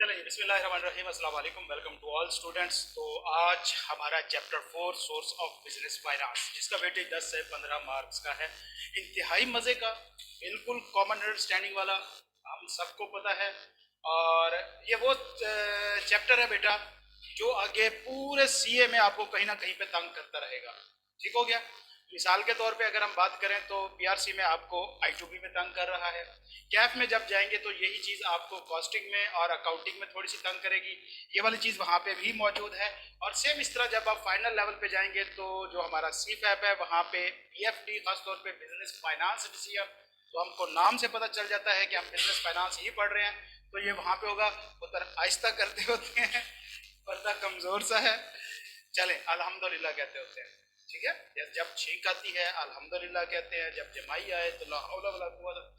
चलिए बिस्मिल्लाहिर्रहमानिर्रहीम, अस्सलाम वालेकुम, वेलकम टू ऑल स्टूडेंट्स। तो आज हमारा chapter 4 source of business finance, जिसका वेटेज 10 से 15 मार्क्स का है। इंतहाई मज़े का, बिल्कुल कॉमन अंडरस्टैंडिंग वाला, हम सबको पता है। और ये वो चैप्टर है बेटा जो आगे पूरे सीए में आपको कहीं ना कहीं पे तंग करता रहेगा। ठीक हो गया। मिसाल के तौर पे अगर हम बात करें तो पीआरसी में आपको आई2बी में तंग कर रहा है। कैफ में जब जाएंगे तो यही चीज़ आपको कॉस्टिंग में और अकाउंटिंग में थोड़ी सी तंग करेगी। ये वाली चीज़ वहाँ पे भी मौजूद है। और सेम इस तरह जब आप फाइनल लेवल पे जाएंगे तो जो हमारा सी फैप है वहाँ पे पीएफडी, खासतौर पे बिजनेस फाइनेंस डिसीजन, तो हमको नाम से पता चल जाता है कि हम बिजनेस फाइनेंस ही पढ़ रहे हैं। तो ये वहाँ पे होगा, उधर आहिस्ता करते होते हैं, पर्दा कमज़ोर सा है, चले अल्हम्दुलिल्लाह कहते होते हैं। ठीक है। जब छींक आती है अल्हम्दुलिल्लाह कहते हैं, जब जमाई आए तो ला हौला वला कुव्वत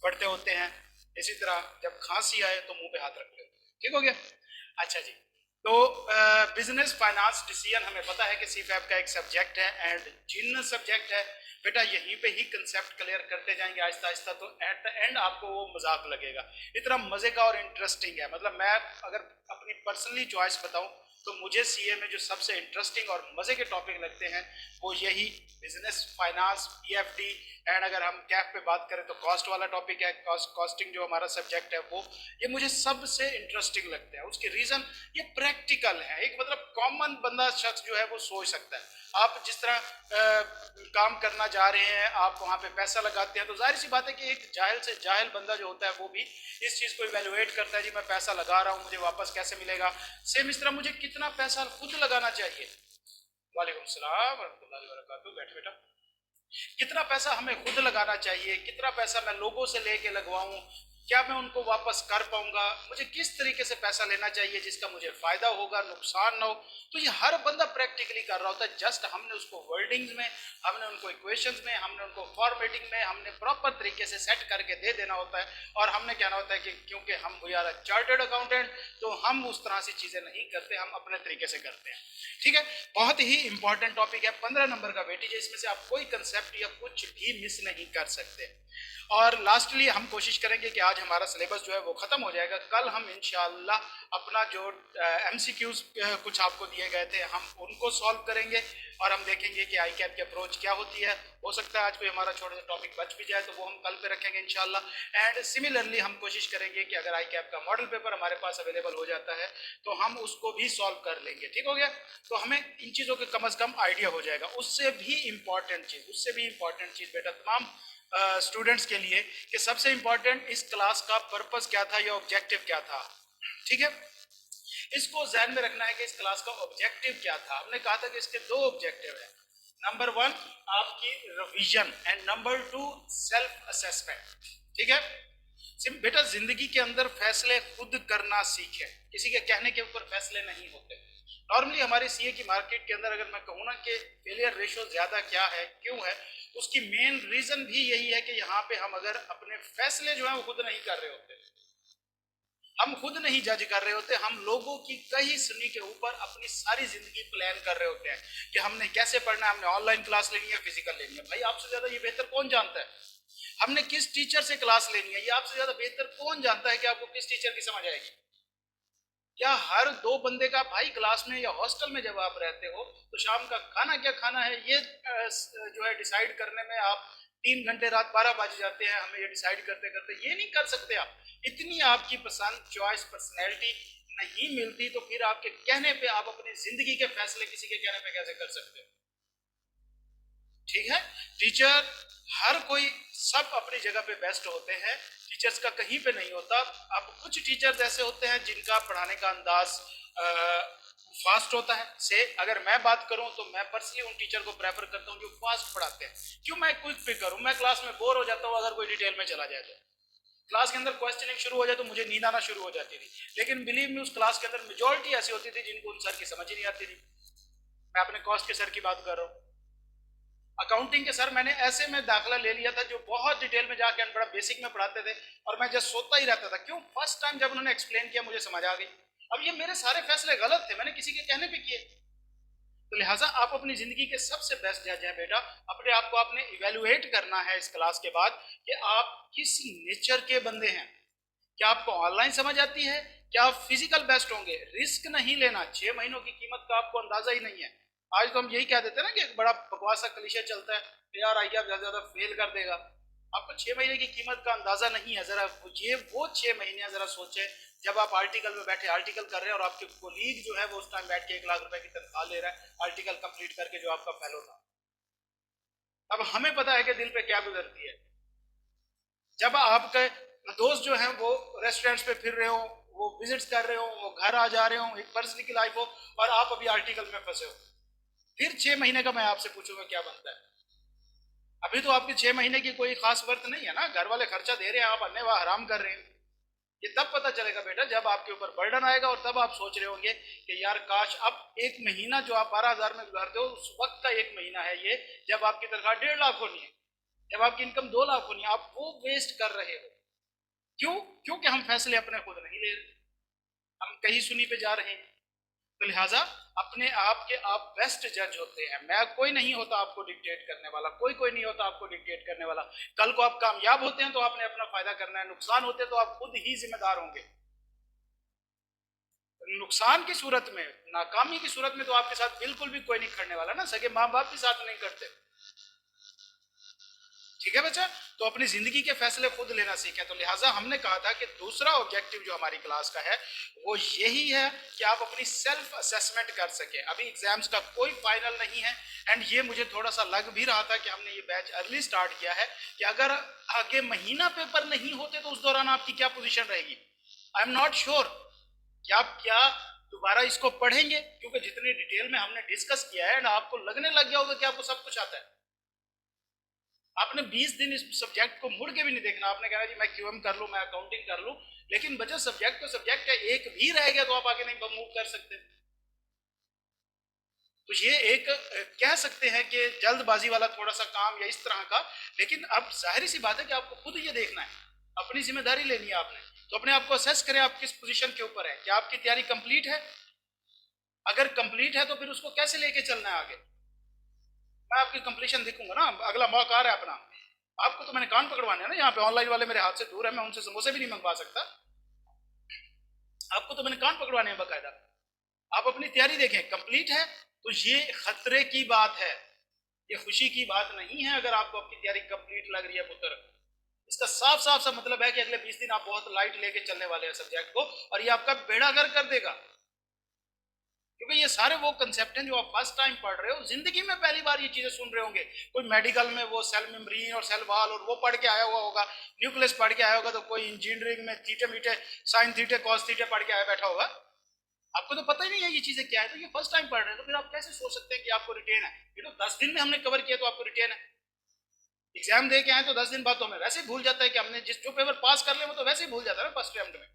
पढ़ते होते हैं। इसी तरह जब खांसी आए तो मुंह पे हाथ रखते होते हैं। ठीक हो गया। अच्छा जी। तो बिजनेस फाइनेंस डिसीजन हमें पता है कि सीफैप का एक सब्जेक्ट है एंड जिन सब्जेक्ट है बेटा यहीं पे ही कंसेप्ट क्लियर करते जाएंगे आहिस्ता आहिस्ता, तो एट द एंड आपको वो मजाक लगेगा, इतना मजे का और इंटरेस्टिंग है। मतलब मैं अगर अपनी पर्सनली चॉइस बताऊं तो मुझे सीए में जो सबसे इंटरेस्टिंग और मजे के टॉपिक लगते हैं वो यही बिजनेस फाइनेंस, पीएफडी, एंड अगर हम कैफ पे बात करें तो कॉस्ट वाला टॉपिक है, कॉस्टिंग जो हमारा सब्जेक्ट है वो, ये मुझे सबसे इंटरेस्टिंग लगते हैं। उसके रीजन ये प्रैक्टिकल है, एक मतलब कॉमन बंदा शख्स जो है वो सोच सकता है। आप जिस तरह काम करना जा रहे हैं, आप वहाँ पे पैसा लगाते हैं, तो जाहिर सी बात है कि एक जाहिल से जाहिल बंदा जो होता है वो भी इस चीज़ को इवेलुएट करता है, जी मैं पैसा लगा रहा हूँ, मुझे वापस कैसे मिलेगा। सेम इस तरह मुझे कितना पैसा खुद लगाना चाहिए। वालेकुम सलाम वरहमतुल्लाहि वबरकातुहू, बैठे बेटा। कितना पैसा हमें खुद लगाना चाहिए, कितना पैसा मैं लोगों से लेके लगवाऊं, क्या मैं उनको वापस कर पाऊंगा, मुझे किस तरीके से पैसा लेना चाहिए जिसका मुझे फायदा होगा, नुकसान ना हो। तो ये हर बंदा प्रैक्टिकली कर रहा होता है। जस्ट हमने उसको वर्डिंग्स में, हमने उनको इक्वेशंस में, हमने उनको फॉर्मेटिंग में, हमने प्रॉपर तरीके से सेट करके दे देना होता है। और हमने कहना होता है कि क्योंकि हम वी आर चार्टर्ड अकाउंटेंट, तो हम उस तरह से चीजें नहीं करते, हम अपने तरीके से करते हैं। ठीक है। बहुत ही इंपॉर्टेंट टॉपिक है, 15 नंबर का वेटेज है, इसमें से आप कोई कंसेप्ट या कुछ भी मिस नहीं कर सकते। और लास्टली हम कोशिश करेंगे कि आज हमारा सिलेबस जो है वो खत्म हो जाएगा। कल हम इंशाल्लाह अपना जो एमसीक्यूज कुछ आपको दिए गए थे हम उनको सॉल्व करेंगे और हम देखेंगे कि आई कैप की अप्रोच क्या होती है। हो सकता है आज कोई हमारा छोटा सा टॉपिक बच भी जाए तो वो हम कल पे रखेंगे इंशाल्लाह। एंड सिमिलरली हम कोशिश करेंगे कि अगर आई कैप का मॉडल पेपर हमारे पास अवेलेबल हो जाता है तो हम उसको भी सॉल्व कर लेंगे। ठीक हो गया। तो हमें इन चीज़ों के कम अज़ कम आइडिया हो जाएगा। उससे भी इम्पॉर्टेंट चीज़ बेटा तमाम स्टूडेंट्स के लिए कि सबसे इम्पॉर्टेंट इस क्लास का पर्पस क्या था या ऑब्जेक्टिव क्या था। ठीक है। इसको ध्यान में रखना है कि इस क्लास का ऑब्जेक्टिव क्या था। हमने कहा था कि इसके दो ऑब्जेक्टिव है। नंबर 1 आपकी revision and number 2 self assessment. ठीक है। बेटा जिंदगी के अंदर फैसले खुद करना सीखें, किसी के कहने के ऊपर फैसले नहीं होते। नॉर्मली हमारे सीए की मार्केट के अंदर अगर मैं कहूँ ना कि फेलियर रेशो ज्यादा क्या है, क्यों है, उसकी मेन रीजन भी यही है कि यहाँ पे हम अगर अपने फैसले जो है वो खुद नहीं कर रहे होते, हम खुद नहीं जज कर रहे होते, हम लोगों की कही सुनी के ऊपर अपनी सारी जिंदगी प्लान कर रहे होते हैं कि हमने कैसे पढ़ना है, हमने ऑनलाइन क्लास लेनी है, फिजिकल लेनी है। भाई आपसे ज्यादा ये बेहतर कौन जानता है हमने किस टीचर से क्लास लेनी है, ये आपसे ज्यादा बेहतर कौन जानता है कि आपको किस टीचर की समझ आएगी। क्या हर दो बंदे का भाई क्लास में या हॉस्टल में जब आप रहते हो तो शाम का खाना क्या खाना है ये जो है डिसाइड करने में आप 3 घंटे रात 12 बज जाते हैं, हमें ये डिसाइड करते करते ये नहीं कर सकते आप। इतनी आपकी पसंद चॉइस पर्सनैलिटी नहीं मिलती तो फिर आपके कहने पे आप अपनी जिंदगी के फैसले किसी के कहने पे कैसे कर सकते हो। ठीक है। टीचर हर कोई सब अपनी जगह पे बेस्ट होते हैं, टीचर्स का कहीं पे नहीं होता। अब कुछ टीचर्स ऐसे होते हैं जिनका पढ़ाने का अंदाज फास्ट होता है। से अगर मैं बात करूं तो मैं पर्सनली उन टीचर को प्रेफर करता हूं जो फास्ट पढ़ाते हैं। क्यों मैं क्विक पिक करूं, मैं क्लास में बोर हो जाता हूं अगर कोई डिटेल में चला जाए तो। क्लास के अंदर क्वेश्चनिंग शुरू हो जाए तो मुझे नींद आना शुरू हो जाती थी, लेकिन बिलीव मी उस क्लास के अंदर मेजोरिटी ऐसी होती थी जिनको उन सर की समझ ही नहीं आती थी। मैं अपने कॉस्ट के सर की बात कर रहा हूँ। अकाउंटिंग के सर मैंने ऐसे में दाखिला ले लिया था जो बहुत डिटेल में जाके बड़ा बेसिक में पढ़ाते थे और मैं जस्ट सोता ही रहता था। क्यों, फर्स्ट टाइम जब उन्होंने एक्सप्लेन किया मुझे समझ आ गई। अब ये मेरे सारे फैसले गलत थे, मैंने किसी के कहने पे किए। तो लिहाजा आप अपनी जिंदगी के सबसे बेस्ट जज हैं बेटा। अपने आप को आपने इवेलुएट करना है इस क्लास के बाद कि आप किस नेचर के बंदे हैं, क्या आपको ऑनलाइन समझ आती है? क्या आप फिजिकल बेस्ट होंगे? रिस्क नहीं लेना, 6 महीनों की कीमत का आपको अंदाजा ही नहीं है। आज तो हम यही कह देते हैं ना कि एक बड़ा बकवास सा क्लीशे चलता है, यार आइए ज्यादा ज्यादा फेल कर देगा। आपको 6 महीने की कीमत का अंदाजा नहीं है। जरा ये वो 6 महीने जरा सोचे जब आप आर्टिकल में बैठे आर्टिकल कर रहे हैं और आपके कोलीग जो है वो उस टाइम बैठ के 1 लाख रुपए की तनख्वाह ले रहा है आर्टिकल कंप्लीट करके जो आपका फेलो था। अब हमें पता है कि दिल पे क्या गुजरती है जब आपके दोस्त जो हैं वो रेस्टोरेंट्स पे फिर रहे हो, वो विजिट्स कर रहे हो, वो घर आ जा रहे हो, एक पर्सनल की लाइफ हो, और आप अभी आर्टिकल में फंसे हो। फिर 6 महीने का मैं आपसे पूछूंगा क्या बनता है? अभी तो आपके 6 महीने की कोई खास वर्थ नहीं है ना, घर वाले खर्चा दे रहे हैं, आप अन्य हराम कर रहे हैं। ये तब पता चलेगा बेटा जब आपके ऊपर बर्डन आएगा और तब आप सोच रहे होंगे कि यार काश अब एक महीना जो आप 12,000 में गुजारते हो उस वक्त का एक महीना है ये, जब आपकी तनख्वाह 1.5 लाख होनी है, जब आपकी इनकम 2 लाख होनी है, आप वो वेस्ट कर रहे हो। क्यों? क्योंकि हम फैसले अपने खुद नहीं ले रहे, हम कहीं सुनी पे जा रहे हैं। तो लिहाजा अपने आप के आप बेस्ट जज होते हैं। मैं कोई नहीं होता आपको डिक्टेट करने वाला, कोई कोई नहीं होता आपको डिक्टेट करने वाला। कल को आप कामयाब होते हैं तो आपने अपना फायदा करना है, नुकसान होते हैं तो आप खुद ही जिम्मेदार होंगे। नुकसान की सूरत में, नाकामी की सूरत में तो आपके साथ बिल्कुल भी कोई नहीं खड़ने वाला ना, सगे माँ बाप भी साथ नहीं करते। ठीक है बच्चा, तो अपनी जिंदगी के फैसले खुद लेना सीखें। तो लिहाजा हमने कहा था कि दूसरा ऑब्जेक्टिव जो हमारी क्लास का है वो यही है कि आप अपनी सेल्फ असेसमेंट कर सकें। अभी एग्जाम्स का कोई फाइनल नहीं है, एंड ये मुझे थोड़ा सा लग भी रहा था कि हमने ये बैच अर्ली स्टार्ट किया है कि अगर आगे महीना पेपर नहीं होते तो उस दौरान आपकी क्या पोजीशन रहेगी। आई एम नॉट श्योर कि आप क्या दोबारा इसको पढ़ेंगे, क्योंकि जितनी डिटेल में हमने डिस्कस किया है एंड आपको लगने लग गया होगा कि आपको सब कुछ आता है। आपने 20 दिन इस सब्जेक्ट को मुड़ के भी नहीं देखना, आपने कहा जी मैं क्यूएम कर लूं, मैं अकाउंटिंग कर लूं, लेकिन बचा सब्जेक्ट तो सब्जेक्ट का एक भी रह गया तो आप आगे नहीं मूव कर सकते। तो ये एक कह सकते हैं कि जल्दबाजी वाला थोड़ा सा काम या इस तरह का, लेकिन अब जाहिर सी बात है कि आपको खुद ये देखना है, अपनी जिम्मेदारी लेनी है आपने। तो अपने आप को असेस करें आप किस पोजीशन के ऊपर है, क्या आपकी तैयारी कंप्लीट है? अगर कंप्लीट है तो फिर उसको कैसे लेके चलना है आगे। मैं आपकी कंप्लीशन दिखूंगा ना, अगला मौका आ रहा है अपना। आपको तो मैंने कान पकड़वाने हैं ना, यहाँ पे ऑनलाइन वाले मेरे हाथ से दूर है, मैं उनसे समोसे भी नहीं मंगवा सकता। आपको तो मैंने कान पकड़वाने हैं बाकायदा। आप अपनी तैयारी देखें, कंप्लीट है तो ये खतरे की बात है, ये खुशी की बात नहीं है। अगर आपको आपकी तैयारी कंप्लीट लग रही है पुत्र, इसका साफ साफ सा मतलब है कि अगले 20 दिन आप बहुत लाइट लेके चलने वाले हैं सब्जेक्ट को, और ये आपका बेड़ा गर्क कर देगा। क्योंकि ये सारे वो कंसेप्ट हैं जो आप फर्स्ट टाइम पढ़ रहे हो, जिंदगी में पहली बार ये चीजें सुन रहे होंगे। कोई मेडिकल में वो सेल मेम्ब्रेन और सेल वॉल और वो पढ़ के आया हुआ होगा, न्यूक्लियस पढ़ के आया होगा, तो कोई इंजीनियरिंग में थीटे मीटे साइन थीटे कॉस थीटे पढ़ के आया बैठा होगा। आपको तो पता ही नहीं है ये चीजें क्या है, तो ये फर्स्ट टाइम पढ़ रहे हैं, तो फिर आप कैसे सोच सकते हैं कि आपको रिटेन है? ये तो 10 दिन में हमने कवर किया तो आपको रिटेन है। एग्जाम दे के आए तो 10 दिन बाद तो हमें वैसे ही भूल जाता है कि हमने जिस जो पेपर पास कर ले वो तो वैसे ही भूल जाता है ना फर्स्ट अटेम्प्ट में।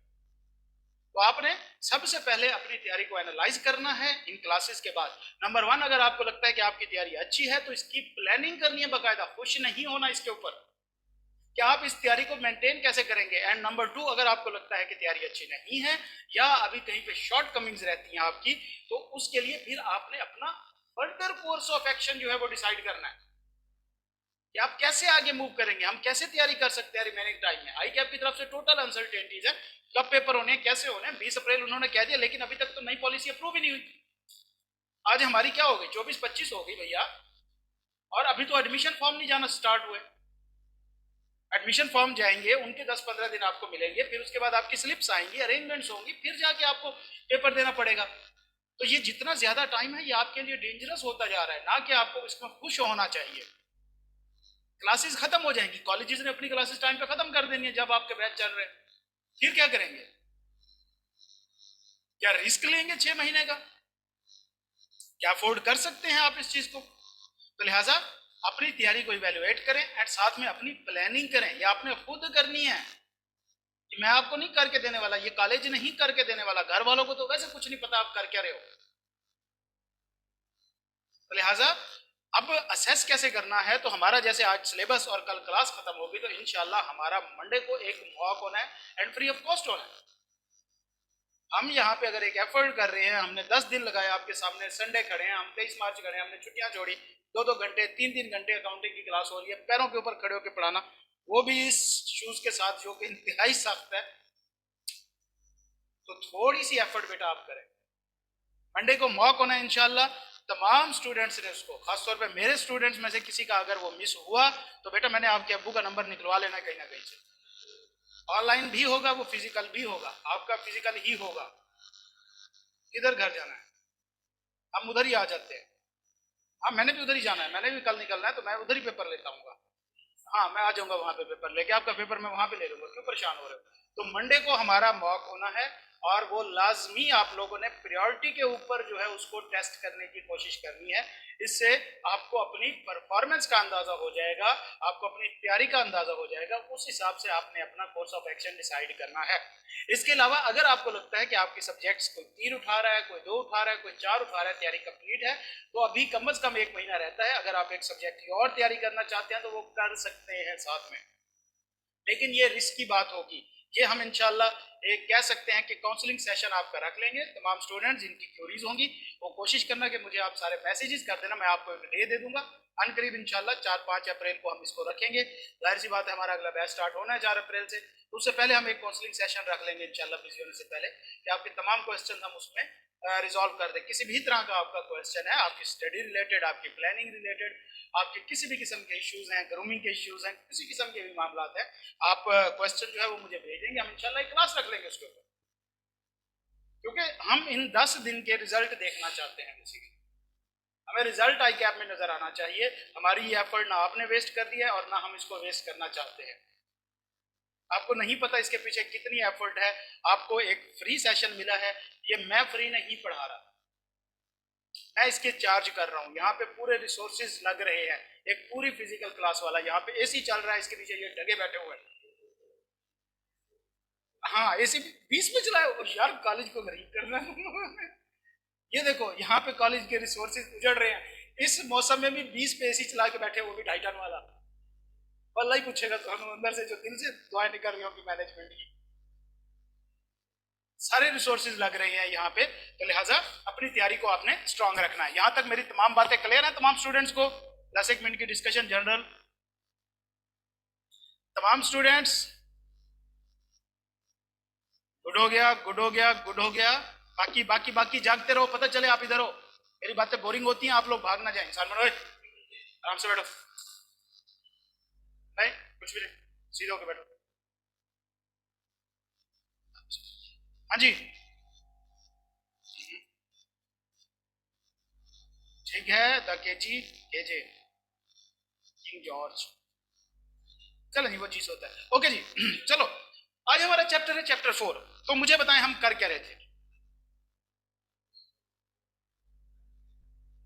तो आपने सबसे पहले अपनी तैयारी को एनालाइज करना है इन क्लासेस के बाद। नंबर 1, अगर आपको लगता है कि आपकी तैयारी अच्छी है तो इसकी प्लानिंग करनी है बाकायदा, खुश नहीं होना इसके ऊपर कि आप इस तैयारी को मेंटेन कैसे करेंगे। एंड नंबर 2, अगर आपको लगता है कि तैयारी अच्छी नहीं है या अभी कहीं पे शॉर्ट कमिंग्स रहती हैं आपकी, तो उसके लिए फिर आपने अपना फर्दर कोर्स ऑफ एक्शन जो है वो डिसाइड करना है कि आप कैसे आगे मूव करेंगे, हम कैसे तैयारी कर सकते हैं रिमेनिंग टाइम में। आई कैप की तरफ से टोटल अनसर्टेनिटीज है, कब पेपर होने कैसे होने। 20 अप्रैल उन्होंने कह दिया, लेकिन अभी तक तो नई पॉलिसी अप्रूव ही नहीं हुई। आज हमारी क्या हो गई, 24-25 हो गई भैया, और अभी तो एडमिशन फॉर्म नहीं जाना स्टार्ट हुए। एडमिशन फॉर्म जाएंगे, उनके 10-15 दिन आपको मिलेंगे, फिर उसके बाद आपकी स्लिप्स आएंगी, अरेंजमेंट्स होंगी, फिर जाके आपको पेपर देना पड़ेगा। तो ये जितना ज्यादा टाइम है ये आपके लिए डेंजरस होता जा रहा है, ना कि आपको इसमें खुश होना चाहिए। क्लासेस खत्म हो जाएंगी, कॉलेजेस ने अपनी क्लासेस टाइम पे खत्म कर देनी है जब आपके बैच चल रहे हैं, फिर क्या करेंगे? क्या रिस्क लेंगे 6 महीने का? क्या अफोर्ड कर सकते हैं आप इस चीज को? तो लिहाजा अपनी तैयारी को इवेल्युएट करें एंड साथ में अपनी प्लानिंग करें, ये आपने खुद करनी है। कि मैं आपको नहीं करके देने वाला, ये कॉलेज नहीं करके देने वाला, घर वालों को तो वैसे कुछ नहीं पता आप कर क्या रहे हो। तो लिहाजा अब असेस कैसे करना है, तो हमारा जैसे आज सिलेबस और कल क्लास खत्म होगी तो इंशाल्लाह हमारा मंडे को एक मॉक होना है एंड फ्री ऑफ कॉस्ट होना है। हम यहाँ पे अगर एक एफर्ट कर रहे हैं, हमने 10 दिन लगाया, आपके सामने संडे खड़े हैं, हम 23 मार्च खड़े हैं, हमने छुट्टियां छोड़ी, 2-2 घंटे 3-3 घंटे अकाउंटिंग की क्लास हो रही है, पैरों के ऊपर खड़े होकर पढ़ाना, वो भी इस शूज के साथ जो कि इंतहाई सख्त है। तो थोड़ी सी एफर्ट बेटा आप करें। मंडे को मॉक होना है इंशाल्लाह। तमाम स्टूडेंट्स ने उसको, खासतौर पे मेरे स्टूडेंट्स में से किसी का अगर वो मिस हुआ तो बेटा मैंने आपके अब्बू का नंबर निकलवा लेना कहीं ना कहीं से। ऑनलाइन भी होगा, वो फिजिकल भी होगा, आपका फिजिकल ही होगा। किधर घर जाना है, हम उधर ही आ जाते हैं। हाँ मैंने भी उधर ही जाना है, मैंने भी कल निकलना है, तो मैं उधर ही पेपर लेता हूँ। हाँ मैं आ जाऊंगा वहां पे पेपर लेके, आपका पेपर मैं वहां पे ले लूंगा, क्यों परेशान हो रहे हो। तो मंडे को हमारा मॉक होना है, और वो लाजमी आप लोगों ने प्रायोरिटी के ऊपर जो है उसको टेस्ट करने की कोशिश करनी है। इससे आपको अपनी परफॉर्मेंस का अंदाजा हो जाएगा, आपको अपनी तैयारी का अंदाजा हो जाएगा, उस हिसाब से आपने अपना कोर्स ऑफ एक्शन डिसाइड करना है। इसके अलावा अगर आपको लगता है कि आपके सब्जेक्ट्स कोई 3 उठा रहा है, कोई 2 उठा रहा है, कोई 4 उठा रहा है, तैयारी कंप्लीट है, तो अभी कम से कम 1 महीना रहता है। अगर आप एक सब्जेक्ट की और तैयारी करना चाहते हैं तो वो कर सकते हैं साथ में, लेकिन ये रिस्क की बात होगी। ये हम इंशाल्लाह एक कह सकते हैं कि काउंसलिंग सेशन आपका रख लेंगे। तमाम स्टूडेंट जिनकी क्यूरीज होंगी वो कोशिश करना कि मुझे आप सारे मैसेजेस कर देना, मैं आपको एक डे दे दूंगा अनकरीब इंशाल्लाह 4-5 अप्रैल को हम इसको रखेंगे। जाहिर सी बात है हमारा अगला बैच स्टार्ट होना है 4 अप्रैल से, तो उससे पहले हम एक काउंसलिंग सेशन रख लेंगे इंशाल्लाह बिजी होने से पहले, कि आपके तमाम क्वेश्चन हम उसमें रिजॉल्व कर दें। किसी भी तरह का आपका क्वेश्चन है, आपकी स्टडी रिलेटेड, आपकी प्लानिंग रिलेटेड, आपके किसी भी किस्म के इश्यूज हैं, ग्रूमिंग के इश्यूज हैं, किसी किस्म के भी मामला हैं, आप क्वेश्चन जो है वो मुझे भेजेंगे, हम इंशाल्लाह एक क्लास रख लेंगे उसके ऊपर, क्योंकि हम इन 10 दिन के रिजल्ट देखना चाहते हैं। बेसिकली हमें रिजल्ट आई कैप में नजर आना चाहिए। हमारी ये एफर्ट ना आपने वेस्ट कर दिया है और ना हम इसको वेस्ट करना चाहते हैं। आपको नहीं पता इसके पीछे कितनी एफर्ट है। आपको एक फ्री सेशन मिला है, ये मैं फ्री नहीं पढ़ा रहा, मैं इसके चार्ज कर रहा हूँ। यहाँ पे पूरे रिसोर्सेज लग रहे हैं, एक पूरी फिजिकल क्लास वाला, यहाँ पे एसी चल रहा है, इसके पीछे ये डगे बैठे हुए हैं। हाँ एसी 20 में चलाए यार, कॉलेज को गरीब करना है। ये देखो यहाँ पे कॉलेज के रिसोर्सेज उजड़ रहे हैं, इस मौसम में भी 20 पे एसी चला के बैठे, वो भी 2.5 टन वाला। अल्लाह ही पूछेगा तो हम अंदर से जो दिल से दुआएं निकल रही होंगी मैनेजमेंट की। सारे रिसोर्सेज लग रहे हैं यहाँ पे, तो लिहाजा अपनी तैयारी को आपने स्ट्रांग रखना है। यहां तक मेरी तमाम बातें क्लियर है तमाम स्टूडेंट्स को? 10 मिनट की डिस्कशन जनरल, तमाम स्टूडेंट्स गुड हो गया, गुड हो गया, गुड हो गया। बाकी बाकी बाकी जागते रहो, पता चले आप इधर हो। मेरी बातें बोरिंग होती हैं, आप लोग भाग ना जाए। सलमान भाई आराम से बैठो, नहीं कुछ भी नहीं, सीधे होकर बैठो। हाँ जी ठीक है, the KG KJ King George, चलो नहीं वो चीज होता है। ओके जी चलो आज हमारा चैप्टर है चैप्टर 4। तो मुझे बताएं हम कर क्या रहे थे।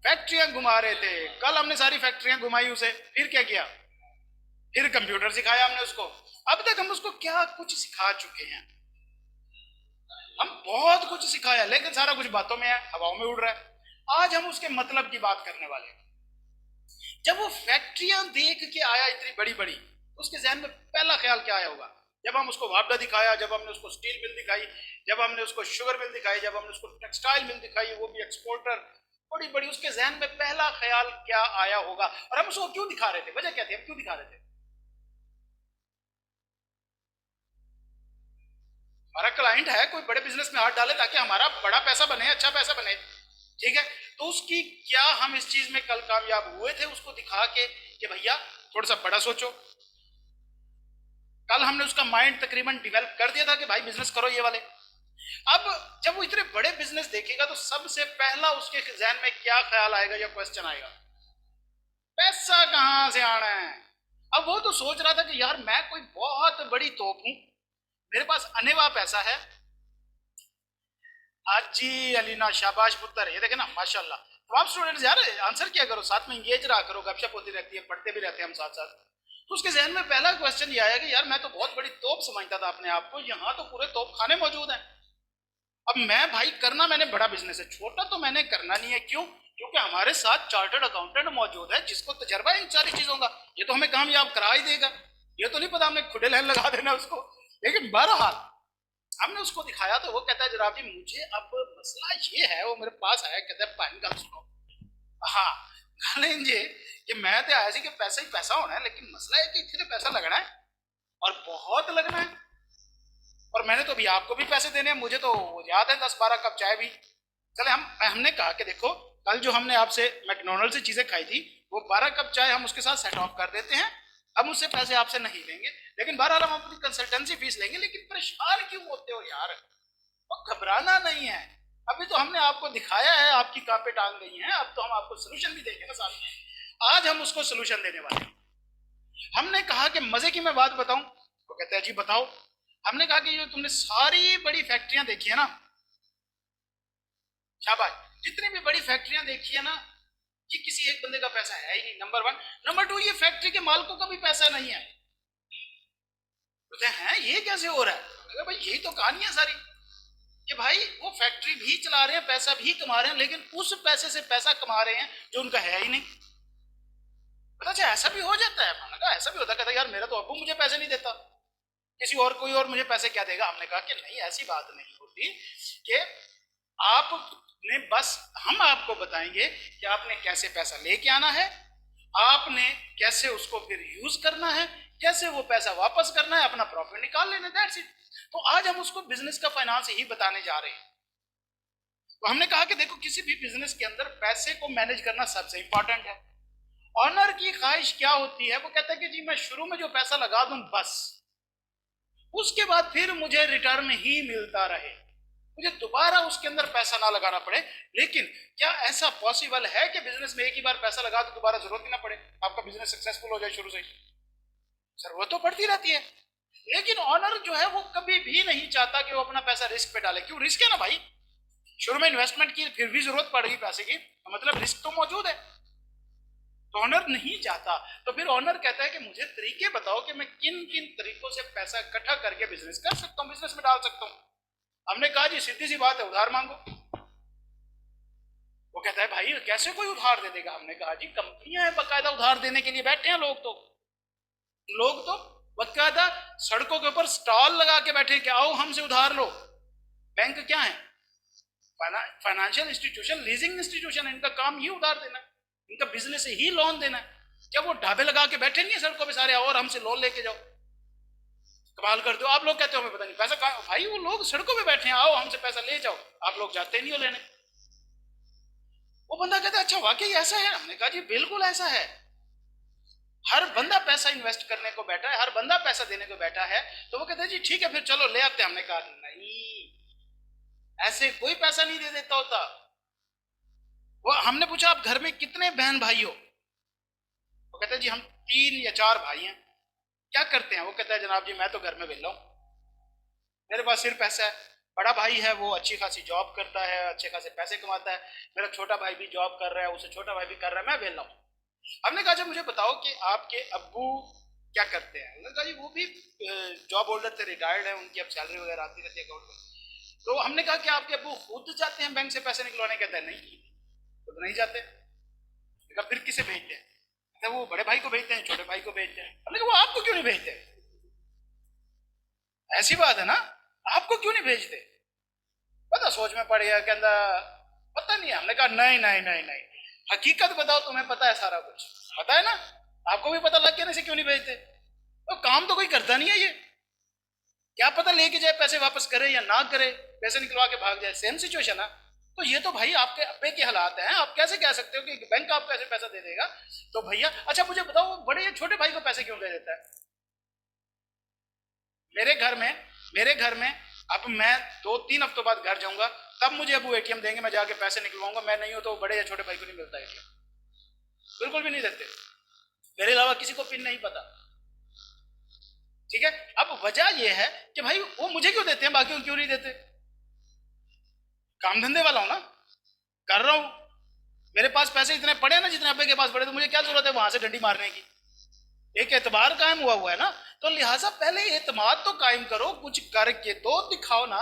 फैक्ट्रियां घुमा रहे थे, कल हमने सारी फैक्ट्रियां घुमाई उसे, फिर क्या किया, फिर कंप्यूटर सिखाया हमने उसको। अब तक हम उसको क्या कुछ सिखा चुके हैं, हम बहुत कुछ सिखाया, लेकिन सारा कुछ बातों में है, हवाओं में उड़ रहा है। आज हम उसके मतलब की बात करने वाले हैं। जब वो फैक्ट्रियां देख के आया इतनी बड़ी बड़ी, उसके जहन में पहला ख्याल क्या आया होगा? जब हम उसको वापडा दिखाया, जब हमने उसको स्टील मिल दिखाई, जब हमने उसको शुगर मिल दिखाई, जब हमने उसको टेक्सटाइल मिल दिखाई, वो भी एक्सपोर्टर बड़ी बड़ी, उसके जहन में पहला ख्याल क्या आया होगा? और हम उसको क्यों दिखा रहे थे, वजह क्या थी, हम क्यों दिखा रहे थे? हमारा क्लाइंट है, कोई बड़े बिजनेस में हाथ डाले ताकि हमारा बड़ा पैसा बने, अच्छा पैसा बने, ठीक है। तो उसकी क्या हम इस चीज में कल कामयाब हुए थे, उसको दिखा के कि भैया थोड़ा सा बड़ा सोचो। कल हमने उसका माइंड तकरीबन डेवलप कर दिया था कि भाई बिजनेस करो ये वाले। अब जब वो इतने बड़े बिजनेस देखेगा तो सबसे पहला उसके जहन में क्या ख्याल आएगा या क्वेश्चन आएगा? पैसा कहां से आना है। अब वो तो सोच रहा था कि यार मैं कोई बहुत बड़ी तोप हूं, मेरे पास अनेवा पैसा है। हाजी अलीना शाबाश पुत्र, ये देखे ना माशाल्लाह। तो आप स्टूडेंट्स यार आंसर किया करो, साथ में इंगेज रहा करो, गपशप होती रहती है, पढ़ते भी रहते हैं हम साथ साथ। तो उसके जहन में पहला क्वेश्चन ये आया कि यार मैं तो बहुत बड़ी तोप समझता था अपने आप को, यहाँ तो पूरे तोप खाने मौजूद हैं। अब मैं भाई करना मैंने बड़ा बिजनेस है, छोटा तो मैंने करना नहीं है। क्यों? क्योंकि हमारे साथ चार्टर्ड अकाउंटेंट मौजूद है जिसको तजर्बा है इन सारी चीजों का, ये तो हमें कामयाब करा ही देगा। ये तो नहीं पता हमने खुदे लाइन लगा देना उसको। लेकिन बहरहाल हमने उसको दिखाया तो वो कहता है जनाब जी मुझे अब मसला ये है, वो मेरे पास आया, कहता है पानी गल सुनो। हाँ गल जी कि मैं तो आया सी कि पैसा ही पैसा होना है, लेकिन मसला है कि इतने पैसा लगना है और बहुत लगना है। और मैंने तो अभी आपको भी पैसे देने हैं, मुझे तो याद है 10-12 कप चाय भी। चले हमने कहा कि देखो कल जो हमने आपसे मैकडोनल्ड से चीजें खाई थी वो 12 कप चाय हम उसके साथ सेट ऑफ कर देते हैं, हम उससे पैसे आपसे नहीं लेंगे, लेकिन बहरहाल हम अपनी कंसल्टेंसी फीस लेंगे। लेकिन परेशान क्यों होते हो यार, वो घबराना नहीं है। अभी तो हमने आपको दिखाया है, आपकी कांपे टांग गई हैं, अब तो हम आपको सोल्यूशन भी देंगे ना साथ में। आज हम उसको सोल्यूशन देने वाले हैं। हमने कहा कि मजे की मैं बात बताऊं, वो कहते हैं जी बताओ। हमने कहा कि ये तुमने सारी बड़ी फैक्ट्रियां देखी है ना, शाबाश, जितनी भी बड़ी फैक्ट्रियां देखी है ना, ये किसी एक बंदे का पैसा है ही नहीं, नंबर वन। नंबर टू, ये फैक्ट्री के मालिकों का भी पैसा नहीं है। बोलते हैं ये कैसे हो रहा है? भाई यही तो कहानी है सारी, कि भाई वो फैक्ट्री भी चला रहे हैं, पैसा भी कमा रहे हैं, लेकिन उस पैसे से पैसा कमा रहे हैं जो उनका है ही नहीं। पता अच्छा ऐसा भी हो जाता है? मैंने कहा ऐसा भी होता है। कहता यार मेरा तो अब्बू मुझे पैसे नहीं देता, किसी और कोई और मुझे पैसे क्या देगा? हमने कहा कि नहीं, ऐसी बात नहीं होती कि आपने बस, हम आपको बताएंगे कि आपने कैसे पैसा लेके आना है, आपने कैसे उसको फिर यूज करना है, कैसे वो पैसा वापस करना है, अपना प्रॉफिट निकाल लेना, दैट्स इट। तो आज हम उसको बिजनेस का फाइनेंस ही बताने जा रहे हैं। तो हमने कहा कि देखो किसी भी बिजनेस के अंदर पैसे को मैनेज करना सबसे इंपॉर्टेंट है। ऑनर की ख्वाहिश क्या होती है? वो कहता है कि जी मैं शुरू में जो पैसा लगा दूं बस, उसके बाद फिर मुझे रिटर्न ही मिलता रहे, मुझे दोबारा उसके अंदर पैसा ना लगाना पड़े। लेकिन क्या ऐसा पॉसिबल है कि बिजनेस में एक ही बार पैसा लगा तो दोबारा जरूरत ही ना पड़े, आपका बिजनेस सक्सेसफुल हो जाए शुरू से ही? जरूरत तो पड़ती रहती है। लेकिन ऑनर जो है वो कभी भी नहीं चाहता कि वो अपना पैसा रिस्क पे डाले। क्यों? रिस्क है ना भाई, शुरू में इन्वेस्टमेंट की फिर भी जरूरत पड़ेगी पैसे की, तो मतलब रिस्क तो मौजूद है। तो ऑनर नहीं चाहता। तो फिर ऑनर कहता है कि मुझे तरीके बताओ कि मैं किन किन तरीकों से पैसा इकट्ठा करके बिजनेस कर सकता हूँ, बिजनेस में डाल सकता हूँ। हमने कहा जी सीधी सी बात है, उधार मांगो। वो कहता है भाई कैसे कोई उधार दे देगा? हमने कहा जी कंपनियां हैं बकायदा उधार देने के लिए बैठे हैं, लोग तो बकायदा सड़कों के ऊपर स्टॉल लगा के बैठे कि आओ हमसे उधार लो। बैंक क्या है? फाइनेंशियल इंस्टीट्यूशन, लीजिंग इंस्टीट्यूशन है, इनका काम ही उधार देना, इनका बिजनेस ही लोन देना। क्या वो ढाबे लगा के बैठे नहीं है सड़कों पे सारे, और हमसे लोन लेके जाओ? कमाल करते हो आप लोग, कहते हो हमें पता नहीं पैसा कहाँ। भाई वो लोग सड़कों पे बैठे हैं, आओ हमसे पैसा ले जाओ, आप लोग जाते नहीं हो लेने। वो बंदा कहता है अच्छा वाकई ऐसा है? हमने कहा जी बिल्कुल ऐसा है। हर बंदा पैसा इन्वेस्ट करने को बैठा है, हर बंदा पैसा देने को बैठा है। तो वो कहते हैं जी ठीक है फिर चलो ले आते हैं। हमने कहा नहीं, ऐसे कोई पैसा नहीं दे देता होता। वो हमने पूछा आप घर में कितने बहन भाई हो? वो कहते हैं जी हम 3 या 4 भाई हैं। क्या करते हैं? वो कहता है जनाब जी मैं तो घर में वेला हूं, मेरे पास सिर्फ पैसा है। बड़ा भाई है वो अच्छी खासी जॉब करता है, अच्छे खासे पैसे कमाता है, मेरा छोटा भाई भी जॉब कर रहा है, उससे छोटा भाई भी कर रहा है, मैं वेला हूं। हमने कहा जब मुझे बताओ कि आपके अब्बू क्या करते हैं? उन्होंने कहा जी वो भी जॉब होल्डर थे, रिटायर्ड है, उनकी अब सैलरी वगैरह आती रहती है अकाउंट में। तो हमने कहा कि आपके अब्बू खुद जाते हैं बैंक से पैसे निकलवाने? कहते हैं नहीं खुद तो नहीं जाते। कहा फिर किसे भेजते हैं? कहते वो बड़े भाई को भेजते हैं, छोटे भाई को भेजते हैं। हमने कहा वो आपको क्यों नहीं भेजते? ऐसी बात है ना, आपको क्यों नहीं भेजते? पता सोच में पड़ गया, कहता पता नहीं। हमने कहा नहीं नहीं नहीं नहीं, हकीकत बताओ, तुम्हें पता है सारा कुछ, पता है ना, आपको भी पता लग गया, नहीं से क्यों नहीं भेजते? तो काम तो कोई करता नहीं है ये, क्या पता लेके जाए पैसे वापस करे या ना करे, पैसे निकलवा के भाग जाए, सेम सिचुएशन है। तो ये तो भाई आपके अब्बे के हालात हैं, आप कैसे कह सकते हो कि बैंक आपको ऐसे पैसा दे देगा? तो भैया अच्छा मुझे बताओ बड़े या छोटे भाई को पैसे क्यों दे देता है? मेरे घर में अब मैं 2-3 हफ्तों बाद घर जाऊंगा, तब मुझे अबू एटीएम देंगे, मैं जाके पैसे निकलवाऊंगा। मैं नहीं हो तो बड़े या छोटे भाई को नहीं मिलता एटीएम, बिल्कुल भी नहीं देते, मेरे अलावा किसी को पिन नहीं पता। ठीक है, अब वजह यह है कि भाई वो मुझे क्यों देते हैं, बाकी क्यों नहीं देते? काम धंधे वाला हूं ना, कर रहा हूं, मेरे पास पैसे इतने पड़े ना जितने अब्बे के पास पड़े, तो मुझे क्या जरूरत है वहां से डंडी मारने की? एक एतबार कायम हुआ है ना, तो लिहाजा पहले एतमाद तो कायम करो, कुछ करके तो दिखाओ ना।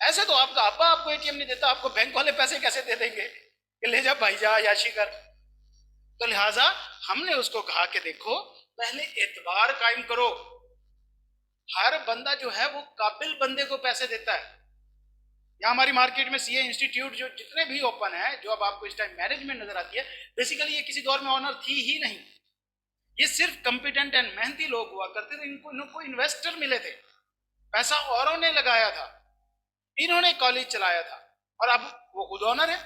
ऐसे तो आपका अब्बा आपको एटीएम नहीं देता, आपको बैंक वाले पैसे कैसे दे देंगे कि ले जा भाई जा याशी कर? तो लिहाजा हमने उसको कहा कि देखो पहले एतबार कायम करो। हर बंदा जो है वो काबिल बंदे को पैसे देता है। यहाँ हमारी मार्केट में सीए इंस्टीट्यूट जो जितने भी ओपन है, जो अब आपको इस टाइम मैनेजमेंट नजर आती है, बेसिकली ये किसी दौर में ऑनर थी ही नहीं, ये सिर्फ कॉम्पिटेंट एंड मेहनती लोग हुआ करते थे, इनको इनको इन्वेस्टर मिले थे। पैसा औरों ने लगाया था, इन्होंने कॉलेज चलाया था और अब वो खुद ऑनर है।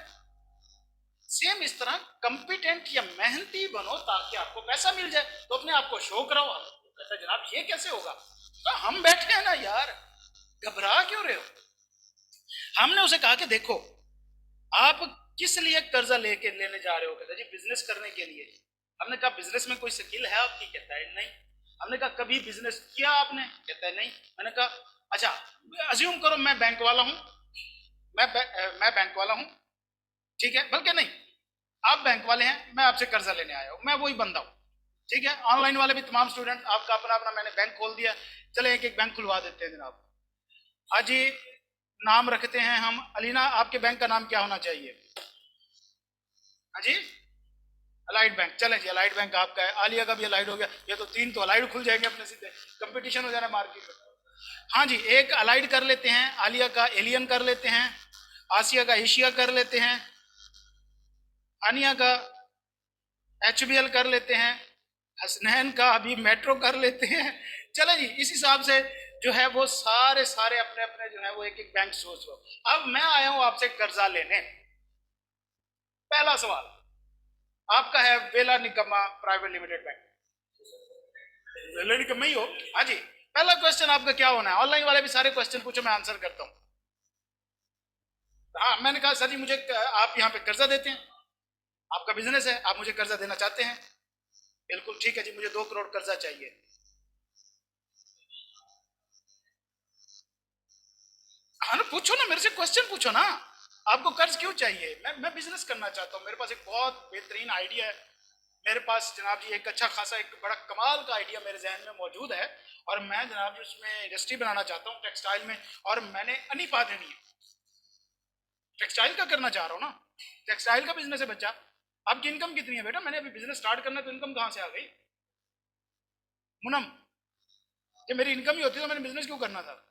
सेम इस तरह कंपिटेंट या मेहनती बनो ताकि आपको पैसा मिल जाए, तो अपने आप को शो कराओ। कहता जनाब ये कैसे होगा? तो हम बैठे हैं ना यार, घबरा क्यों रहे हो? हमने उसे कहा कि देखो आप किस लिए कर्जा लेने जा रहे हो? कहता जी बिजनेस करने के लिए। हमने कहा बिजनेस में कोई स्किल है आपकी? कहता है नहीं। हमने कहा कभी बिजनेस किया आपने? कहता है नहीं। मैंने कहा अच्छा अज्यूम करो मैं बैंक वाला हूं, मैं बैंक वाला हूं, ठीक है, बल्कि नहीं आप बैंक वाले हैं, मैं आपसे कर्जा लेने आया हूं, मैं वही बंदा हूं, ठीक है। ऑनलाइन वाले भी तमाम स्टूडेंट आपका अपना अपना मैंने बैंक खोल दिया, चले एक एक बैंक खुलवा देते हैं जनाब। हाँ जी, नाम रखते हैं हम अलीना, आपके बैंक का नाम क्या होना चाहिए? हाँ जी अलाइड बैंक, चले जी अलाइड बैंक आपका है। आलिया का भी अलाइड हो गया, ये तो तीन तो अलाइड खुल जाएंगे अपने सीधे, कंपटीशन हो जाना मार्केट में। हाँ जी एक अलाइड कर लेते हैं, आलिया का एलियन कर लेते हैं, आसिया का एशिया कर लेते हैं, आनिया का HBL कर लेते हैं, हसनैन का अभी मेट्रो कर लेते हैं। चले जी इस हिसाब से जो है वो सारे सारे अपने अपने जो है वो एक एक बैंक सोच लो। अब मैं आया हूं आपसे कर्जा लेने। पहला सवाल आपका है वेला निकम्मा प्राइवेट लिमिटेड बैंक। वेला निकम्मा ही हो? हाँ जी। पहला क्वेश्चन आपका क्या होना है? ऑनलाइन वाले भी सारे क्वेश्चन पूछो, मैं आंसर करता हूँ। हाँ मैंने कहा सर जी मुझे आप यहाँ पे कर्जा देते हैं, आपका बिजनेस है, आप मुझे कर्जा देना चाहते हैं। बिल्कुल ठीक है जी, मुझे 2 करोड़ कर्जा चाहिए। हाँ ना पूछो ना, मेरे से क्वेश्चन पूछो ना, आपको कर्ज क्यों चाहिए? मैं बिजनेस करना चाहता हूँ, मेरे पास एक बहुत बेहतरीन आइडिया है, मेरे पास जनाब जी एक अच्छा खासा एक बड़ा कमाल का आइडिया मेरे जहन में मौजूद है, और मैं जनाब जी उसमें इंडस्ट्री बनाना चाहता हूँ टेक्सटाइल में, और मैंने अनीपा देनी है, टेक्सटाइल का करना चाह रहा हूँ ना, टेक्सटाइल का बिजनेस है बच्चा। आपकी इनकम कितनी है बेटा? मैंने अभी बिजनेस स्टार्ट करना है तो इनकम कहाँ से आ गई? मुनम, ये मेरी इनकम ही होती तो मैंने बिजनेस क्यों करना था?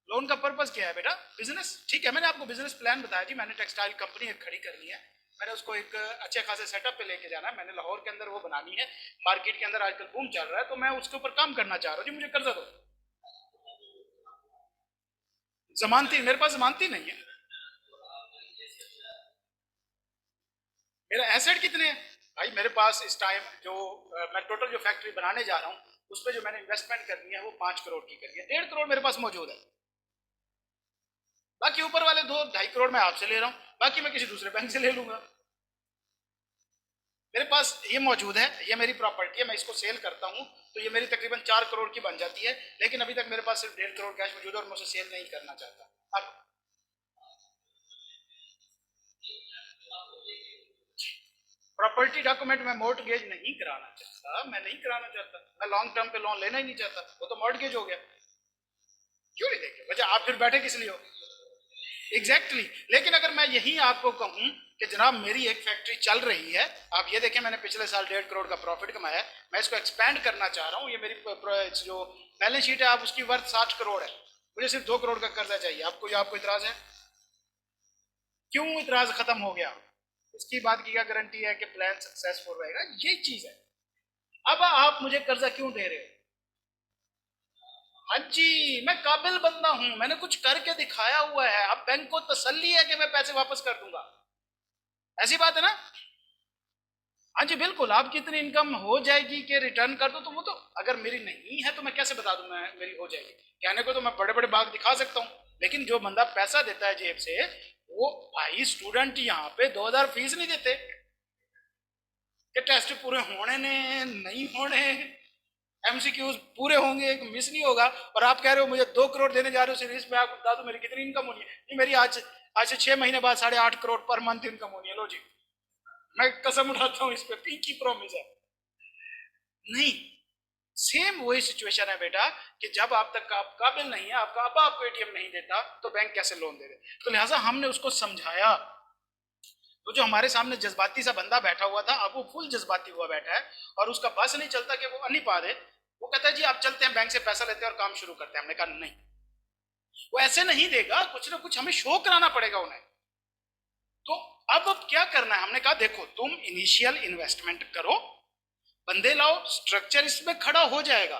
लोन का पर्पस क्या है बेटा? बिजनेस। ठीक है मैंने आपको बिजनेस प्लान बताया जी, मैंने टेक्सटाइल कंपनी एक खड़ी करनी है, मैंने उसको एक अच्छे खासे सेटअप पे लेके जाना है, मैंने लाहौर के अंदर वो बनानी है, मार्केट के अंदर आजकल बूम चल रहा है, तो मैं उसके ऊपर काम करना चाह रहा हूँ जी, मुझे कर्जा दो। जमानती मेरे पास जमानती नहीं है। मेरा एसेट कितने हैं भाई? मेरे पास इस टाइम जो मैं टोटल जो फैक्ट्री बनाने जा रहा हूँ उस पर जो मैंने इन्वेस्टमेंट करनी है वो 5 करोड़ की करनी है, 1.5 करोड़ मेरे पास मौजूद है, बाकी ऊपर वाले 2-2.5 करोड़ मैं आपसे ले रहा हूँ, बाकी मैं किसी दूसरे बैंक से ले लूंगा। मेरे पास ये मौजूद है, ये मेरी प्रॉपर्टी है, मैं इसको सेल करता हूँ तो ये मेरी तकरीबन 4 करोड़ की बन जाती है, लेकिन अभी तक मेरे पास सिर्फ 1.5 करोड़ कैश मौजूद है और मैं उसे सेल नहीं करना चाहता। अब प्रॉपर्टी डॉक्यूमेंट में मॉर्टगेज नहीं कराना चाहता, मैं नहीं कराना चाहता, मैं लॉन्ग टर्म पे लोन लेना ही नहीं चाहता, वो तो मॉर्टगेज हो गया। क्यों नहीं देंगे बच्चा, आप फिर बैठे किस लिए हो? एग्जैक्टली लेकिन अगर मैं यही आपको कहूं कि जनाब मेरी एक फैक्ट्री चल रही है, आप ये देखें मैंने पिछले साल 1.5 करोड़ का प्रॉफिट कमाया, मैं इसको एक्सपैंड करना चाह रहा हूँ, ये मेरी जो बैलेंस शीट है आप उसकी वर्थ 60 करोड़ है, मुझे सिर्फ 2 करोड़ का कर्जा चाहिए, आपको इतराज है? क्यों इतराज खत्म हो गया? इसकी बात की क्या गारंटी है कि प्लान सक्सेसफुल रहेगा? ये चीज है। अब आप मुझे कर्जा क्यों दे रहे हो? हाँ जी मैं काबिल बंदा हूं, मैंने कुछ करके दिखाया हुआ है, अब बैंक को तसल्ली है कि मैं पैसे वापस कर दूंगा, ऐसी बात है ना? हाँ जी बिल्कुल, आपकी इतनी इनकम हो जाएगी कि रिटर्न कर दो, तो वो तो अगर मेरी नहीं है तो मैं कैसे बता दूं मैं मेरी हो जाएगी? कहने को तो मैं बड़े बड़े बाग दिखा सकता हूँ, लेकिन जो बंदा पैसा देता है जेब से, वो भाई स्टूडेंट यहाँ पे 2,000 फीस नहीं देते कि टेस्ट पूरे होने ने नहीं होने, MCQs पूरे होंगे, एक मिस नहीं होगा, और आप कह रहे हो मुझे 2 करोड़ देने जा रहे हो सीरीज पे, आपको बता दो मेरी कितनी इनकम होनी है? ये मेरी आज आज से 6 महीने बाद 8.5 करोड़ पर मंथ इनकम होनी है। लो जी मैं कसम उठाता हूँ इस पे, पीकी प्रॉमिस है। नहीं, सेम वही सिचुएशन है बेटा कि जब आप तक आप काबिल नहीं है, आपका अब आपको ATM नहीं देता तो बैंक कैसे लोन दे दे? तो लिहाजा हमने उसको समझाया, तो जो हमारे सामने जज्बाती सा बंदा बैठा हुआ था अब वो फुल जज्बाती हुआ बैठा है, और उसका बस नहीं चलता कि वो अनिपा दे, वो कहता है जी आप चलते हैं बैंक से पैसा लेते हैं और काम शुरू करते हैं। हमने कहा नहीं, वो ऐसे नहीं देगा, कुछ ना कुछ हमें शो कराना पड़ेगा उन्हें। तो अब क्या करना है? हमने कहा देखो तुम इनिशियल इन्वेस्टमेंट करो, बंदे लाओ, स्ट्रक्चर इसमें खड़ा हो जाएगा,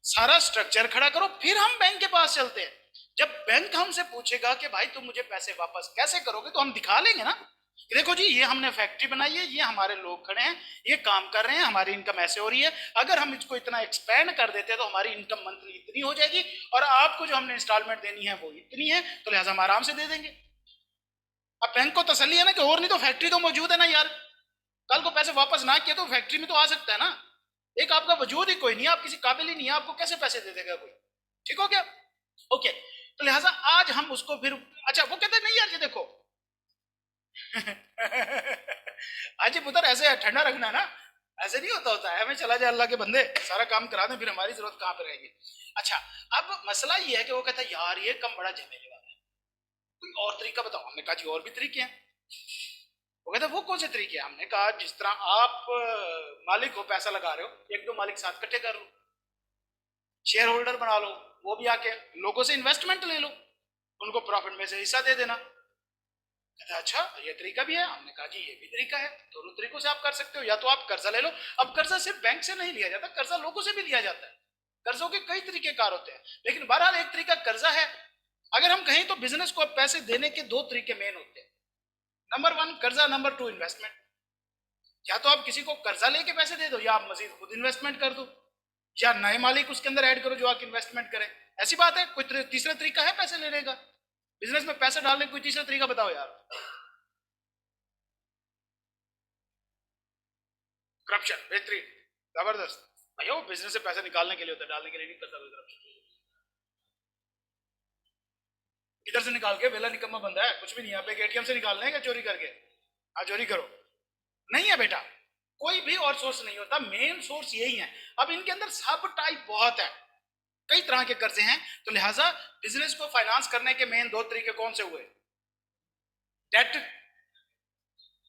सारा स्ट्रक्चर खड़ा करो, फिर हम बैंक के पास चलते हैं। जब बैंक हमसे पूछेगा कि भाई तुम मुझे पैसे वापस कैसे करोगे, तो हम दिखा लेंगे ना कि देखो जी ये हमने फैक्ट्री बनाई है, ये हमारे लोग खड़े हैं, ये काम कर रहे हैं, हमारी इनकम ऐसे हो रही है, अगर हम इसको इतना एक्सपेंड कर देते हैं तो हमारी इनकम मंथली इतनी हो जाएगी, और आपको जो हमने इंस्टॉलमेंट देनी है वो इतनी है, तो लिहाजा हम आराम से दे देंगे। अब बैंक को तसल्ली है ना कि और नहीं तो फैक्ट्री तो मौजूद है ना यार, कल को पैसे वापस ना किए तो फैक्ट्री में तो आ सकता है ना। एक आपका वजूद ही कोई नहीं है, आप किसी काबिल ही नहीं है, आपको कैसे पैसे दे देगा कोई। ठीक हो गया? ओके, तो लिहाजा आज हम उसको फिर, अच्छा वो कहते नहीं यार ये देखो आज पुत्र ऐसे ठंडा रखना है ना, ऐसे नहीं होता है, हमें चला जाए अल्लाह के बंदे सारा काम करा दें, फिर हमारी जरूरत कहाँ पे रहेगी। अच्छा, अब मसला ये है कि वो कहता है यार ये कम बड़ा झमेले वाला है, कोई और तरीका बताओ। हमने कहा जी और भी तरीके हैं। वो कहता है वो कौन से तरीके हैं? हमने कहा जिस तरह आप मालिक हो, पैसा लगा रहे हो, एक दो मालिक साथ इकट्ठे कर लो, शेयर होल्डर बना लो, वो भी आके लोगों से इन्वेस्टमेंट ले लो, उनको प्रॉफिट में से हिस्सा दे देना। कहता अच्छा ये तरीका भी है। हमने कहा जी ये भी तरीका है, दोनों तरीकों से आप कर सकते हो। या तो आप कर्जा ले लो, अब कर्जा सिर्फ बैंक से नहीं लिया जाता, कर्जा लोगों से भी लिया जाता है, कर्जों के कई तरीके कार होते हैं, लेकिन बहरहाल एक तरीका कर्जा है। अगर हम कहें तो बिजनेस को पैसे देने के दो तरीके मेन होते हैं, नंबर वन कर्जा, नंबर टू इन्वेस्टमेंट। या तो आप किसी को कर्जा लेके पैसे दे दो, या आप मजीद खुद इन्वेस्टमेंट कर दो, या नए मालिक उसके अंदर ऐड करो जो आप इन्वेस्टमेंट करें। ऐसी बात है, कोई तीसरा तरीका है पैसे लेने का? बिजनेस में पैसे डालने का कोई तीसरा तरीका बताओ यार। करप्शन, बेहतरीन, जबरदस्त। भैया वो बिजनेस से पैसे निकालने के लिए होता है, डालने के लिए नहीं करता कोई करप्शन। इधर से निकाल के वेला निकम्मा बंदा है, कुछ भी नहीं है, आप एक एटीएम से निकालने का चोरी करके, हाँ चोरी करो, नहीं है बेटा, कोई भी और सोर्स नहीं होता, मेन सोर्स यही है। अब इनके अंदर सब टाइप बहुत है, कई तरह के कर्जे हैं, तो लिहाजा बिजनेस को फाइनेंस करने के मेन दो तरीके कौन से हुए? डेट,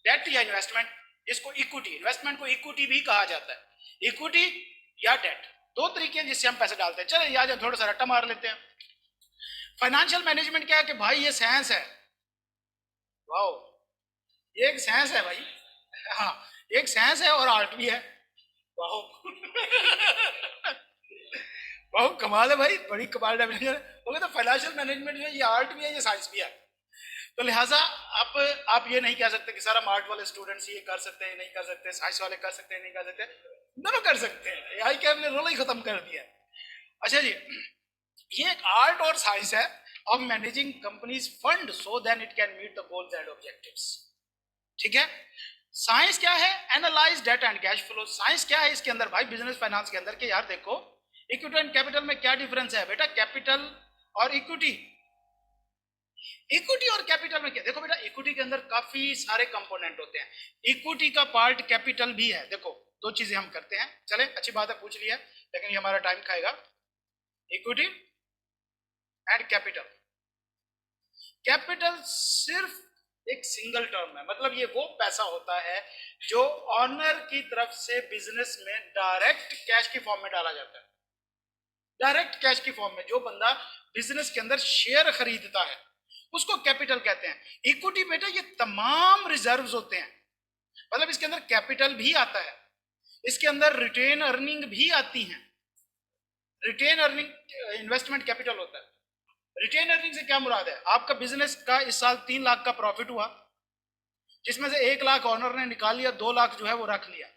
डेट या इन्वेस्टमेंट। इसको इक्विटी, इन्वेस्टमेंट को इक्विटी भी कहा जाता है, इक्विटी या डेट, दो तरीके हैं जिससे हम पैसे डालते हैं। चलो आज थोड़ा सा रट्टा मार लेते हैं। फाइनेंशियल मैनेजमेंट क्या है कि भाई ये साइंस है, वाओ, ये एक साइंस है भाई, हाँ एक साइंस है और आर्ट भी है, वाओ बहुत कमाल है भाई, बड़ी कमाल डेफिनेशन है। वो तो फाइनेंशियल मैनेजमेंट में ये आर्ट भी है, ये साइंस भी है, तो लिहाजा आप ये नहीं कह सकते कि सारा आर्ट वाले स्टूडेंट्स ये कर सकते हैं नहीं कर सकते, साइंस वाले कर सकते हैं नहीं कर सकते, दोनों कर सकते हैं, आई कैप ने रोल ही खत्म कर दिया। अच्छा जी, ये एक आर्ट और साइंस है of managing companies fund so that it can meet the goals and objectives. ठीक है, साइंस क्या है? Analyze data and cash flow. Science क्या है इसके अंदर भाई, बिजनेस फाइनेंस के अंदर, के यार देखो इक्विटी एंड कैपिटल में क्या डिफरेंस है बेटा, कैपिटल और इक्विटी। इक्विटी और कैपिटल में क्या, देखो बेटा इक्विटी के अंदर काफी सारे कंपोनेंट होते हैं, इक्विटी का पार्ट कैपिटल भी है। देखो दो चीजें हम करते हैं, चले अच्छी बात है पूछ लिया, लेकिन ये हमारा टाइम खाएगा। इक्विटी एंड कैपिटल, कैपिटल सिर्फ एक सिंगल टर्म है, मतलब ये वो पैसा होता है जो ऑनर की तरफ से बिजनेस में डायरेक्ट कैश की फॉर्म में डाला जाता है, डायरेक्ट कैश की फॉर्म में जो बंदा बिजनेस के अंदर शेयर खरीदता है उसको कैपिटल कहते हैं। इक्विटी बेटा ये तमाम रिजर्व्स होते हैं, मतलब इसके अंदर कैपिटल भी आता है, इसके अंदर रिटेन अर्निंग भी आती है। रिटेन अर्निंग इन्वेस्टमेंट कैपिटल होता है। रिटेन अर्निंग से क्या मुराद है? आपका बिजनेस का इस साल 3 लाख का प्रॉफिट हुआ, जिसमें से 1 लाख ऑनर ने निकाल लिया, 2 लाख जो है वो रख लिया,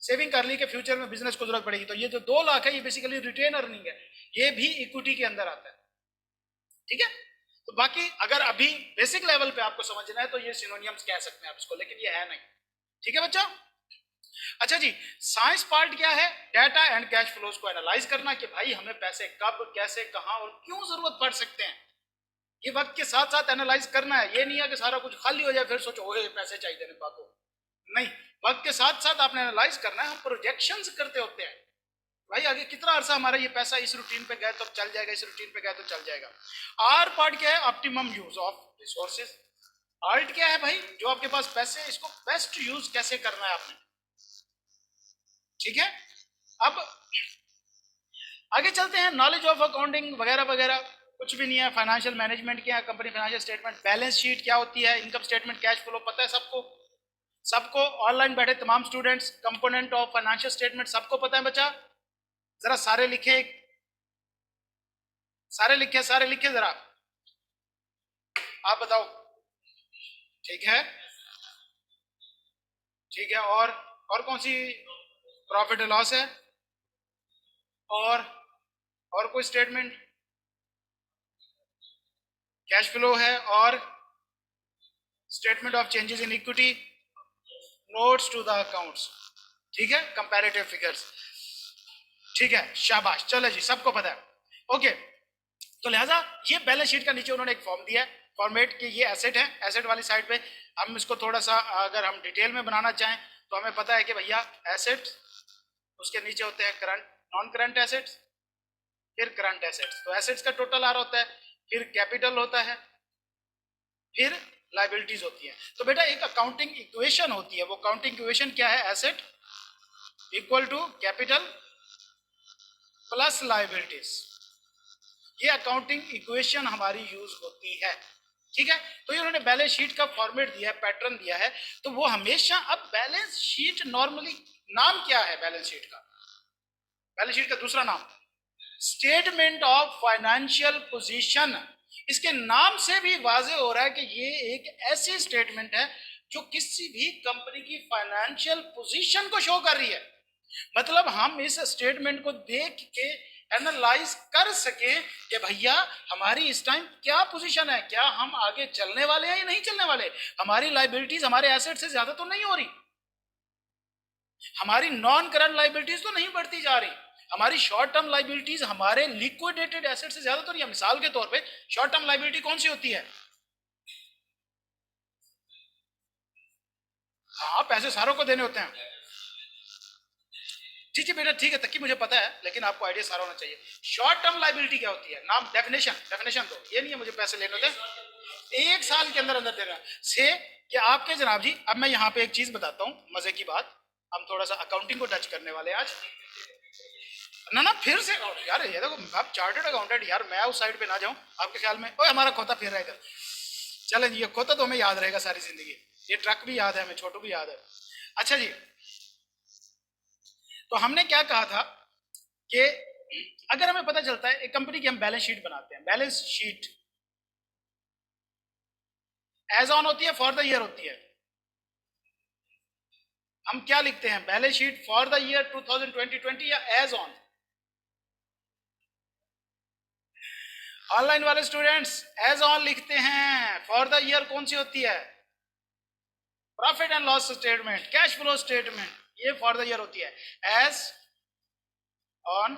सेविंग कर ली कि फ्यूचर में बिजनेस को जरूरत पड़ेगी, तो ये जो 2 लाख है ये बेसिकली रिटेन अर्निंग है, ये भी इक्विटी के अंदर आता है। ठीक है, तो बाकी अगर अभी बेसिक लेवल पे आपको समझना है तो ये सिनोनियम्स कह सकते हैं आप इसको, लेकिन ये है नहीं। ठीक है बच्चा? अच्छा जी, साइंस पार्ट क्या है? डेटा एंड कैश फ्लोज को एनालाइज करना कि भाई हमें पैसे कब कैसे कहां और क्यों जरूरत पड़ सकते हैं, ये वक्त के साथ साथ एनालाइज करना है। ये नहीं है कि सारा कुछ खाली हो जाए फिर सोचो ओए पैसे चाहिए देने बाको, नहीं, वक्त के साथ साथ आपने एनालाइज करना है। हम प्रोजेक्शंस करते होते हैं भाई आगे कितना अरसा हमारा ये पैसा इस रूटीन पे गए तो चल जाएगा, इस रूटीन पे गए तो चल जाएगा। आर पार्ट क्या है? Optimum use of resources. Art क्या है भाई? जो आपके पास पैसे है इसको बेस्ट यूज कैसे करना है आपने। ठीक है, अब आगे चलते हैं। नॉलेज ऑफ अकाउंटिंग वगैरह वगैरह कुछ भी नहीं है। फाइनेंशियल मैनेजमेंट क्या है, company financial statement, balance sheet क्या होती है, इनकम स्टेटमेंट, कैश फ्लो पता है सबको, सबको ऑनलाइन बैठे तमाम students, component of financial statement सबको पता है बच्चा। जरा सारे लिखे, सारे लिखे, सारे लिखे जरा, आप बताओ। ठीक है, ठीक है। और कौन सी प्रॉफिट एंड लॉस है? और और कोई स्टेटमेंट? कैश फ्लो है, और statement of changes in equity, notes to the accounts, ठीक है, कंपैरेटिव फिगर्स, ठीक है, शाबाश, चलो जी, सबको पता है। ओके, तो लिहाजा ये बैलेंस शीट का नीचे उन्होंने एक फॉर्म दिया है फॉर्मेट कि ये एसेट है, एसेट वाली साइड पे हम इसको थोड़ा सा अगर हम डिटेल में बनाना चाहें तो हमें पता है कि भैया एसेट, उसके नीचे होते हैं करंट, नॉन करंट एसेट्स, फिर करंट एसेट्स, तो एसेट्स का टोटल आर होता है, फिर कैपिटल होता है, फिर लाइबिलिटीज होती है। तो बेटा एक अकाउंटिंग इक्वेशन होती है, वो अकाउंटिंग इक्वेशन क्या है? Asset equal to capital plus liabilities, ये अकाउंटिंग इक्वेशन हमारी यूज होती है, ठीक है। तो ये उन्होंने बैलेंस शीट का फॉर्मेट दिया है, पैटर्न दिया है, तो वो हमेशा, अब बैलेंस शीट नॉर्मली नाम क्या है बैलेंस शीट का? बैलेंस शीट का दूसरा नाम स्टेटमेंट ऑफ फाइनेंशियल पोजीशन। इसके नाम से भी वाजे हो रहा है कि ये एक ऐसी स्टेटमेंट है जो किसी भी कंपनी की फाइनेंशियल पोजीशन को शो कर रही है। मतलब हम इस स्टेटमेंट को देख के एनालाइज कर सके कि भैया हमारी इस टाइम क्या पोजीशन है, क्या हम आगे चलने वाले हैं या नहीं चलने वाले, हमारी लाइबिलिटीज हमारे एसेट से ज्यादा तो नहीं हो रही, हमारी नॉन करंट लाइबिलिटीज तो नहीं बढ़ती जा रही, हमारी शॉर्ट टर्म लाइबिलिटीज हमारे लिक्विडेटेड एसेट से ज्यादा तो नहीं है। मिसाल के तौर पे शॉर्ट टर्म लाइबिलिटी कौन सी होती है? हाँ, पैसे सारों को देने होते हैं। जी जी बेटा, ठीक है, तक मुझे पता है, लेकिन आपको आइडिया सारा होना चाहिए। शॉर्ट टर्म लाइबिलिटी क्या होती है? नाम, डेफिनेशन, डेफिनेशन दो। ये नहीं है मुझे पैसे लेने होते एक साल के अंदर अंदर देना से कि आपके जनाब जी। अब मैं यहाँ पे एक चीज बताता हूँ, मजे की बात, हम थोड़ा सा अकाउंटिंग को टच करने वाले हैं आज। ना ना, फिर से यार, ये देखो आप चार्टर्ड अकाउंटेंट, यार मैं उस साइड पे ना जाऊं आपके ख्याल में। ओए हमारा खोता फिर रहेगा, चलें जी, ये खोता तो हमें याद रहेगा सारी जिंदगी, ये ट्रक भी याद है हमें, छोटू भी याद है। अच्छा जी, तो हमने क्या कहा था कि अगर हमें पता चलता है एक कंपनी की, हम बैलेंस शीट बनाते हैं, बैलेंस शीट एज ऑन होती है, फॉर द ईयर होती है। हम क्या लिखते हैं? Balance sheet for the year 2020 या एज ऑन? ऑनलाइन वाले स्टूडेंट्स एज ऑन लिखते हैं। फॉर द ईयर कौन सी होती है? Profit and loss statement, cash flow statement, ये फॉर द ईयर होती है। As on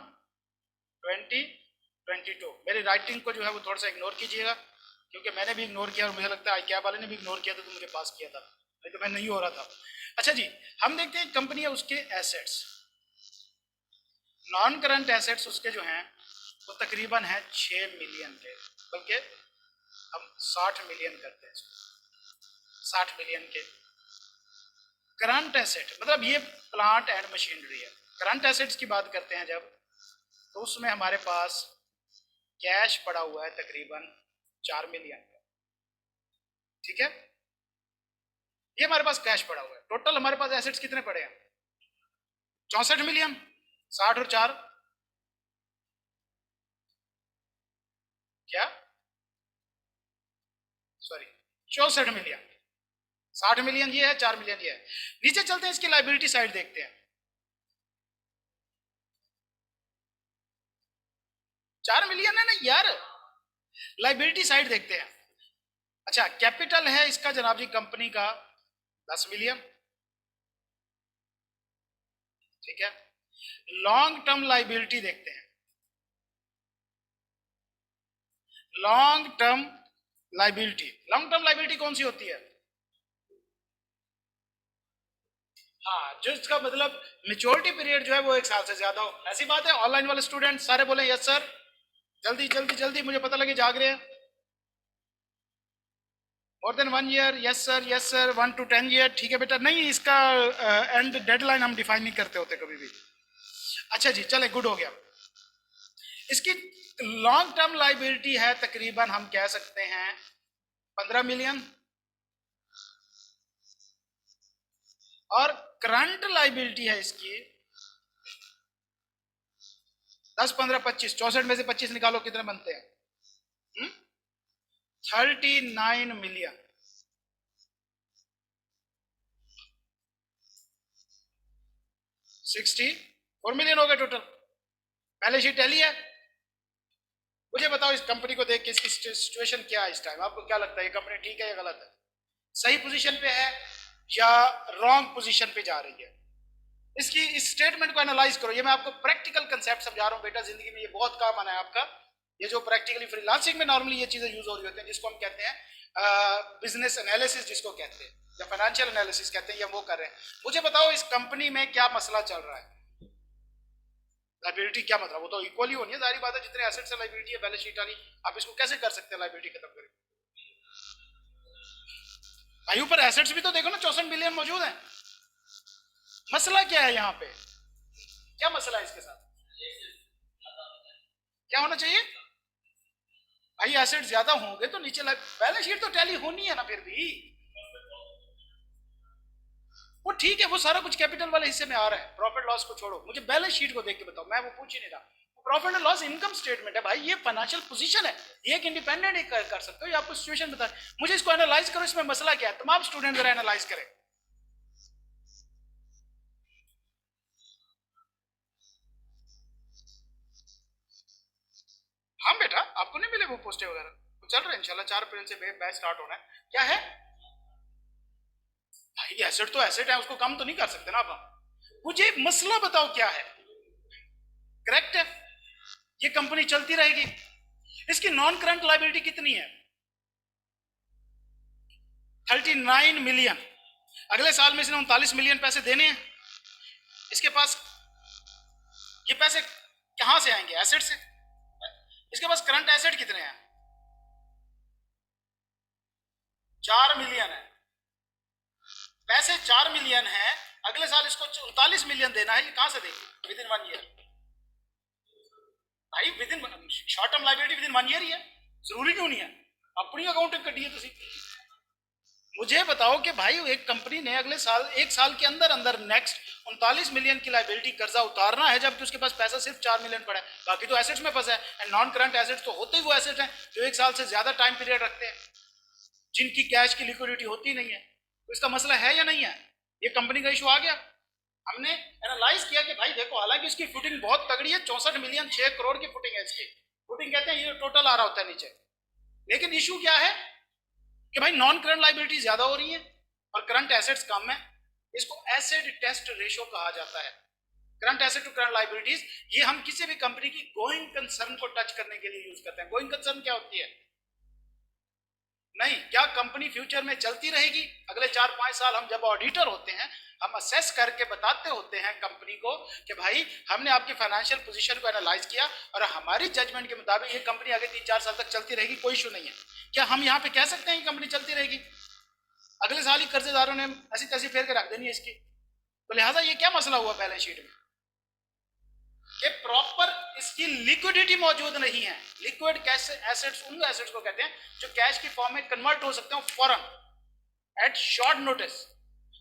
2022। मेरी राइटिंग को जो है वो थोड़ा सा इग्नोर कीजिएगा, क्योंकि मैंने भी इग्नोर किया और मुझे लगता है कैब वाले ने भी इग्नोर किया था, तो मुझे पास किया था, नहीं तो मैं नहीं हो रहा था। अच्छा जी, हम देखते हैं कंपनी है, उसके एसेट्स, नॉन करंट एसेट्स उसके जो हैं वो तकरीबन है 6 मिलियन के, बल्कि हम 60 मिलियन करते हैं, 60 मिलियन के। करंट एसेट मतलब ये प्लांट एंड मशीनरी है। करंट एसेट्स की बात करते हैं जब, तो उसमें हमारे पास कैश पड़ा हुआ है तकरीबन 4 मिलियन का, ठीक है, ये हमारे पास कैश पड़ा हुआ है। टोटल हमारे पास एसेट्स कितने पड़े हैं? 64 मिलियन। 60 और 4 क्या, सॉरी, 64 मिलियन। 60 मिलियन ये है, 4 मिलियन ये है। नीचे चलते हैं, इसकी लाइबिलिटी साइड देखते हैं। 4 मिलियन है ना यार, लाइबिलिटी साइड देखते हैं। अच्छा, कैपिटल है इसका जनाब जी कंपनी का 10 मिलियन, ठीक है। लॉन्ग टर्म लाइबिलिटी देखते हैं। Long term liability, long term liability कौन सी होती है? हाँ, जो इसका मतलब मेच्योरिटी पीरियड जो है वो 1 साल से ज्यादा हो। ऐसी बात है? ऑनलाइन वाले स्टूडेंट सारे बोले यस सर, जल्दी जल्दी जल्दी, मुझे पता लगे जाग रहे हैं। More than 1 year, yes sir, yes sir, 1 to 10 year, ठीक है बेटा। नहीं, इसका एंड डेडलाइन हम डिफाइन नहीं करते होते कभी भी। अच्छा जी, चले, गुड हो गया। इसकी लॉन्ग टर्म लाइबिलिटी है तकरीबन, हम कह सकते हैं 15 मिलियन, और करंट लाइबिलिटी है इसकी 10, 15, 25, 64 में से 25 निकालो, कितने बनते हैं? 39 मिलियन। 64 मिलियन हो गए टोटल। बैलेंस शीट टैली है। मुझे बताओ इस कंपनी को देख के इसकी सिचुएशन क्या है इस टाइम, आपको क्या लगता है ये कंपनी ठीक है या गलत है? सही पोजीशन पे है या रॉन्ग पोजीशन पे जा रही है? इसकी इस स्टेटमेंट को एनालाइज करो। ये मैं आपको प्रैक्टिकल कंसेप्ट समझा रहा हूँ बेटा, जिंदगी में ये बहुत काम आना है आपका। ये जो प्रैक्टिकली फ्रीलांसिंग में नॉर्मली ये चीजें यूज हो रही होती हैं, जिसको हम कहते हैं बिजनेस एनालिसिस जिसको कहते हैं, या फाइनेंशियल एनालिसिस कहते हैं, या वो कर रहे हैं। मुझे बताओ इस कंपनी में क्या मसला चल रहा है? लाइबिलिटी क्या मतलब, वो तो इक्वली होनी है, जारी बात है। जितने एसेट्स है लाइबिलिटी है बैलेंस शीट वाली, आप इसको कैसे कर सकते हैं लाइबिलिटी खत्म करें? भाई ऊपर एसेट्स भी तो देखो ना, 64 बिलियन मौजूद है। मसला क्या है यहाँ पे? क्या मसला है इसके साथ? क्या होना चाहिए भाई? एसेट ज्यादा होंगे तो नीचे बैलेंस शीट तो टैली होनी है ना फिर भी। वो ठीक है, वो सारा कुछ कैपिटल वाले हिस्से में आ रहा है, प्रॉफिट लॉस को छोड़ो, मुझे बैलेंस शीट को देख के बताओ, मैं वो पूछ ही नहीं रहा। Profit and loss income statement है भाई, ये फाइनेंशियल पोजीशन है, ये एक इंडिपेंडेंट ही कर सकते हो। ये आपको सिचुएशन बता, मुझे इसको एनालाइज करो, इसमें मसला क्या है? तमाम स्टूडेंट जरा एनालाइज करें। हाँ बेटा, आपको नहीं मिले वो पोस्टें वगैरह? तो चल रहे हैं इंशाल्लाह, 4 अप्रैल से बैच स्टार्ट होना है। क्या है भाई? एसेट तो एसेट है, उसको कम तो नहीं कर सकते ना आप। मुझे मसला बताओ क्या है? करेक्ट है, ये कंपनी चलती रहेगी। इसकी नॉन करंट लाइबिलिटी कितनी है? 39 मिलियन। अगले साल में इसने 39 मिलियन पैसे देने हैं। इसके पास ये पैसे कहां से आएंगे? एसेट से। इसके पास करंट एसेट कितने हैं? 4 मिलियन है। पैसे 4 मिलियन है, अगले साल इसको 39 मिलियन देना है, ये कहां से देंगे? विद इन 1 ईयर भाई, within short term liability within 1 year ही है। जरूरी क्यों नहीं है? अपनी अकाउंट कटिए तुसी। मुझे बताओ कि भाई एक कंपनी ने अगले साल, एक साल के अंदर अंदर नेक्स्ट 39 मिलियन की लाइबिलिटी कर्जा उतारना है, जबकि उसके पास पैसा सिर्फ 4 मिलियन पड़ा है, बाकी तो एसेट्स में फंसा है। एंड नॉन करंट एसेट्स तो होते ही वो एसेट हैं जो एक साल से ज्यादा टाइम पीरियड रखते हैं, जिनकी कैश की लिक्विडिटी होती नहीं है। तो इसका मसला है या नहीं है? ये कंपनी का इशू आ गया। हमने एनालाइज किया कि भाई देखो, हालांकि इसकी फुटिंग बहुत तगड़ी है, 64 मिलियन 6 करोड़ की फुटिंग है इसकी। फुटिंग कहते हैं ये टोटल आ रहा होता है नीचे। लेकिन इशू क्या है कि भाई नॉन करंट लाइबिलिटी ज्यादा हो रही है और करंट एसेट्स कम है। इसको एसेट टेस्ट रेशियो कहा जाता है, current asset to current liabilities. ये हम किसी भी कंपनी की गोइंग कंसर्न को टच करने के लिए यूज करते हैं। गोइंग कंसर्न क्या होती है? नहीं, क्या कंपनी फ्यूचर में चलती रहेगी? अगले 4-5 साल हम जब ऑडिटर होते हैं, हम असेस करके बताते होते हैं कंपनी को कि भाई हमने आपकी फाइनेंशियल पोजीशन को एनालाइज किया और हमारी जजमेंट के मुताबिक ये कंपनी आगे 3-4 साल तक चलती रहेगी, कोई इशू नहीं है। क्या हम यहाँ पे कह सकते हैं कि कंपनी चलती रहेगी? अगले साल ही कर्जेदारों ने ऐसी तैसी फेर के रख देनी है इसकी। तो लिहाजा ये क्या मसला हुआ बैलेंस शीट में कि प्रॉपर इसकी लिक्विडिटी मौजूद नहीं है। लिक्विड कैश एसेट्स उन एसेट्स को कहते हैं जो कैश की फॉर्म में कन्वर्ट हो सकते हैं फौरन, एट शॉर्ट नोटिस।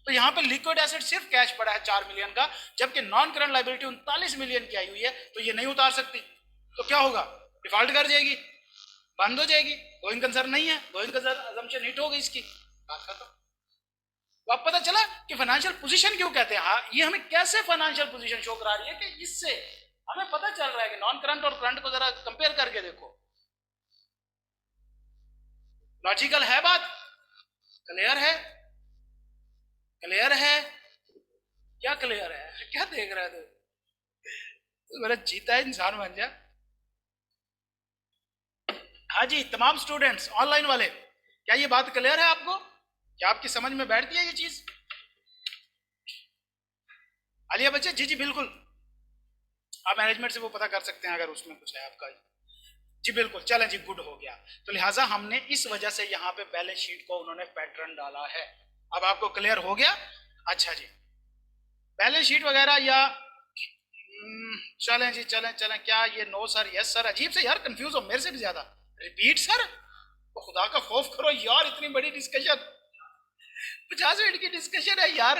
तो यहां पे लिक्विड एसेट सिर्फ कैश पड़ा है 4 मिलियन का, जबकि नॉन करंट लाइबिलिटी 39 मिलियन की आई हुई है, तो ये नहीं उतार सकती। तो क्या होगा? डिफॉल्ट कर जाएगी, बंद हो जाएगी, गोइंग कंसर्न नहीं है, गोइंग कंसर्न अजम्पशन हिट हो गई इसकी, बात खत्म। तो अब पता चला कि फाइनेंशियल पोजीशन क्यों कहते हैं। हाँ, ये हमें कैसे फाइनेंशियल पोजीशन शो करा रही है कि इससे हमें पता चल रहा है कि नॉन करंट और करंट को जरा कंपेयर करके देखो। लॉजिकल है बात? क्लियर है? क्लियर है? क्या क्लियर है? क्या देख रहा है तू? मेरा जीता है इंसान बन जा। हाँ जी, तमाम स्टूडेंट्स ऑनलाइन वाले, क्या ये बात क्लियर है आपको? क्या आपकी समझ में बैठती है ये चीज? आलिया बच्चे, जी जी बिल्कुल, आप मैनेजमेंट से वो पता कर सकते हैं अगर उसमें कुछ है आपका। जी बिल्कुल, चलें जी, गुड हो गया। तो लिहाजा हमने इस वजह से यहाँ पे बैलेंस शीट को उन्होंने पैटर्न डाला है। अब आपको क्लियर हो गया? अच्छा जी, बैलेंस शीट वगैरह या चलें जी, चलें चलें। क्या ये नो सर, यस सर? अजीब से यार, कंफ्यूज हो मेरे से भी ज्यादा। Repeat sir? तो खुदा का खौफ करो यार, इतनी बड़ी डिस्कशन, 50 मिनट की डिस्कशन है यार।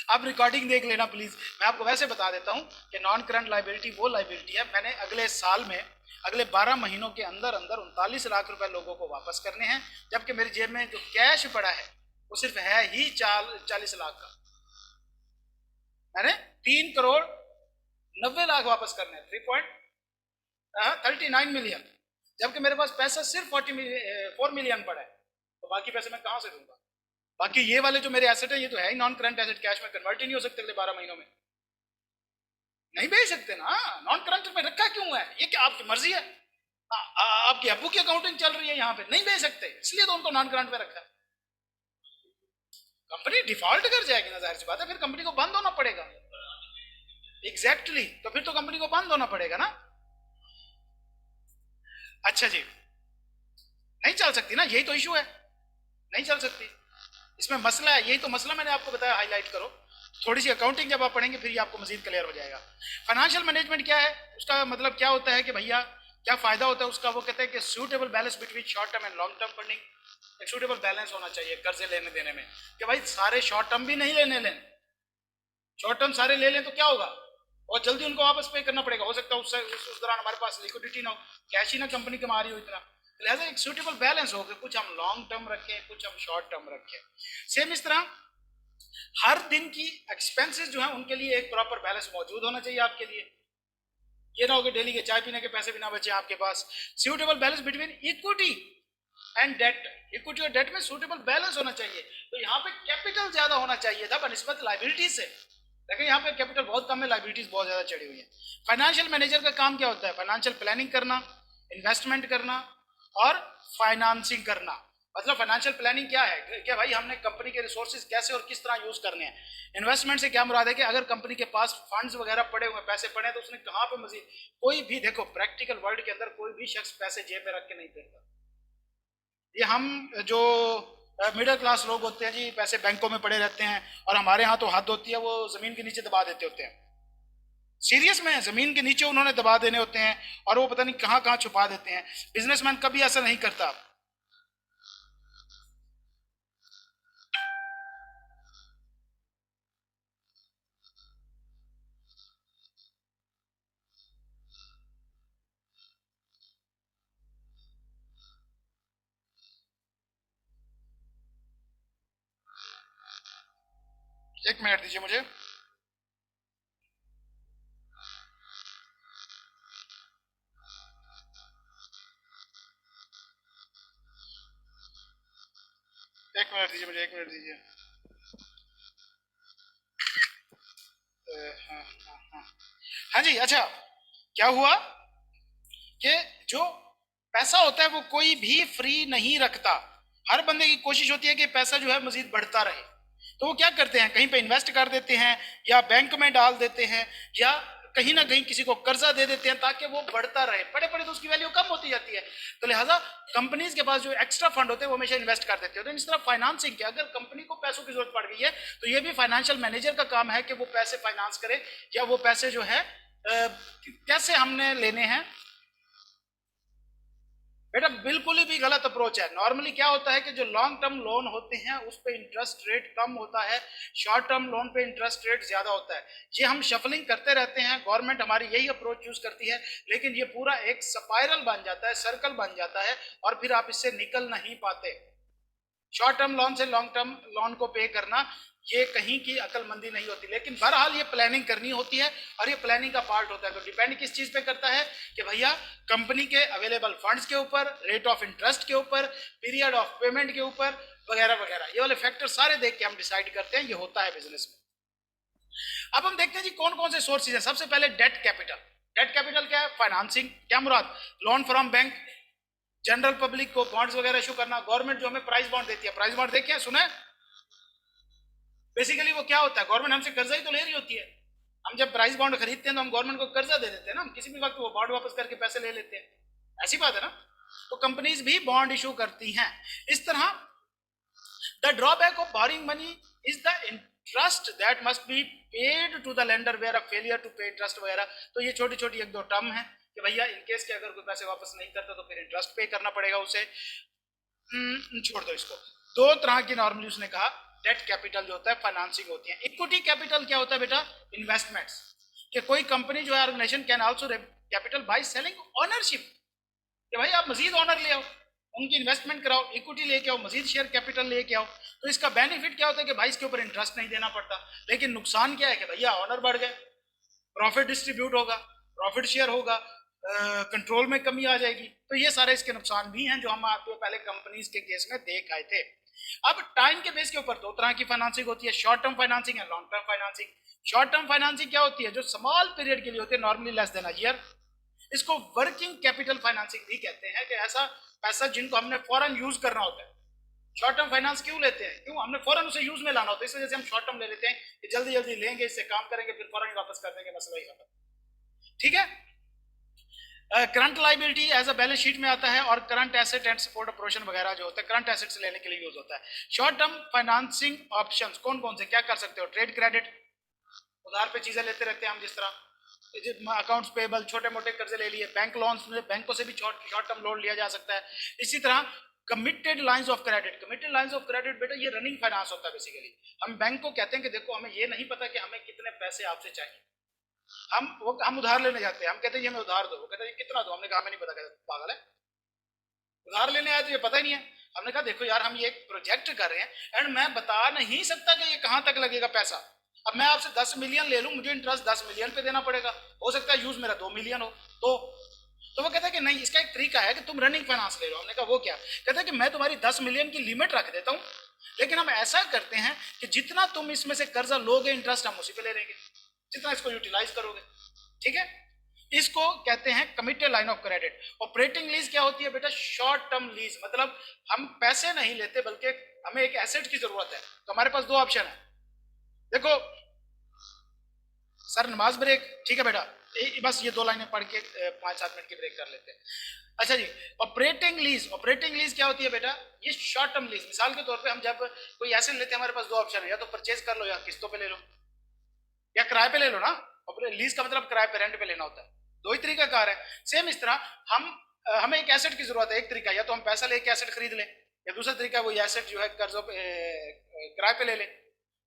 आप रिकॉर्डिंग देख लेना प्लीज। मैं आपको वैसे बता देता हूं कि नॉन करंट लाइबिलिटी वो लाइबिलिटी है, मैंने अगले साल में अगले 12 महीनों के अंदर अंदर 39 लाख रुपए लोगों को वापस करने हैं, जबकि मेरी जेब में जो कैश पड़ा है वो सिर्फ है ही 40 लाख का। मैंने 3 करोड़ 90 लाख वापस करने हैं, 3.39 मिलियन, जबकि मेरे पास पैसा सिर्फ 4 मिलियन पड़ा है। तो बाकी पैसे मैं कहां से दूंगा? बाकी ये वाले जो मेरे एसेट है ये तो है ही नॉन करंट एसेट, कैश में कन्वर्ट ही नहीं हो सकते अगले 12 महीनों में, नहीं बेच सकते ना। नॉन करंट में रखा क्यों है? ये क्या आपकी मर्जी है? आपकी अब्बू की अकाउंटिंग चल रही है यहाँ पे, नहीं बेच सकते, इसलिए तो उनको नॉन करंट में रखा है। कंपनी डिफॉल्ट कर जाएगी ना, जाहिर सी बात है, फिर कंपनी को बंद होना पड़ेगा। एग्जैक्टली तो फिर तो कंपनी को बंद होना पड़ेगा ना। अच्छा जी, नहीं चल सकती ना, यही तो इशू है, नहीं चल सकती, इसमें मसला है, यही तो मसला मैंने आपको बताया। हाईलाइट करो थोड़ी सी अकाउंटिंग, जब आप पढ़ेंगे फिर ये आपको मजीद क्लियर हो जाएगा। फाइनेंशियल मैनेजमेंट क्या है, उसका मतलब क्या होता है कि भैया क्या फायदा होता है उसका, वो कहते हैं कि suitable balance between short term and long term funding. एक सूटेबल बैलेंस होना चाहिए कर्जे लेने देने में, कि भाई सारे शॉर्ट टर्म भी नहीं लेने लें, शॉर्ट टर्म सारे ले लें तो क्या होगा, और जल्दी उनको वापस पे करना पड़ेगा, हो सकता है उस दौरान हमारे पास लिक्विडिटी ना हो, कैश ही ना कंपनी कमा रही हो इतना। लिहाजा एक सूटेबल बैलेंस हो, कुछ हम लॉन्ग टर्म रखें कुछ हम शॉर्ट टर्म रखें। सेम इस तरह हर दिन की एक्सपेंसेस जो है उनके लिए एक प्रॉपर बैलेंस मौजूद होना चाहिए आपके लिए। ये ना हो कि डेली के चाय पीने के पैसे भी ना बचे आपके पास। Suitable balance between equity and debt, equity और डेट में सूटेबल बैलेंस होना चाहिए। तो यहाँ पे कैपिटल ज्यादा होना चाहिए था बनिस्बत लाइबिलिटी से, लेकिन यहाँ पे कैपिटल बहुत कम है, लाइबिलिटीज बहुत ज्यादा चढ़ी हुई है। फाइनेंशियल मैनेजर का काम क्या होता है? फाइनेंशियल प्लानिंग करना, इन्वेस्टमेंट करना और फाइनेंसिंग करना। मतलब फाइनेंशियल प्लानिंग क्या है कि भाई हमने कंपनी के रिसोर्सेज कैसे और किस तरह यूज करने हैं। इन्वेस्टमेंट से क्या मुराद है कि अगर कंपनी के पास फंड्स वगैरह पड़े हुए, पैसे पड़े हैं, तो उसने कहाँ पे मजीद, कोई भी देखो प्रैक्टिकल वर्ल्ड के अंदर कोई भी शख्स पैसे जेब में रख के नहीं फिरता। ये हम जो मिडिल क्लास लोग होते हैं जी, पैसे बैंकों में पड़े रहते हैं, और हमारे यहाँ तो हद होती है वो जमीन के नीचे दबा देते होते हैं। सीरियस में जमीन के नीचे उन्होंने दबा देने होते हैं, और वो पता नहीं कहाँ कहाँ छुपा देते हैं। बिजनेसमैन कभी ऐसा नहीं करता। एक मिनट दीजिए मुझे। एक मिनट दीजिए मुझे, एक मिनट दीजिए। हाँ हाँ हाँ हाँ जी। अच्छा, क्या हुआ कि जो पैसा होता है वो कोई भी फ्री नहीं रखता। हर बंदे की कोशिश होती है कि पैसा जो है मजीद बढ़ता रहे। तो वो क्या करते हैं, कहीं पे इन्वेस्ट कर देते हैं, या बैंक में डाल देते हैं, या कहीं ना कहीं किसी को कर्जा दे देते हैं ताकि वो बढ़ता रहे। पड़े पड़े तो उसकी वैल्यू कम होती जाती है। तो लिहाजा कंपनीज के पास जो एक्स्ट्रा फंड होते हैं वो हमेशा इन्वेस्ट कर देते हैं। तो इस तरह फाइनेंसिंग के, अगर कंपनी को पैसों की जरूरत पड़ गई है तो ये भी फाइनेंशियल मैनेजर का काम है कि वो पैसे फाइनेंस करे, या वो पैसे जो है कैसे हमने लेने हैं। बेटा बिल्कुल ही भी गलत अप्रोच है। नॉर्मली क्या होता है कि जो लॉन्ग टर्म लोन होते हैं उस पे इंटरेस्ट रेट कम होता है, शॉर्ट टर्म लोन पे इंटरेस्ट रेट ज्यादा होता है। ये हम शफलिंग करते रहते हैं, गवर्नमेंट हमारी यही अप्रोच यूज करती है, लेकिन ये पूरा एक स्पाइरल बन जाता है, सर्कल बन जाता है, और फिर आप इससे निकल नहीं पाते। शॉर्ट टर्म लोन से लॉन्ग टर्म लोन को पे करना ये कहीं की अकलमंदी नहीं होती, लेकिन बहरहाल ये प्लानिंग करनी होती है, और ये प्लानिंग का पार्ट होता है। तो डिपेंड किस चीज पे करता है कि भैया कंपनी के अवेलेबल फंड्स के ऊपर, रेट ऑफ इंटरेस्ट के ऊपर, पीरियड ऑफ पेमेंट के ऊपर, वगैरह वगैरह, ये वाले फैक्टर सारे देख के हम डिसाइड करते हैं। ये होता है बिजनेस में। अब हम देखते हैं जी कौन कौन से सोर्सेज हैं। सबसे पहले डेट कैपिटल। डेट कैपिटल क्या है? फाइनेंसिंग। क्या मुराद? Loan from bank, general public को बॉन्ड्स वगैरह इशू करना। गवर्नमेंट जो हमें प्राइस बॉन्ड देती है, प्राइस बॉन्ड देखे सुना है? बेसिकली वो क्या होता है, गवर्नमेंट हमसे कर्जा ही तो ले रही होती है। हम जब प्राइस बॉन्ड खरीदते हैं तो हम गवर्नमेंट को कर्जा दे देते हैं ना, हम किसी भी वक्त वो बॉन्ड वापस करके पैसे ले लेते हैं, ऐसी बात है ना। तो कंपनीज भी बॉन्ड इशू करती हैं इस तरह। The drawback of borrowing money is the interest that must be paid to the lender where a failure to pay interest वगैरह। तो ये छोटी छोटी एक दो टर्म है कि भैया इनकेस के अगर कोई पैसे वापस नहीं करता तो फिर इंटरेस्ट पे करना पड़ेगा उसे। छोड़ दो इसको। दो तरह की नॉर्मली उसने कहा डेट कैपिटल जो होता है फाइनेंसिंग होती है। इक्विटी कैपिटल क्या होता है बेटा? इन्वेस्टमेंट्स, कि कोई कंपनी जो है organisation can also capital by selling ownership, कि भाई आप मजीद ऑनर ले आओ, उनकी इन्वेस्टमेंट कराओ, इक्विटी लेके आओ, मजीद शेयर कैपिटल लेके आओ। तो इसका बेनिफिट क्या होता है कि भाई इसके ऊपर इंटरेस्ट नहीं देना पड़ता। लेकिन नुकसान क्या है कि भैया ऑनर बढ़ गए, प्रॉफिट डिस्ट्रीब्यूट होगा, प्रॉफिट शेयर होगा, कंट्रोल में कमी आ जाएगी। तो ये सारे इसके नुकसान भी हैं जो हम आपको पहले कंपनीज के केस में देख आए थे। अब टाइम के बेस के ऊपर दो तरह की फाइनेंसिंग होती है, शॉर्ट टर्म फाइनेंसिंग है long term financing. Short term financing क्या होती है? जो स्मॉल पीरियड के लिए होती है, normally less than a year. इसको वर्किंग कैपिटल फाइनेंसिंग भी कहते हैं, कि ऐसा पैसा जिनको हमने फौरन यूज करना होता है। शॉर्ट टर्म फाइनेंस क्यों लेते हैं? क्यों? हमने फौरन उसे यूज में लाना होता है, इस वजह से हम शॉर्ट टर्म ले लेते हैं कि जल्दी जल्दी लेंगे, इससे काम करेंगे, फिर फौरन वापस कर देंगे, मसला ही खत्म। ठीक है। Current liability as a balance sheet में आता है, और current asset and support operation वगैरह जो होता है करंट एसेट्स लेने के लिए यूज होता है। शॉर्ट टर्म फाइनेंसिंग ऑप्शंस कौन कौन से क्या कर सकते हो? ट्रेड क्रेडिट, उधार पे चीजें लेते रहते हैं हम, जिस तरह अकाउंट्स पेबल, छोटे मोटे कर्जे ले लिए, बैंक लोन्स, बैंकों से भी शॉर्ट टर्म लोन लिया जा सकता है। इसी तरह committed lines of credit, committed lines of credit बेटा ये रनिंग फाइनेंस होता है बेसिकली। हम बैंक को कहते हैं कि देखो हमें ये नहीं पता कि हमें कितने पैसे आपसे चाहिए, हम उधार लेने जाते हैं, हम कहते हैं ये हमें उधार दो, वो कहते हैं कितना दो, हमने कहा हमें नहीं पता, कहते पागल है, उधार लेने आए तो ये पता ही नहीं है। हमने कहा देखो यार हम ये एक प्रोजेक्ट कर रहे हैं एंड मैं बता नहीं सकता कि ये कहां तक लगेगा पैसा। अब मैं आपसे 10 मिलियन ले लूं, मुझे इंटरेस्ट 10 मिलियन पे देना पड़ेगा, हो सकता है यूज मेरा 2 मिलियन हो। तो वो कहता है कि नहीं, इसका एक तरीका है कि तुम रनिंग फाइनेंस ले लो। हमने कहा वो क्या? कहता है कि मैं तुम्हारी 10 मिलियन की लिमिट रख देता हूं, लेकिन हम ऐसा करते हैं कि जितना तुम इसमें से कर्जा लोगे इंटरेस्ट हम उसी पे ले लेंगे, जितना इसको यूटिलाइज करोगे। ठीक है। इसको कहते हैं committed line of credit. Operating lease क्या होती है बेटा? शॉर्ट टर्म लीज, मतलब हम पैसे नहीं लेते बल्कि हमें एक एसेट की जरूरत है, तो हमारे पास दो ऑप्शन है। देखो सर नमाज ब्रेक, ठीक है बेटा, बस ये दो लाइनें पढ़ के 5-7 मिनट की ब्रेक कर लेते हैं। अच्छा जी, ऑपरेटिंग लीज, ऑपरेटिंग लीज क्या होती है बेटा? ये शॉर्ट टर्म लीज, मिसाल के तौर पे हम जब कोई एसेट लेते हैं हमारे पास दो ऑप्शन है, या तो परचेज कर लो या किस्तों पे ले लो या किराए पे ले लो ना। लीज का मतलब किराए पे, रेंट पे लेना होता है, दो ही तरीका कार है। सेम इस तरह हमें एक एसेट की जरूरत है, एक तरीका या तो हम पैसा लेके एसेट खरीद लें, या दूसरा तरीका वो एसेट जो है कर्जों पे किराए पे ले लें।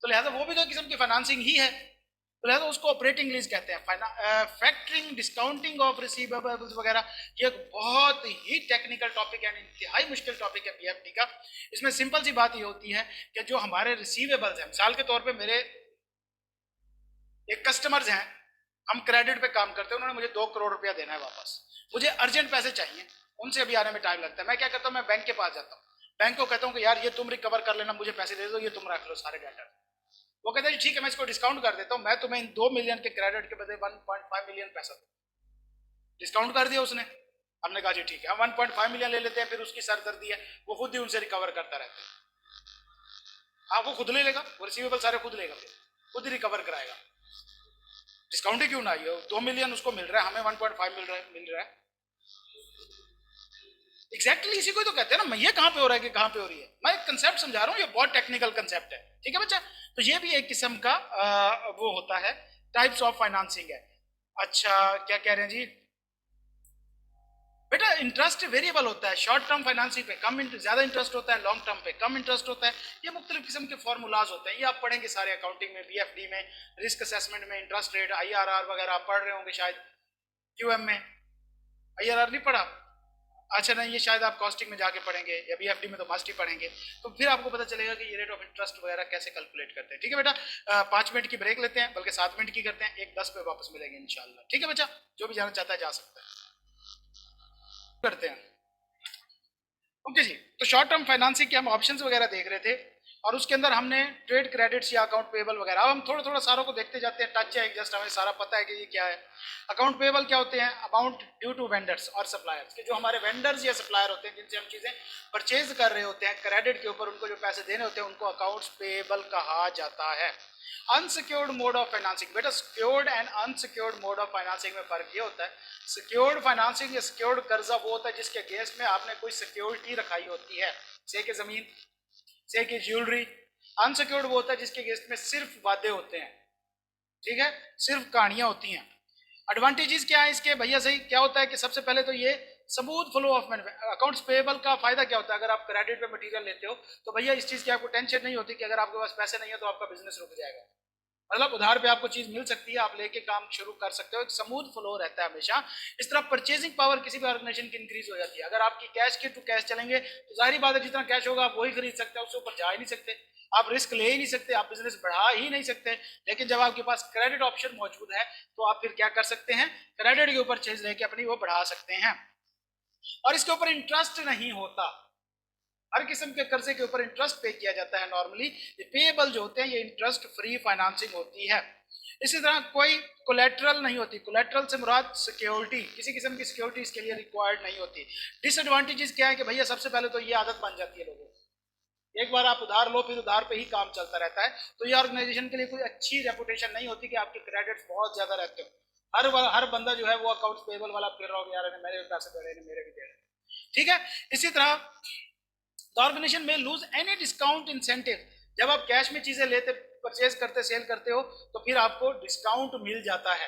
तो लिहाजा वो भी तो किस्म की फाइनेंसिंग ही है, तो लिहाजा उसको ऑपरेटिंग लीज कहते हैं। फैक्टरिंग, डिस्काउंटिंग ऑफ रिसीवेबल्स वगैरह, ये एक बहुत ही टेक्निकल टॉपिक है, इंतहाई मुश्किल टॉपिक है पीएफडी का। इसमें सिंपल सी बात ये होती है कि जो हमारे रिसीवेबल्स हैं, मिसाल के तौर पे मेरे एक कस्टमर्स हैं, हम क्रेडिट पे काम करते हैं, उन्होंने मुझे 2 करोड़ रुपया देना है वापस, मुझे अर्जेंट पैसे चाहिए, उनसे अभी आने में टाइम लगता है। मैं क्या करता हूँ? मैं बैंक के पास जाता हूँ, बैंक को कहता हूँ कि यार ये तुम रिकवर कर लेना, मुझे पैसे दे दो, ये तुम रख लो सारे डेटर। वो कहते हैं ठीक है मैं इसको डिस्काउंट कर देता हूँ, मैं तुम्हें इन 2 मिलियन के क्रेडिट के बदले 1.5 मिलियन पैसा दूँ। डिस्काउंट कर दिया उसने, हमने कहा जी ठीक है हम 1.5 मिलियन ले लेते हैं, फिर उसकी सरदर्दी है वो खुद ही उनसे रिकवर करता रहता है। हाँ वो खुद ले लेगा, वो रिसीवेबल सारे खुद लेगा, फिर खुद ही रिकवर कराएगा, डिस्काउंट ही क्यों ना आई हो। 2 मिलियन उसको मिल रहा है, हमें 1.5 मिल रहा है। एग्जैक्टली इसी को तो कहते हैं ना, मैं ये कहां पे हो रहा है कि कहां पे हो रही है। मैं एक कंसेप्ट समझा रहा हूं, ये बहुत टेक्निकल कंसेप्ट है, ठीक है बच्चा। तो ये भी एक किस्म का वो होता है, टाइप्स ऑफ फाइनेंसिंग है। अच्छा क्या कह रहे हैं जी बेटा? इंटरेस्ट वेरिएबल होता है, शॉर्ट टर्म फाइनेंसिंग पे कम ज्यादा इंटरेस्ट होता है, लॉन्ग टर्म पे कम इंटरेस्ट होता है। ये मुख्तलिफ किस्म के फॉर्मूलाज होते हैं, ये आप पढ़ेंगे सारे अकाउंटिंग में, बीएफडी में, रिस्क असेसमेंट में, इंटरेस्ट रेट, आईआरआर वगैरह आप पढ़ रहे होंगे शायद। क्यूएम में आईआरआर नहीं पढ़ा? अच्छा नहीं, ये शायद आप कॉस्टिंग में जाके पढ़ेंगे, या बीएफडी में तो मस्ट ही पढ़ेंगे, तो फिर आपको पता चलेगा कि ये रेट ऑफ इंटरेस्ट वगैरह कैसे कैलकुलेट करते हैं। ठीक है बेटा, 5 मिनट की ब्रेक लेते हैं, बल्कि 7 मिनट की करते हैं, 1:10 पे वापस मिलेंगे इंशाल्लाह। ठीक है बच्चा, जो भी जाना चाहता है जा सकता है, करते हैं। ओके जी, तो शॉर्ट टर्म फाइनेंसिंग के हम ऑप्शंस वगैरह देख रहे थे, और उसके अंदर हमने ट्रेड क्रेडिट्स या अकाउंट पेबल वगैरह, अब हम थोड़ा थोड़ा सारों को देखते जाते हैं, टच है जस्ट, हमें सारा पता है कि ये क्या है। अकाउंट पेबल क्या होते हैं? अमाउंट ड्यू टू वेंडर्स और सप्लायर्स, के जो हमारे वेंडर्स या सप्लायर होते हैं जिनसे हम चीज़ें परचेज कर रहे होते हैं क्रेडिट के ऊपर, उनको जो पैसे देने होते हैं उनको अकाउंट्स पेबल कहा जाता है। अनसिक्योर्ड मोड ऑफ फाइनेंसिंग, बेटा secured and unsecured mode of financing में फर्क ये होता है, सिक्योर्ड फाइनेंसिंग या सिक्योर्ड कर्जा वो होता है जिसके अगेंस्ट में आपने कोई सिक्योरिटी रखाई होती है, से कि जमीन, से कि ज्वेलरी। अनसिक्योर्ड वो होता है जिसके अगेंस्ट में सिर्फ वादे होते हैं, ठीक है, सिर्फ कहानियां होती हैं। एडवांटेजेस क्या है इसके भैया? सही क्या होता है कि सबसे पहले तो ये smooth flow of money. Accounts payable का फायदा क्या होता है, अगर आप क्रेडिट पे मटेरियल लेते हो तो भैया इस चीज की आपको टेंशन नहीं होती कि अगर आपके पास पैसे नहीं है तो आपका बिजनेस रुक जाएगा। मतलब उधार पे आपको चीज मिल सकती है, आप लेके काम शुरू कर सकते हो, एक स्मूथ फ्लो रहता है हमेशा। इस तरह परचेजिंग पावर किसी भी ऑर्गेनाइजेशन की इंक्रीज हो जाती है। अगर आपकी कैश के टू कैश चलेंगे तो जाहिर बात है जितना कैश होगा आप वही खरीद सकते हैं, उससे ऊपर जा ही नहीं सकते, आप रिस्क ले ही नहीं सकते, आप बिजनेस बढ़ा ही नहीं सकते। लेकिन जब आपके पास क्रेडिट ऑप्शन मौजूद है तो आप फिर क्या कर सकते हैं, क्रेडिट के ऊपर चीज लेके अपनी वो बढ़ा सकते हैं, और इसके ऊपर इंटरेस्ट नहीं होता। हर किस्म के कर्जे के ऊपर इंटरेस्ट पे किया जाता है नॉर्मली। ये पेएबल जो होते हैं ये इंटरेस्ट फ्री फाइनेंसिंग होती है। इसी तरह कोई कोलेट्रल नहीं होती, कोलेट्रल से मुराद सिक्योरिटी, किसी किस्म की सिक्योरिटी इसके लिए रिक्वायर्ड नहीं होती। डिसएडवांटेजेस क्या है कि भैया सबसे पहले तो ये आदत बन जाती है लोगों को, एक बार आप उधार लो फिर उधार पे ही काम चलता रहता है, तो ये ऑर्गेनाइजेशन के लिए कोई अच्छी रेपुटेशन नहीं होती कि आपके क्रेडिट्स बहुत ज्यादा रहते हो। हर बंदा जो है वो अकाउंट्स पेएबल वाला फिर रहा हो, यार मेरे भी पैसे दे रहे हैं, मेरे भी दे रहे हैं, ठीक है। इसी तरह द ऑर्गेनाइजेशन में लूज एनी डिस्काउंट इंसेंटिव। जब आप कैश में चीजें लेते, परचेज करते, सेल करते हो तो फिर आपको डिस्काउंट मिल जाता है,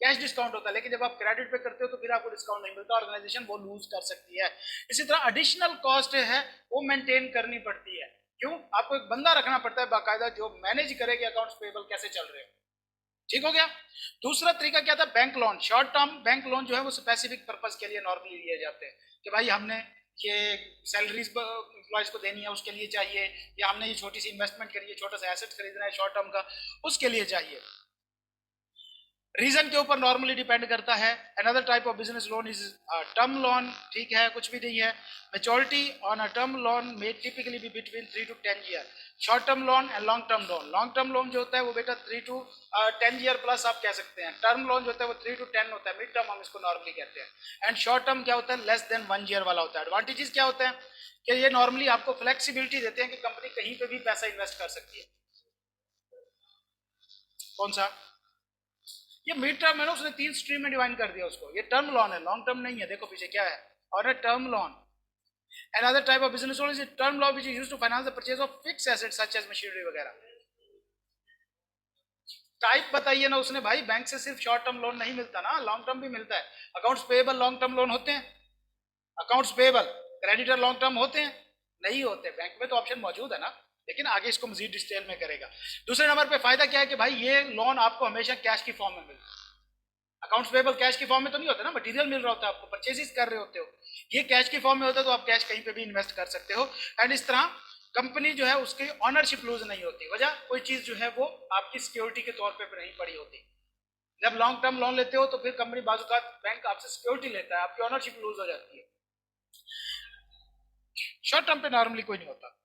कैश डिस्काउंट होता है। लेकिन जब आप क्रेडिट पे करते हो तो फिर आपको डिस्काउंट नहीं मिलता, ऑर्गेनाइजेशन वो लूज कर सकती है। इसी तरह एडिशनल कॉस्ट है वो मेंटेन करनी पड़ती है। क्यों? आपको एक बंदा रखना पड़ता है बाकायदा जो मैनेज करे कि अकाउंट्स पेएबल कैसे चल रहे हैं। ठीक हो गया। दूसरा तरीका क्या था, bank loan. Short term bank loan जो है वो स्पेसिफिक पर्पज के लिए नॉर्मली लिए जाते हैं कि भाई हमने ये सैलरीज एम्प्लॉयज को देनी है उसके लिए चाहिए, या हमने ये छोटी सी इन्वेस्टमेंट करी है, छोटा सा एसेट खरीदना है शॉर्ट टर्म का, उसके लिए चाहिए। रीजन के ऊपर नॉर्मली डिपेंड करता है। Another type of business loan is term loan, ठीक है, कुछ भी नहीं है। Maturity on a term loan may typically be between 3 to 10 year. Short term loan and long term loan. Long term loan जो होता है वो बेटा 3 to 10 ईयर प्लस आप कह सकते हैं। टर्म लोन जो होता है वो 3 to 10 होता है, मिड टर्म हम इसको नॉर्मली कहते हैं। एंड शॉर्ट टर्म क्या होता है, लेस देन 1 ईयर वाला होता है। एडवांटेजेस क्या होते हैं कि ये नॉर्मली आपको फ्लेक्सिबिलिटी देते हैं कि कंपनी कहीं पे भी पैसा इन्वेस्ट कर सकती है। कौन सा? ये मिड टर्म है ना, उसने 3 स्ट्रीम में डिवाइड कर दिया उसको। ये टर्म लोन है, लॉन्ग टर्म नहीं है। देखो पीछे क्या है, और term loan. Another type of business loan is a term loan which is used to finance the purchase of fixed assets such as machinery वगैरह। टाइप बताइए ना उसने भाई, बैंक से सिर्फ शॉर्ट टर्म लोन नहीं मिलता ना, लॉन्ग टर्म भी मिलता है। Accounts payable long term loan होते हैं, accounts payable creditor long term होते हैं? नहीं होते। बैंक में तो ऑप्शन मौजूद है ना, लेकिन आगे इसको मजीद डिटेल में करेगा। दूसरे नंबर पे फायदा क्या है कि भाई ये लोन आपको हमेशा कैश की फॉर्म में मिलता है। अकाउंट्स पेएबल कैश की फॉर्म में तो नहीं होता ना, मटेरियल मिल रहा होता है आपको, परचेजेस कर रहे होते हो। ये कैश की फॉर्म में होता है तो आप कैश कहीं पे भी इन्वेस्ट कर सकते हो। एंड इस तरह कंपनी जो है उसकी ऑनरशिप लूज नहीं होती। वजह कोई चीज जो है वो आपकी सिक्योरिटी के तौर पे नहीं पड़ी होती। जब लॉन्ग टर्म लोन लेते हो तो फिर कंपनी बाजुकात बैंक आपसे सिक्योरिटी लेता है, आपकी ऑनरशिप लूज हो जाती है। शॉर्ट टर्म पे नॉर्मली कोई नहीं होता।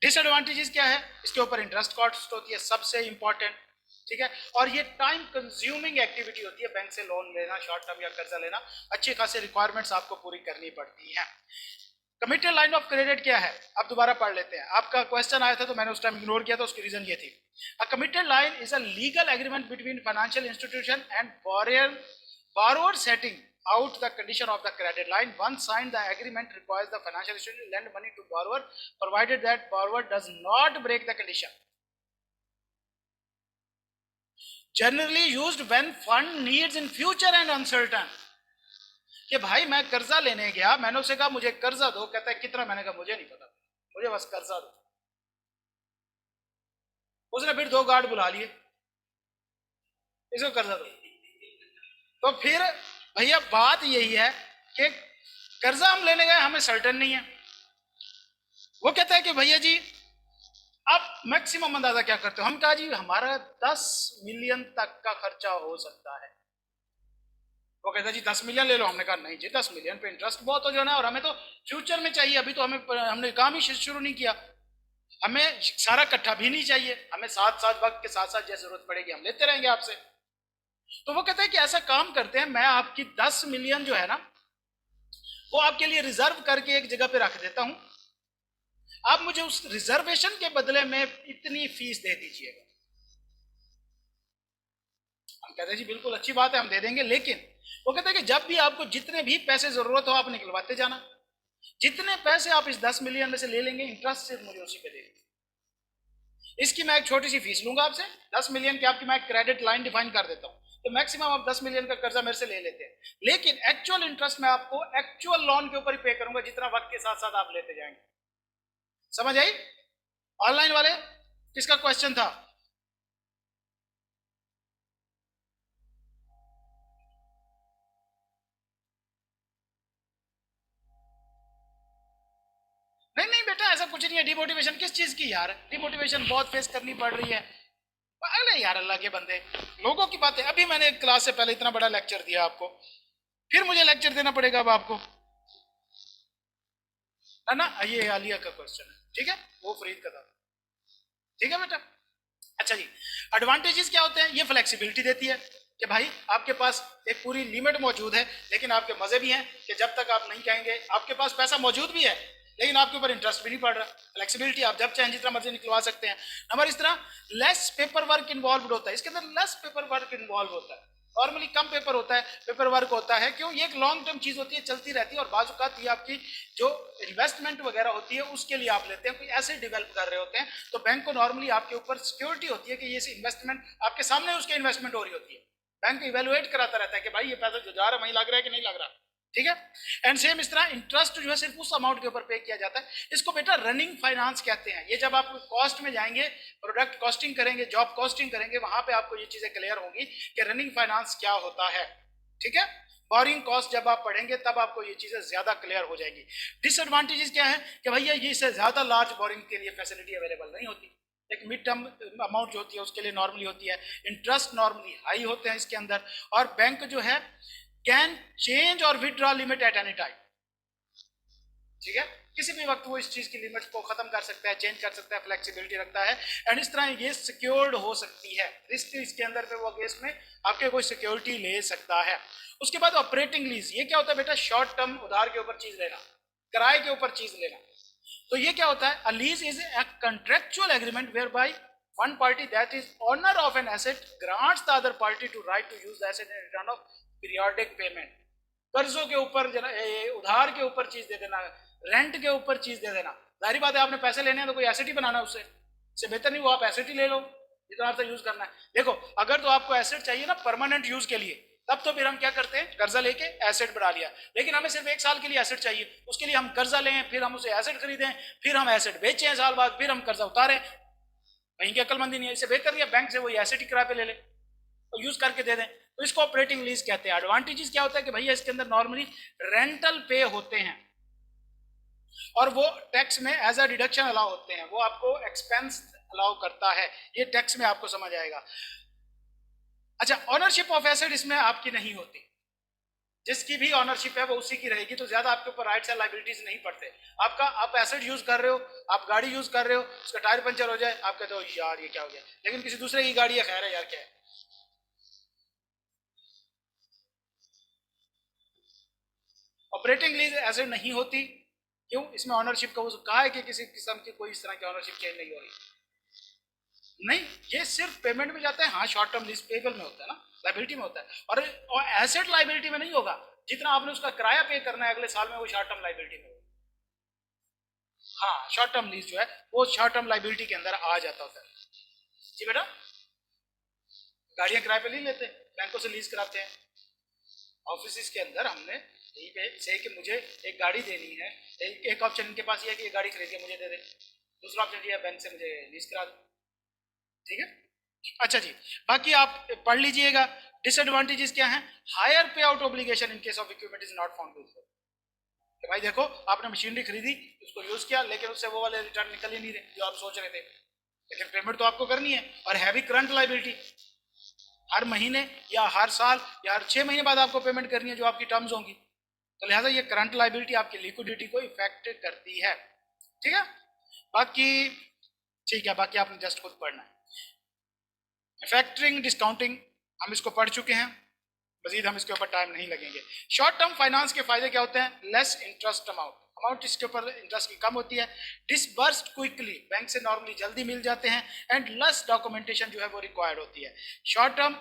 डिसएडवांटेजेस क्या है, इसके ऊपर इंटरेस्ट कॉस्ट होती है सबसे इंपॉर्टेंट, ठीक है। और ये टाइम कंज्यूमिंग एक्टिविटी होती है, बैंक से लोन लेना, शॉर्ट टर्म या कर्जा लेना, अच्छी खासी रिक्वायरमेंट्स आपको पूरी करनी पड़ती हैं। कमिटेड लाइन ऑफ क्रेडिट क्या है, अब दोबारा पढ़ लेते हैं। आपका क्वेश्चन आया था तो मैंने उस टाइम इग्नोर किया था, उसकी रीजन ये थी। A committed line is a legal agreement between financial institution and borrower setting out the condition of the credit line. Once signed, the agreement requires the financial institution to lend money to borrower provided that borrower does not break the condition. Generally used when fund needs in future and uncertain. कि भाई मैं कर्जा लेने गया, मैंने उसे कहा मुझे कर्जा दो, कहता है कितना, मैंने कहा मुझे नहीं पता, मुझे बस कर्जा दो। उसने फिर 2 गार्ड बुला लिए, इसको कर्जा दो। तो फिर भैया बात यही है कि कर्जा हम लेने गए, हमें सर्टन नहीं है। वो कहता है कि भैया जी आप मैक्सिमम अंदाजा क्या करते हो? हम कहा जी हमारा 10 मिलियन तक का खर्चा हो सकता है। वो कहता है जी 10 मिलियन ले लो। हमने कहा नहीं जी 10 मिलियन पे इंटरेस्ट बहुत हो जाना, और हमें तो फ्यूचर में चाहिए, अभी तो हमने काम ही शुरू नहीं किया, हमें सारा इकट्ठा भी नहीं चाहिए, हमें साथ साथ वक्त के साथ साथ जैसे जरूरत पड़ेगी हम लेते रहेंगे आपसे। तो वो कहता है कि ऐसा काम करते हैं, मैं आपकी 10 मिलियन जो है ना वो आपके लिए रिजर्व करके एक जगह पे रख देता हूं, आप मुझे उस रिजर्वेशन के बदले में इतनी फीस दे दीजिएगा। हम कहते हैं जी बिल्कुल अच्छी बात है, हम दे देंगे। लेकिन वो कहते हैं कि जब भी आपको जितने भी पैसे जरूरत हो आप निकलवाते जाना, जितने पैसे आप इस 10 मिलियन में से ले लेंगे इंटरेस्ट सिर्फ मुझे उसी पे देंगे। इसकी मैं एक छोटी सी फीस लूंगा आपसे, 10 मिलियन की आपकी मैं क्रेडिट लाइन डिफाइन कर देता हूं तो मैक्सिमम आप 10 मिलियन का कर्जा मेरे से ले लेते हैं, लेकिन एक्चुअल इंटरेस्ट मैं आपको एक्चुअल लोन के ऊपर ही पे करूंगा जितना वक्त के साथ साथ आप लेते जाएंगे। समझ आई? ऑनलाइन वाले किसका क्वेश्चन था? नहीं नहीं बेटा, ऐसा कुछ नहीं है। डिमोटिवेशन किस चीज की यार? डिमोटिवेशन बहुत फेस करनी पड़ रही है। अरे यार अल्लाह के बंदे, लोगों की बातें। अभी मैंने क्लास से पहले इतना बड़ा लेक्चर दिया आपको, फिर मुझे लेक्चर देना पड़ेगा अब आपको, है ना? ये आलिया का क्वेश्चन है, ठीक है, वो फरीद का था, ठीक है बेटा। अच्छा जी, एडवांटेजेस क्या होते हैं? ये फ्लेक्सिबिलिटी देती है कि भाई आपके पास एक पूरी लिमिट मौजूद है, लेकिन आपके मजे भी हैं कि जब तक आप नहीं कहेंगे, आपके पास पैसा मौजूद भी है लेकिन आपके ऊपर इंटरेस्ट भी नहीं पड़ रहा। फ्लेक्सिबिलिटी, आप जब चाहें जितना मर्जी निकलवा सकते हैं। नंबर इस तरह लेस पेपर वर्क इन्वॉल्व होता है, इसके अंदर लेस पेपर वर्क इन्वॉल्व होता है। नॉर्मली कम पेपर होता है, पेपर वर्क होता है। क्यों? ये एक लॉन्ग टर्म चीज होती है, चलती रहती है, और बाजू का ये आपकी जो इन्वेस्टमेंट वगैरह होती है उसके लिए आप लेते हैं, कोई ऐसे डेवलप कर रहे होते हैं, तो बैंक को नॉर्मली आपके ऊपर सिक्योरिटी होती है कि ये इन्वेस्टमेंट आपके सामने उसके इन्वेस्टमेंट हो रही होती है। बैंक इवेलुएट कराता रहता है कि भाई ये पैसा जो जा रहा है वहीं लग रहा है कि नहीं लग रहा, ठीक है। एंड सेम इस तरह इंटरेस्ट जो है सिर्फ उस अमाउंट के ऊपर पे किया जाता है। इसको बेटा रनिंग फाइनेंस कहते हैं। ये जब आप कॉस्ट में जाएंगे, प्रोडक्ट कॉस्टिंग करेंगे, जॉब कॉस्टिंग करेंगे, वहां पे आपको ये चीजें क्लियर होंगी कि रनिंग फाइनेंस क्या होता है, ठीक है। बोरिंग कॉस्ट जब आप पढ़ेंगे तब आपको ये चीजें ज्यादा क्लियर हो जाएंगी। डिसएडवांटेजेस क्या है कि भैया ये इससे ज्यादा लार्ज बोरिंग के लिए फैसिलिटी अवेलेबल नहीं होती। एक मिड टर्म अमाउंट जो होती है उसके लिए नॉर्मली होती है। इंटरेस्ट नॉर्मली हाई होते हैं इसके अंदर, और बैंक जो है कैन चेंज और withdraw limit at any time, ठीक है। किसी भी वक्त वो इस चीज की लिमिट को खत्म कर सकता है, चेंज कर सकता है, फ्लेक्सिबिलिटी रखता है। एंड इस तरह ये सिक्योर्ड हो सकती है। रिस्क इसके अंदर पे वो केस में आपके कोई सिक्योरिटी ले सकता है। उसके बाद ऑपरेटिंग लीज, ये क्या होता है बेटा? शॉर्ट टर्म उधार के ऊपर चीज लेना, किराए के ऊपर चीज लेना। तो ये क्या होता है? A lease is a contractual agreement where by one party that is owner of an asset grants the other party to right to use the asset in return of periodic payment। कर्जों के ऊपर उधार के ऊपर चीज दे देना, rent के ऊपर चीज दे देना। जाहिर बात है आपने पैसे लेने हैं तो कोई एसेट ही बनाना, उससे बेहतर नहीं वो आप एसेट ही ले लो जितना आपसे यूज करना है। देखो अगर तो आपको एसेट चाहिए ना परमानेंट यूज के लिए, तब तो फिर हम क्या करते हैं, कर्जा लेके एसेट बना लिया। लेकिन हमें सिर्फ 1 साल के लिए एसेट चाहिए, उसके लिए हम कर्जा लें, फिर हम उसे एसेट खरीदें, फिर हम एसेट बेचें साल बाद, फिर हम कर्जा उतारें। कहीं की अक्लमंदी नहीं है। इससे बेहतर है बैंक से वही एसेट ही किराए पे ले ले और यूज करके दे दें। तो इसको ऑपरेटिंग लीज कहते हैं। एडवांटेजेस क्या होता है कि भैया इसके अंदर नॉर्मली रेंटल पे होते हैं और वो टैक्स में एज अ डिडक्शन अलाउ होते हैं, वो आपको एक्सपेंस अलाउ करता है। ये टैक्स में आपको समझ आएगा। अच्छा, ऑनरशिप ऑफ एसेट इसमें आपकी नहीं होती, जिसकी भी ऑनरशिप है वो उसी की रहेगी, तो ज्यादा आपके ऊपर राइट्स एंड लायबिलिटीज नहीं पड़ते। आपका आप एसेट यूज कर रहे हो, आप गाड़ी यूज कर रहे हो, उसका टायर पंचर हो जाए, आप कहते हो यार ये क्या हो गया, लेकिन किसी दूसरे की गाड़ी है, खैर है यार क्या है। ऑपरेटिंग लीज एसेट नहीं होती। क्यों? इसमें ऑनरशिप का वो कहा है कि किसी किस्म की कोई इस तरह की ऑनरशिप चेंज नहीं हो रही। नहीं, ये सिर्फ पेमेंट में जाता है। हाँ, शॉर्ट टर्म लीज पेबल में होता है ना, लाइबिलिटी में होता है, और एसेट लाइबिलिटी में नहीं होगा। जितना आपने उसका किराया पे करना है अगले साल में, वो शॉर्ट टर्म लाइबिलिटी में होगा। हाँ, शॉर्ट टर्म लीज जो है वो शॉर्ट टर्म लाइबिलिटी के अंदर आ जाता होता है। जी बेटा, गाड़ियां किराए पे नहीं लेते, बैंकों से लीज कराते हैं। ऑफिस के अंदर हमने यही पे से कि मुझे एक गाड़ी देनी है, एक ऑप्शन इनके पास ये है कि ये गाड़ी खरीद के मुझे दे दे, दूसरा ऑप्शन ये है बैंक से मुझे लीज करा दो, ठीक है। अच्छा जी, बाकी आप पढ़ लीजिएगा। डिसएडवांटेजेस क्या है? हायर पे out obligation in case of equipment is not found useful. कि भाई देखो आपने मशीनरी खरीदी, उसको यूज किया, लेकिन उससे वो वाले रिटर्न निकल ही नहीं रहे जो आप सोच रहे थे, लेकिन पेमेंट तो आपको करनी है, और है भी करंट लाइबिलिटी। हर महीने या हर साल या हर 6 महीने बाद आपको पेमेंट करनी है जो आपकी टर्म्स होंगी। तो लिहाजा ये करंट लाइबिलिटी आपकी लिक्विडिटी को इफेक्ट करती है, ठीक है। बाकी ठीक है, बाकी आपने जस्ट खुद पढ़ना है। फैक्टरिंग, डिस्काउंटिंग हम इसको पढ़ चुके हैं, मजीद हम इसके ऊपर टाइम नहीं लगेंगे। शॉर्ट टर्म फाइनेंस के फायदे क्या होते हैं? लेस इंटरेस्ट अमाउंट इसके ऊपर इंटरेस्ट की कम होती है। डिसबर्स्ड क्विकली, बैंक से नॉर्मली जल्दी मिल जाते हैं। एंड लेस डॉक्यूमेंटेशन जो है वो रिक्वायर्ड होती है। शॉर्ट टर्म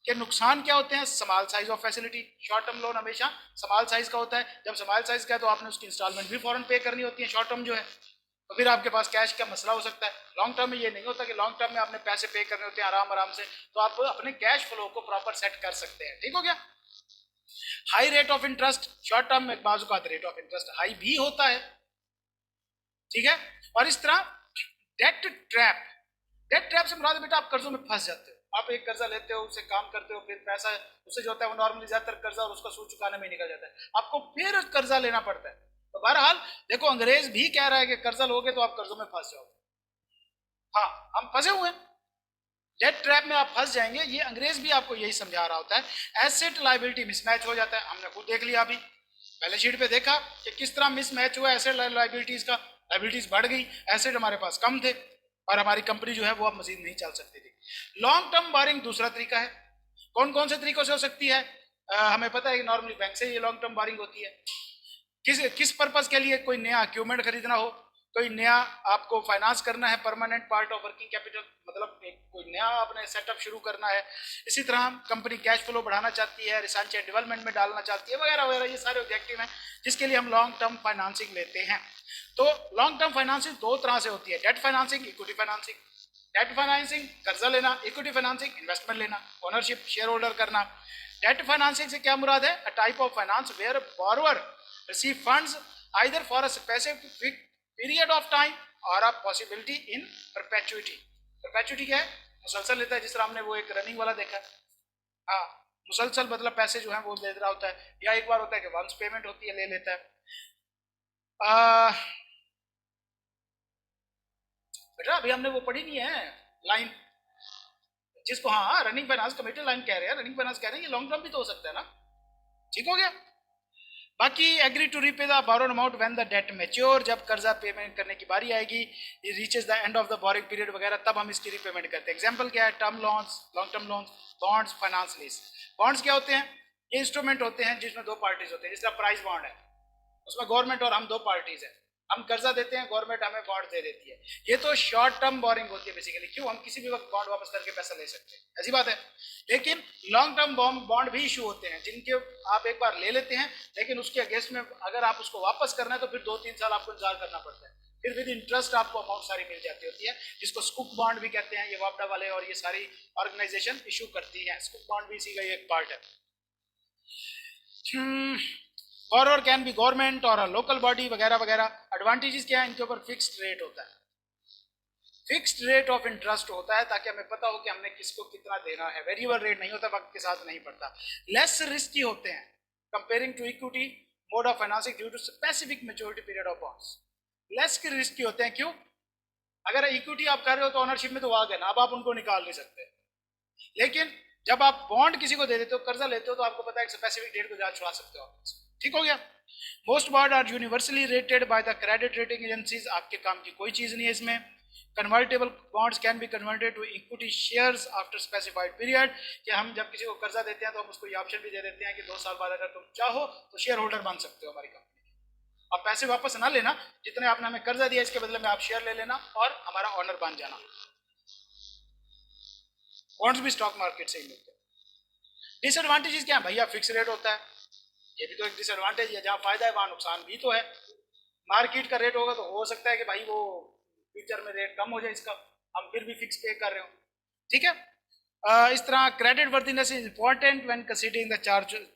के नुकसान क्या होते हैं? Small size of facility. Short term loan हमेशा स्मॉल साइज का होता है। जब स्मॉल साइज का है तो आपने उसकी इंस्टॉलमेंट भी फौरन पे करनी होती है शॉर्ट टर्म जो है, तो फिर आपके पास कैश का मसला हो सकता है। लॉन्ग टर्म में ये नहीं होता कि लॉन्ग टर्म में आपने पैसे पे करने होते हैं आराम आराम से, तो आप अपने कैश फ्लो को प्रॉपर सेट कर सकते हैं। ठीक हो गया। High rate of interest, short term में बाजू का रेट ऑफ इंटरेस्ट हाई भी होता है, ठीक है। और इस तरह डेट ट्रैप, डेट ट्रैप से मुराद बेटा आप कर्जों में फंस जाते हो। आप एक कर्जा लेते हो, उससे काम करते हो, फिर पैसा उससे जो होता है वो नॉर्मली ज्यादातर कर्जा और उसका सूद चुकाने में निकल जाता है, आपको फिर कर्जा लेना पड़ता है। तो बहरहाल देखो, अंग्रेज भी कह रहा है कि कर्जा लोगे तो आप कर्जों में फंस जाओगे। हाँ, हम फंसे हुए हैं, डेट ट्रैप में आप फंस जाएंगे, ये अंग्रेज भी आपको यही समझा रहा होता है। एसेट लायबिलिटी मिसमैच हो जाता है, हमने खुद देख लिया अभी पहले शीट पे देखा कि किस तरह मिसमैच हुआ एसेट लायबिलिटीज का। लायबिलिटीज बढ़ गई, एसेट हमारे पास कम थे और हमारी कंपनी जो है वो अब मजीद नहीं चल सकती थी। लॉन्ग टर्म बोरिंग दूसरा तरीका है। कौन कौन से तरीकों से हो सकती है? हमें पता है कि नॉर्मली बैंक से ये लॉन्ग टर्म बोरिंग होती है। किस किस पर्पज के लिए? कोई नया इक्विपमेंट खरीदना हो, कोई नया आपको फाइनेंस करना है, permanent part of working capital, मतलब एक कोई नया आपने सेटअप शुरू करना है। इसी तरह कंपनी कैश फ्लो बढ़ाना चाहती है, रिसर्च एंड डेवलपमेंट में डालना चाहती है, वगैरह वगैरह, ये सारे ऑब्जेक्टिव हैं जिसके लिए हम लॉन्ग टर्म फाइनेंसिंग लेते हैं। तो लॉन्ग टर्म फाइनेंसिंग दो तरह से होती है, debt financing, equity financing. Debt financing कर्जा लेना, इक्विटी फाइनेंसिंग इन्वेस्टमेंट लेना, ओनरशिप शेयर होल्डर करना। डेट फाइनेंसिंग से क्या मुराद है? A type of finance where borrower receive funds either for a specific period of time or a possibility in perpetuity। perpetuity क्या है? मुसलसल लेता है, जिस तरह हमने वो एक रनिंग वाला देखा है। हाँ, मुसलसल मतलब पैसे जो है वो दे रहा होता है, या एक बार होता है कि वंस पेमेंट होती है ले लेता है। बेटा अभी हमने वो पढ़ी नहीं है लाइन, जिसको हाँ रनिंग फाइनेंस कमिटेड लाइन कह रहे हैं, रनिंग फाइनेंस कह रहे हैं, ये लॉन्ग टर्म भी तो हो सकता है ना। ठीक हो गया। बाकी agree to repay the borrowed amount when the debt mature, जब कर्जा पेमेंट करने की बारी आएगी, ये reaches the end of the borrowing period वगैरह, तब हम इसकी रीपेमेंट करते हैं। एग्जांपल क्या है? Term loans, long term loans, bonds, finance lease. Bonds क्या होते हैं? ये इंस्ट्रूमेंट होते हैं जिसमें दो पार्टीज होते हैं, जिस तरह प्राइस बॉन्ड है, उसमें गवर्नमेंट और हम दो पार्टीज हैं, हम कर्जा देते हैं, गवर्नमेंट हमें बॉन्ड दे देती है। ये तो शॉर्ट टर्म बोरिंग होती है बेसिकली, क्यों? हम किसी भी वक्त बॉन्ड वापस करके पैसा ले सकते हैं, ऐसी बात है। लेकिन लॉन्ग टर्म बॉन्ड भी इशू होते हैं जिनके आप एक बार ले लेते हैं, लेकिन उसके अगेंस्ट में अगर आप उसको वापस करना है तो फिर 2-3 साल आपको इंतजार करना पड़ता है, फिर विद इंटरेस्ट आपको अमाउंट सारी मिल जाती होती है, जिसको स्कूप बॉन्ड भी कहते हैं। ये वापडा वाले और ये सारी ऑर्गेनाइजेशन इशू करती है, स्कूप बॉन्ड भी इसी का एक पार्ट है। बोरोवर कैन बी गवर्नमेंट और लोकल बॉडी वगैरह वगैरह। एडवांटेजेस क्या है? इनके ऊपर फिक्स्ड रेट होता है, फिक्स्ड रेट ऑफ इंटरेस्ट होता है, ताकि हमें पता हो कि हमने किसको कितना देना है। वेरिएबल रेट नहीं होता, वक्त के साथ नहीं बढ़ता। लेस रिस्की होते हैं comparing to equity mode of financing due to specific maturity period of bonds. Less risky होते हैं, क्यों? अगर इक्विटी आप कर रहे हो तो ओनरशिप में तो आ गए ना, अब आप उनको निकाल नहीं सकते। लेकिन जब आप बॉन्ड किसी को दे देते हो, कर्जा लेते हो, तो आपको पता है कि स्पेसिफिक डेट को छुड़ा सकते हो। ठीक हो गया। Most bond are universally rated by the credit rating agencies, आपके काम की कोई चीज नहीं है इसमें। Convertible bonds can be converted to equity shares after specified period, कि हम जब किसी को कर्जा देते हैं तो हम उसको ये ऑप्शन भी दे देते हैं कि 2 साल बाद अगर तुम चाहो तो शेयर होल्डर बन सकते हो हमारी कंपनी। अब पैसे वापस ना लेना, जितने आपने हमें कर्जा दिया इसके बदले में आप शेयर ले लेना और हमारा ऑनर बन जाना। बॉन्ड्स भी स्टॉक मार्केट से ही मिलते हैं। डिसएडवांटेजेस क्या है? भैया फिक्स रेट होता है, ये भी तो एक डिसएडवांटेज है। जहाँ फायदा है वहाँ नुकसान भी तो है। मार्केट का रेट होगा तो हो सकता है कि भाई वो फ्यूचर में रेट कम हो जाए इसका, हम फिर भी फिक्स पे कर रहे हो। ठीक है। इस तरह credit worthiness is important when considering the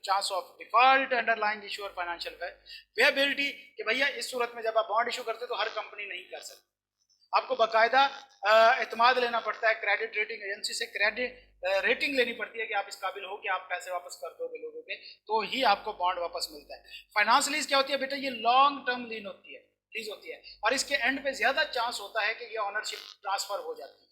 chance of default underlying issue और फाइनेंशियल वेबिलिटी, कि भैया इस सूरत में जब आप बॉन्ड इशू करते हो तो हर कंपनी नहीं कर सकती, आपको बाकायदा एतमाद लेना पड़ता है क्रेडिट रेटिंग एजेंसी से, क्रेडिट रेटिंग लेनी पड़ती है कि आप इस काबिल हो कि आप पैसे वापस कर दोगे लोगों के, तो ही आपको बॉन्ड वापस मिलता है। फाइनेंस लीज क्या होती है बेटा? ये लॉन्ग टर्म लीज होती है और इसके एंड पे ज्यादा चांस होता है कि ये ऑनरशिप ट्रांसफर हो जाती है।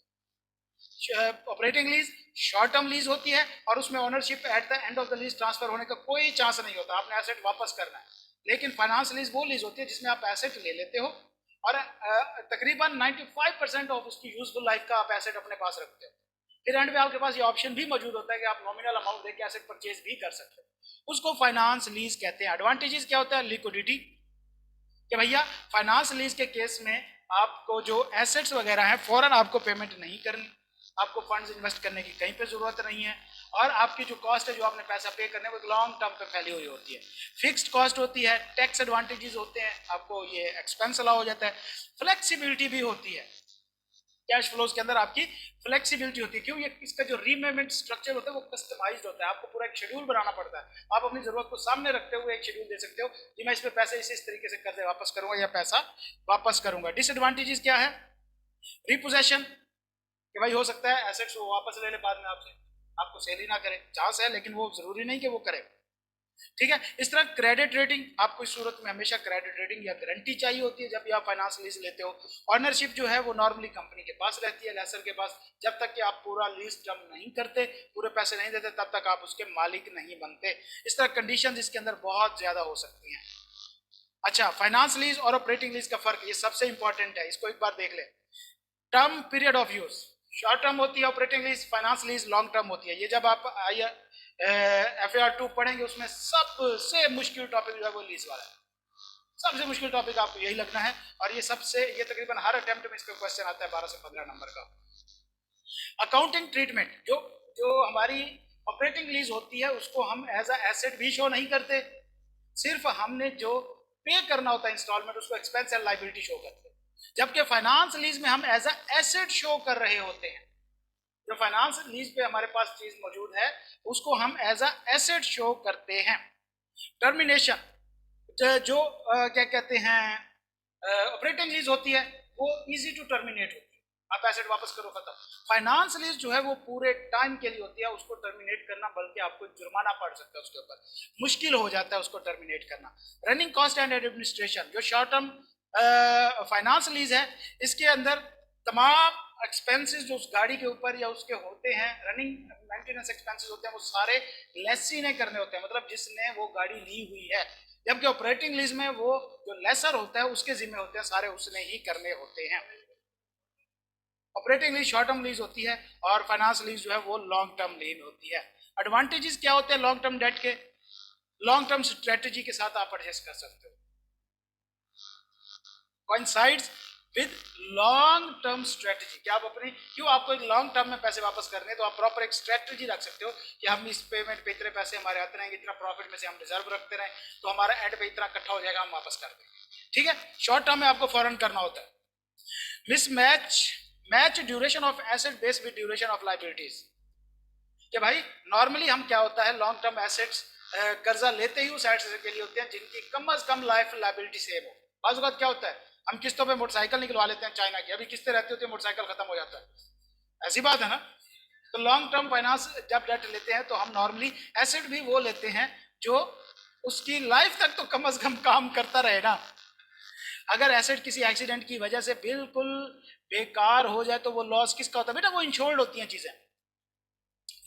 Operating lease short term lease होती है और उसमें ownership at the end of the lease transfer होने का कोई चांस नहीं होता, आपने एसेट वापस करना है। लेकिन फाइनेंस लीज वो लीज होती है जिसमें आप एसेट ले लेते हो और तकरीबन 95% ऑफ उसकी यूजफुल लाइफ का आप एसेट अपने पास रखते हो, फिर एंड पे आपके पास ये ऑप्शन भी मौजूद होता है कि आप नॉमिनल अमाउंट देके एसेट परचेज भी कर सकते हो, उसको फाइनेंस लीज कहते हैं। एडवांटेजेस क्या होता है? लिक्विडिटी, कि भैया फाइनेंस लीज के केस में आपको जो एसेट्स वगैरह हैं फौरन आपको पेमेंट नहीं करनी, आपको फंड्स इन्वेस्ट करने की कहीं पे जरूरत नहीं है। और आपकी जो कॉस्ट है, जो आपने पैसा पे करने वो लॉन्ग टर्म पे फैली हुई होती है। फिक्स्ड कॉस्ट होती है, टैक्स एडवांटेजेस होते हैं, आपको ये एक्सपेंस अलाउ हो जाता है, फ्लेक्सिबिलिटी भी होती है। कैश फ्लोज के अंदर आपकी फ्लेक्सिबिलिटी होती है। क्यों? ये इसका जो रीपेमेंट स्ट्रक्चर होता है वो कस्टमाइज्ड होता है, आपको पूरा एक शेड्यूल बनाना पड़ता है। आप अपनी जरूरत को सामने रखते हुए एक शेड्यूल दे सकते हो कि मैं इस पे पैसे इस तरीके से कर्जे वापस करूंगा या पैसा वापस करूंगा। डिसएडवांटेजेस क्या है? रिपोजेशन, कि भाई हो सकता है एसेट्स वो वापस ले ले बाद में आपसे, आपको सेल ही ना करे, चांस है लेकिन वो जरूरी नहीं कि वो करे, ठीक है। इस तरह क्रेडिट रेटिंग, आपको इस सूरत में हमेशा क्रेडिट रेटिंग या गारंटी चाहिए होती है जब भी आप फाइनेंस लीज लेते हो। ऑनरशिप जो है वो नॉर्मली कंपनी के पास रहती है, लेसर के पास, जब तक कि आप पूरा लीज टर्म नहीं करते, पूरे पैसे नहीं देते, तब तक आप उसके मालिक नहीं बनते। इस तरह कंडीशन इसके अंदर बहुत ज्यादा हो सकती हैं। अच्छा, फाइनेंस लीज और ऑपरेटिंग लीज का फर्क, ये सबसे इंपॉर्टेंट है, इसको एक बार देख ले। Term period of use, short term होती है operating lease, finance lease long term होती है। ये जब आप FAR 2 पढ़ेंगे उसमें सबसे मुश्किल टॉपिक जो है वो लीज वाला है, सबसे मुश्किल टॉपिक आपको यही लगना है। और ये सबसे, ये तकरीबन हर अटेम्प्ट में इसका क्वेश्चन आता है 12 से 15 नंबर का। अकाउंटिंग ट्रीटमेंट, जो जो हमारी ऑपरेटिंग लीज होती है उसको हम एज अ एसेट भी शो नहीं करते, सिर्फ हमने जो पे करना होता है इंस्टॉलमेंट उसको एक्सपेंस एंड लाइबिलिटी शो करते हैं। जबकि फाइनेंस लीज में हम एज अ एसेट शो कर रहे होते हैं। जो फाइनेंस लीज पे हमारे पास चीज मौजूद है उसको हम एज अ एसेट शो करते हैं। टर्मिनेशन, जो क्या कहते हैं ऑपरेटिंग लीज होती है वो इजी टू टर्मिनेट होती है, आप एसेट वापस करो खत्म। फाइनेंस लीज जो है वो पूरे टाइम के लिए होती है, उसको टर्मिनेट करना बल्कि आपको जुर्माना पड़ सकता है, उसके ऊपर मुश्किल हो जाता है उसको टर्मिनेट करना। रनिंग कॉस्ट एंड एडमिनिस्ट्रेशन, जो शॉर्ट टर्म फाइनेंस लीज है इसके अंदर तमाम एक्सपेंसेस जो उस गाड़ी के ऊपर या उसके होते हैं, रनिंग मेंटेनेंस एक्सपेंसेस होते हैं, वो सारे लेसी ने करने होते हैं, मतलब जिसने वो गाड़ी ली हुई है। जबकि ऑपरेटिंग लीज में वो जो लेसर होता है उसके जिम्मे होते हैं, सारे उसने ही करने होते हैं। Operating lease short term lease होती है और फाइनेंस लीज जो है वो लॉन्ग टर्म लीज होती है। एडवांटेजेस क्या होते हैं लॉन्ग टर्म डेट के? लॉन्ग टर्म स्ट्रेटजी के साथ आप एडजस्ट कर सकते हो, coincides with long term strategy. क्या आप अपनी, क्यों आपको एक लॉन्ग टर्म में पैसे वापस करने हैं तो आप प्रॉपर एक स्ट्रेटजी रख सकते हो कि हम इस पेमेंट पे इतने पैसे हमारे आते रहेंगे, इतना प्रॉफिट में से हम रिजर्व रखते रहें तो हमारा एंड पे इतना इकट्ठा हो जाएगा, हम वापस कर देंगे, ठीक है। शॉर्ट टर्म में आपको फौरन करना होता है। Mismatch, match duration of asset base with duration of liabilities, कि भाई नॉर्मली हम क्या होता है लॉन्ग टर्म एसेट्स कर्जा लेते ही उस एसेट के लिए होते हैं जिनकी कम से कम लाइफ लाइबिलिटी सेम हो। बाज़ वक़्त क्या होता है हम किस्तों पे मोटरसाइकिल निकलवा लेते हैं चाइना की, अभी किस्तें रहती होती है मोटरसाइकिल खत्म हो जाता है, ऐसी बात है ना। तो लॉन्ग टर्म फाइनेंस जब डेट लेते हैं तो हम नॉर्मली एसेट भी वो लेते हैं जो उसकी लाइफ तक तो कम से कम काम करता रहे ना। अगर एसेट किसी एक्सीडेंट की वजह से बिल्कुल बेकार हो जाए तो वो लॉस किसका होता है बेटा? वो इंश्योर्ड होती हैं चीजें,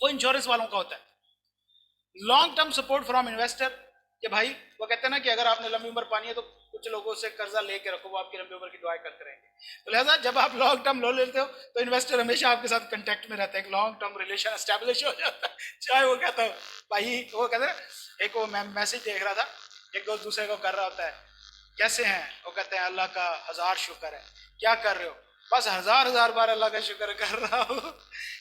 वो इंश्योरेंस वालों का होता है। Long term support from investor, कि भाई वो कहते हैं ना कि अगर आपने लंबी उम्र पानी है तो कुछ लोगों से कर्जा लेके रखो, वो आपकी लंबी उम्र की दुआएं करते रहेंगे। तो लिहाजा जब आप लॉन्ग टर्म लोन लेते हो तो इन्वेस्टर हमेशा आपके साथ कंटेक्ट में रहता है, एक लॉन्ग टर्म रिलेशन एस्टेब्लिश हो जाता है। चाहे वो कहता हो भाई, वो कहते हैं एक वो मैसेज देख रहा था, एक दोस्त दूसरे को कर रहा होता है कैसे हैं, वो कहते हैं अल्लाह का 1000 शुक्र है। क्या कर रहे हो? बस हजार बार अल्लाह का शुक्र कर रहा हूँ।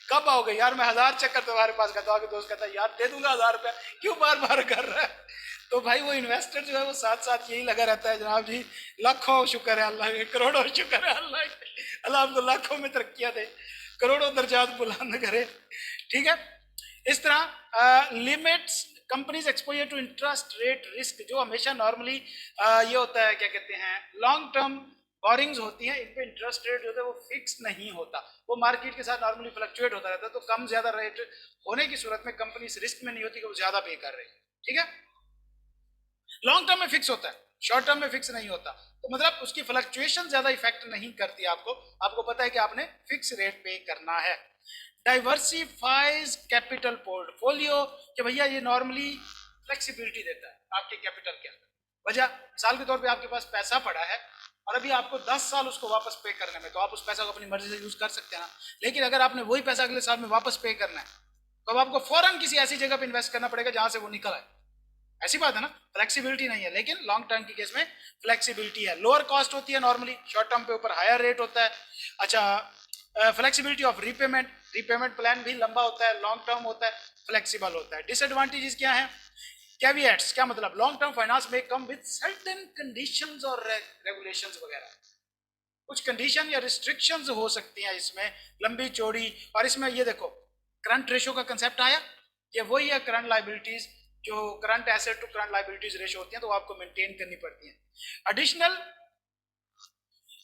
कब आओगे? यार मैं 1000 चक्कर तुम्हारे पास करता हूँ। दोस्त कहता है यार दे दूंगा 1000 रुपया, क्यों बार बार कर रहा है? तो भाई वो इन्वेस्टर जो है वो साथ साथ यही लगा रहता है जनाब जी लाखों शुक्र है अल्लाह के, करोड़ों शुक्र है अल्लाह के, अल्लाह आपको लाखों में तरक्कियां दे, करोड़ों दर्जात बुलंद करे, ठीक है। इस तरह limits companies exposure to interest rate risk, जो हमेशा नॉर्मली ये होता है क्या कहते हैं लॉन्ग टर्म बोरिंग्स होती हैं, इन पे इंटरेस्ट रेट जो है वो फिक्स नहीं होता, वो मार्केट के साथ नॉर्मली फ्लक्चुएट होता रहता है। तो कम ज्यादा रेट होने की सूरत में कंपनी इस रिस्क में नहीं होती कि वो ज्यादा पे कर रही है, ठीक है। लॉन्ग टर्म में फिक्स होता है, शॉर्ट टर्म में फिक्स नहीं होता, तो मतलब उसकी फ्लक्चुएशन ज्यादा इफेक्ट नहीं करती आपको, आपको पता है कि आपने फिक्स रेट पे करना है। डाइवर्सिफाइज कैपिटल पोर्टफोलियो, कि भैया ये नॉर्मली फ्लेक्सिबिलिटी देता है आपके कैपिटल के अंदर। वजह मिसाल के तौर पे आपके पास पैसा पड़ा है और अभी आपको 10 साल उसको वापस पे करने में, तो आप उस पैसा को अपनी मर्जी से यूज कर सकते हैं ना। लेकिन अगर आपने वही पैसा अगले साल में वापस पे करना है तो अब आपको फौरन किसी ऐसी जगह पे इन्वेस्ट करना पड़ेगा जहां से वो निकल आए, ऐसी बात है ना। फ्लेक्सिबिलिटी नहीं है, लेकिन लॉन्ग टर्म की केस में फ्लेक्सिबिलिटी है। लोअर कॉस्ट होती है नॉर्मली, शॉर्ट टर्म पे ऊपर हायर रेट होता है। अच्छा flexibility of repayment, repayment plan भी लंबा होता है, लॉन्ग टर्म होता है, फ्लेक्सिबल होता है। डिसएडवांटेजेस क्या है? कैविएट्स क्या मतलब? लॉन्ग टर्म फाइनेंस में कम विद सर्टेन कंडीशंस और रेगुलेशंस वगैरह, कुछ कंडीशन या रिस्ट्रिक्शंस हो सकती हैं इसमें, लंबी चौड़ी। और इसमें ये देखो करंट रेशो का कंसेप्ट आया, ये वही है करंट लाइबिलिटीज, जो current asset to current liabilities ratio होती हैं, तो आपको मेंटेन करनी पड़ती है। Additional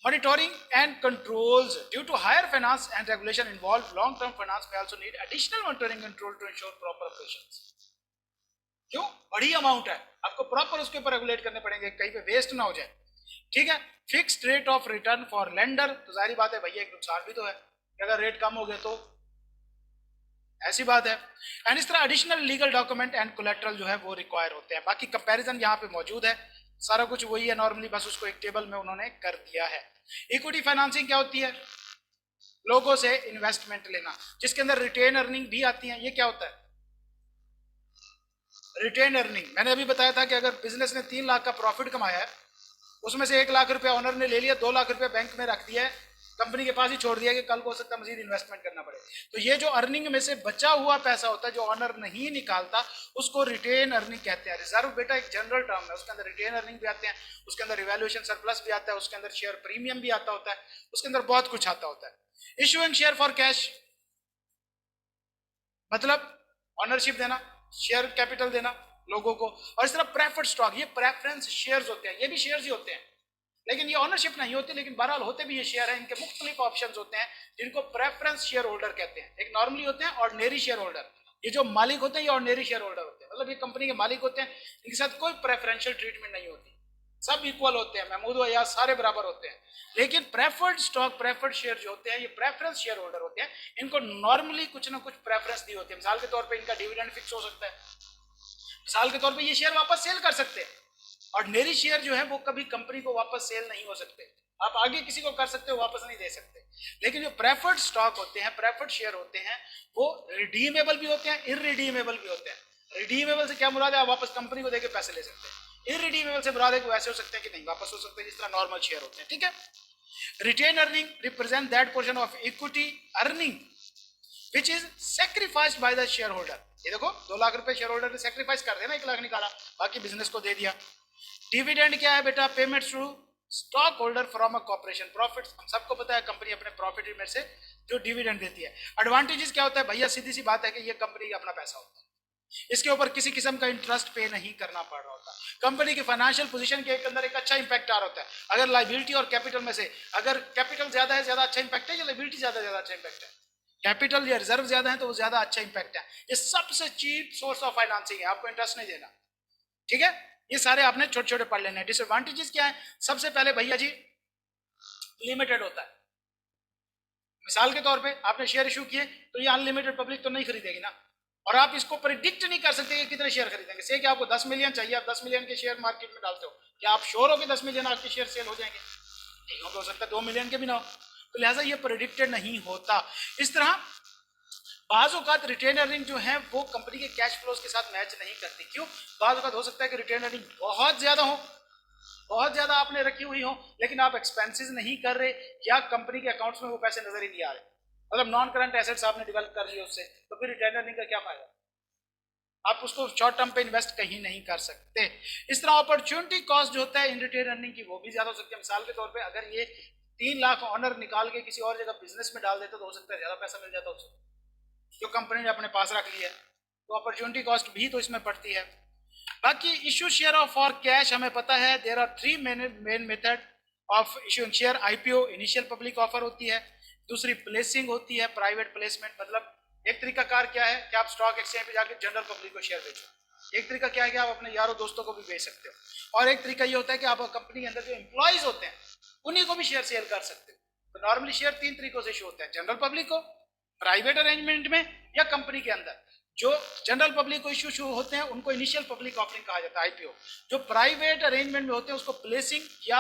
monitoring and controls due to higher finance and regulation involved, long term finance may also need additional monitoring control to ensure proper operations। क्यों? बड़ी amount है, आपको प्रॉपर उसके ऊपर रेगुलेट करने पड़ेंगे, कहीं पे वेस्ट ना हो जाए। ठीक है। Fixed rate of return for lender, तो जाहिर बात है भैया एक नुकसान भी तो है कि अगर रेट कम हो गए तो ऐसी बात है। एंड इस तरह additional legal document and collateral जो है वो रिक्वायर होते हैं। बाकी कंपैरिजन यहाँ पे मौजूद है, सारा कुछ वही है नॉर्मली, बस उसको एक टेबल में उन्होंने कर दिया है। इक्विटी फाइनेंसिंग क्या होती है? लोगों से इन्वेस्टमेंट लेना, जिसके अंदर रिटेन अर्निंग भी आती है। ये क्या होता है? रिटेन अर्निंग मैंने अभी बताया था कि अगर बिजनेस ने 3 लाख का प्रॉफिट कमाया है, उसमें से 1 लाख रुपया ऑनर ने ले लिया, 2 लाख रुपया बैंक में रख दिया है, कंपनी के पास ही छोड़ दिया कि कल को हो सकता है मजीद इन्वेस्टमेंट करना पड़े। तो ये जो अर्निंग में से बचा हुआ पैसा होता है जो ऑनर नहीं निकालता, उसको रिटेन अर्निंग कहते हैं। रिजर्व बेटा एक जनरल टर्म है, उसके अंदर रिटेन अर्निंग भी आते हैं, उसके अंदर रिवैल्यूएशन सरप्लस भी आता है, उसके अंदर शेयर प्रीमियम भी आता होता है, उसके अंदर बहुत कुछ आता होता है। इशूइंग शेयर फॉर कैश मतलब ऑनरशिप देना, शेयर कैपिटल देना लोगों को। और इस तरह प्रेफर्ड स्टॉक, ये प्रेफरेंस शेयर्स होते हैं, ये भी शेयर्स ही होते हैं, लेकिन ये ऑनरशिप नहीं होती, लेकिन बहरहाल होते भी ये शेयर हैं। इनके मुख्तलिफ ऑप्शंस होते हैं जिनको प्रेफरेंस शेयर होल्डर कहते हैं। एक नॉर्मली होते हैं ऑर्डिनरी शेयर होल्डर, ये जो मालिक होते हैं ये ऑर्डिनरी शेयर होल्डर होते हैं, मतलब ये कंपनी के मालिक होते हैं, इनके साथ कोई प्रेफरेंशियल ट्रीटमेंट नहीं होती, सब इक्वल होते हैं, महमूद व याद सारे बराबर होते हैं। लेकिन प्रेफर्ड स्टॉक, प्रेफर्ड शेयर जो होते हैं ये प्रेफरेंस शेयर होल्डर होते हैं, इनको नॉर्मली कुछ ना कुछ प्रेफरेंस दी होती है। मिसाल के तौर पर इनका डिविडेंड फिक्स हो सकता है, मिसाल के तौर पर ये शेयर वापस सेल कर सकते हैं। ऑर्डिनरी शेयर जो है वो कभी कंपनी को वापस सेल नहीं हो सकते, आप आगे किसी को कर सकते हो, वापस नहीं दे सकते। लेकिन जो प्रेफर्ड स्टॉक होते हैं, प्रेफर्ड शेयर होते हैं, वो रिडीमेबल भी होते हैं, इररिडीमेबल भी होते हैं। रिडीमेबल से क्या मुराद है? आप वापस कंपनी को देके पैसे ले सकते हैं। इररिडीमेबल से मुराद है कि वैसे हो सकते हैं कि नहीं वापस हो सकते हैं, जिस तरह नॉर्मल शेयर होते हैं। ठीक है। Retain earning represent that portion of equity earning which is sacrificed by the share holder. ये देखो 2 लाख रुपए शेयर होल्डर ने सैक्रिफाइस कर दिया ना, 1 लाख निकाला, बाकी बिजनेस को दे दिया। डिविडेंड क्या है बेटा? Payment through stock holder from a corporation profit. हम सबको पता है कंपनी अपने प्रॉफिट में से जो डिविडेंड देती है। एडवांटेजेस क्या होता है भैया? सीधी सी बात है कि ये कंपनी का अपना पैसा होता है, इसके ऊपर किसी किस्म का इंटरेस्ट पे नहीं करना पड़ रहा होता। कंपनी की फाइनेंशियल पोजीशन के अंदर एक अच्छा इंपैक्ट आ रहा होता है। अगर लाइबिलिटी और कैपिटल में से अगर कैपिटल ज्यादा है, ज्यादा अच्छा इंपैक्ट है, या लाइबिलिटी ज्यादा अच्छा इंपैक्ट है? कैपिटल या रिजर्व ज्यादा है तो वो ज्यादा अच्छा इंपैक्ट है। ये सबसे चीप सोर्स ऑफ फाइनेंसिंग है, आपको इंटरेस्ट नहीं देना। ठीक है। ये सारे आपने छोटे छोटे पढ़ लेने हैं। डिसएडवांटेजेस क्या है? सबसे पहले भैया जी लिमिटेड होता है। मिसाल के तौर पे आपने शेयर इशू किए तो ये अनलिमिटेड पब्लिक तो नहीं खरीदेगी ना, और आप इसको प्रिडिक्ट नहीं कर सकते कि कितने शेयर खरीदेंगे। से कि आपको 10 मिलियन चाहिए, आप 10 मिलियन के शेयर मार्केट में डालते हो, क्या आप श्योर हो कि 10 मिलियन आपके शेयर सेल हो जाएंगे? नहीं हो सकता 2 मिलियन के भी ना हो, तो लिहाजा ये प्रिडिक्टेड नहीं होता। इस तरह बाज़ औक़ात रिटेन अर्निंग जो है वो कंपनी के कैश फ्लोज के साथ मैच नहीं करती। क्यों? बाज़ औक़ात हो सकता है कि रिटेन अर्निंग बहुत ज़्यादा हो, बहुत ज़्यादा आपने रखी हुई हो, लेकिन आप एक्सपेंसेस नहीं कर रहे, या कंपनी के अकाउंट्स में वो पैसे नजर ही नहीं आ रहे, मतलब नॉन करंट एसेट्स आपने डेवलप कर लिए उससे, तो फिर रिटेन अर्निंग का क्या फायदा? आप उसको शॉर्ट टर्म पे इन्वेस्ट कहीं नहीं कर सकते। इस तरह अपॉर्चुनिटी कॉस्ट जो होता है इन रिटेन अर्निंग की वो भी ज्यादा हो सकती है। मिसाल के तौर पे अगर ये 3 लाख ऑनर निकाल के किसी और जगह बिजनेस में डाल देते तो हो सकता है ज्यादा पैसा मिल जाता उससे, जो कंपनी ने अपने पास रख लिया है, तो अपॉर्चुनिटी कॉस्ट भी तो इसमें पड़ती है। बाकी issue share of for cash हमें पता है, there are 3 main method of issuing share. IPO initial public offer होती है, दूसरी प्लेसिंग होती है, प्राइवेट प्लेसमेंट। मतलब एक तरीका कार क्या है कि आप स्टॉक एक्सचेंज पे जाके जनरल पब्लिक को शेयर बेचो, एक तरीका क्या है कि आप अपने यारों दोस्तों को भी बेच सकते हो, और एक तरीका ये होता है कि आप कंपनी के अंदर जो एम्प्लॉइज होते हैं उन्हीं को भी शेयर सेल कर सकते हो। तो नॉर्मली शेयर 3 तरीकों से इशू होता है, जनरल पब्लिक को, प्राइवेट अरेंजमेंट में, या कंपनी के अंदर। जो जनरल पब्लिक को इशू होते हैं उनको इनिशियल पब्लिक ऑफरिंग कहा जाता है, आईपीओ। जो प्राइवेट अरेंजमेंट में होते हैं उसको प्लेसिंग या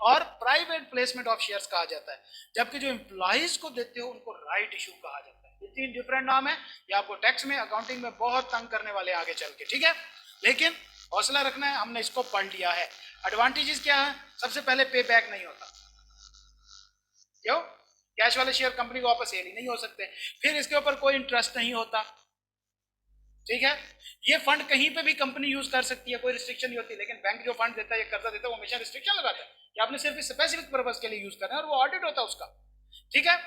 और प्राइवेट प्लेसमेंट ऑफ शेयर्स कहा जाता है। जबकि जो एम्प्लॉइज को देते हो उनको राइट इशू कहा जाता है। ये 3 डिफरेंट नाम है, ये आपको टैक्स में, अकाउंटिंग में बहुत तंग करने वाले आगे चल के। ठीक है, लेकिन हौसला रखना है, हमने इसको पढ़ लिया है। एडवांटेजेस क्या है? सबसे पहले पे बैक नहीं होता। क्यों? कैश वाले शेयर कंपनी को वापस सेल ही नहीं हो सकते, फिर इसके ऊपर कोई इंटरेस्ट नहीं होता, ठीक है। ये फंड कहीं पे भी कंपनी यूज कर सकती है, कोई रिस्ट्रिक्शन नहीं होती, लेकिन बैंक जो फंड देता है, ये कर्जा देता है, वो हमेशा रिस्ट्रिक्शन लगाता है कि आपने सिर्फ स्पेसिफिक पर्पज के लिए यूज करना है, और वो ऑडिट होता है उसका, ठीक है।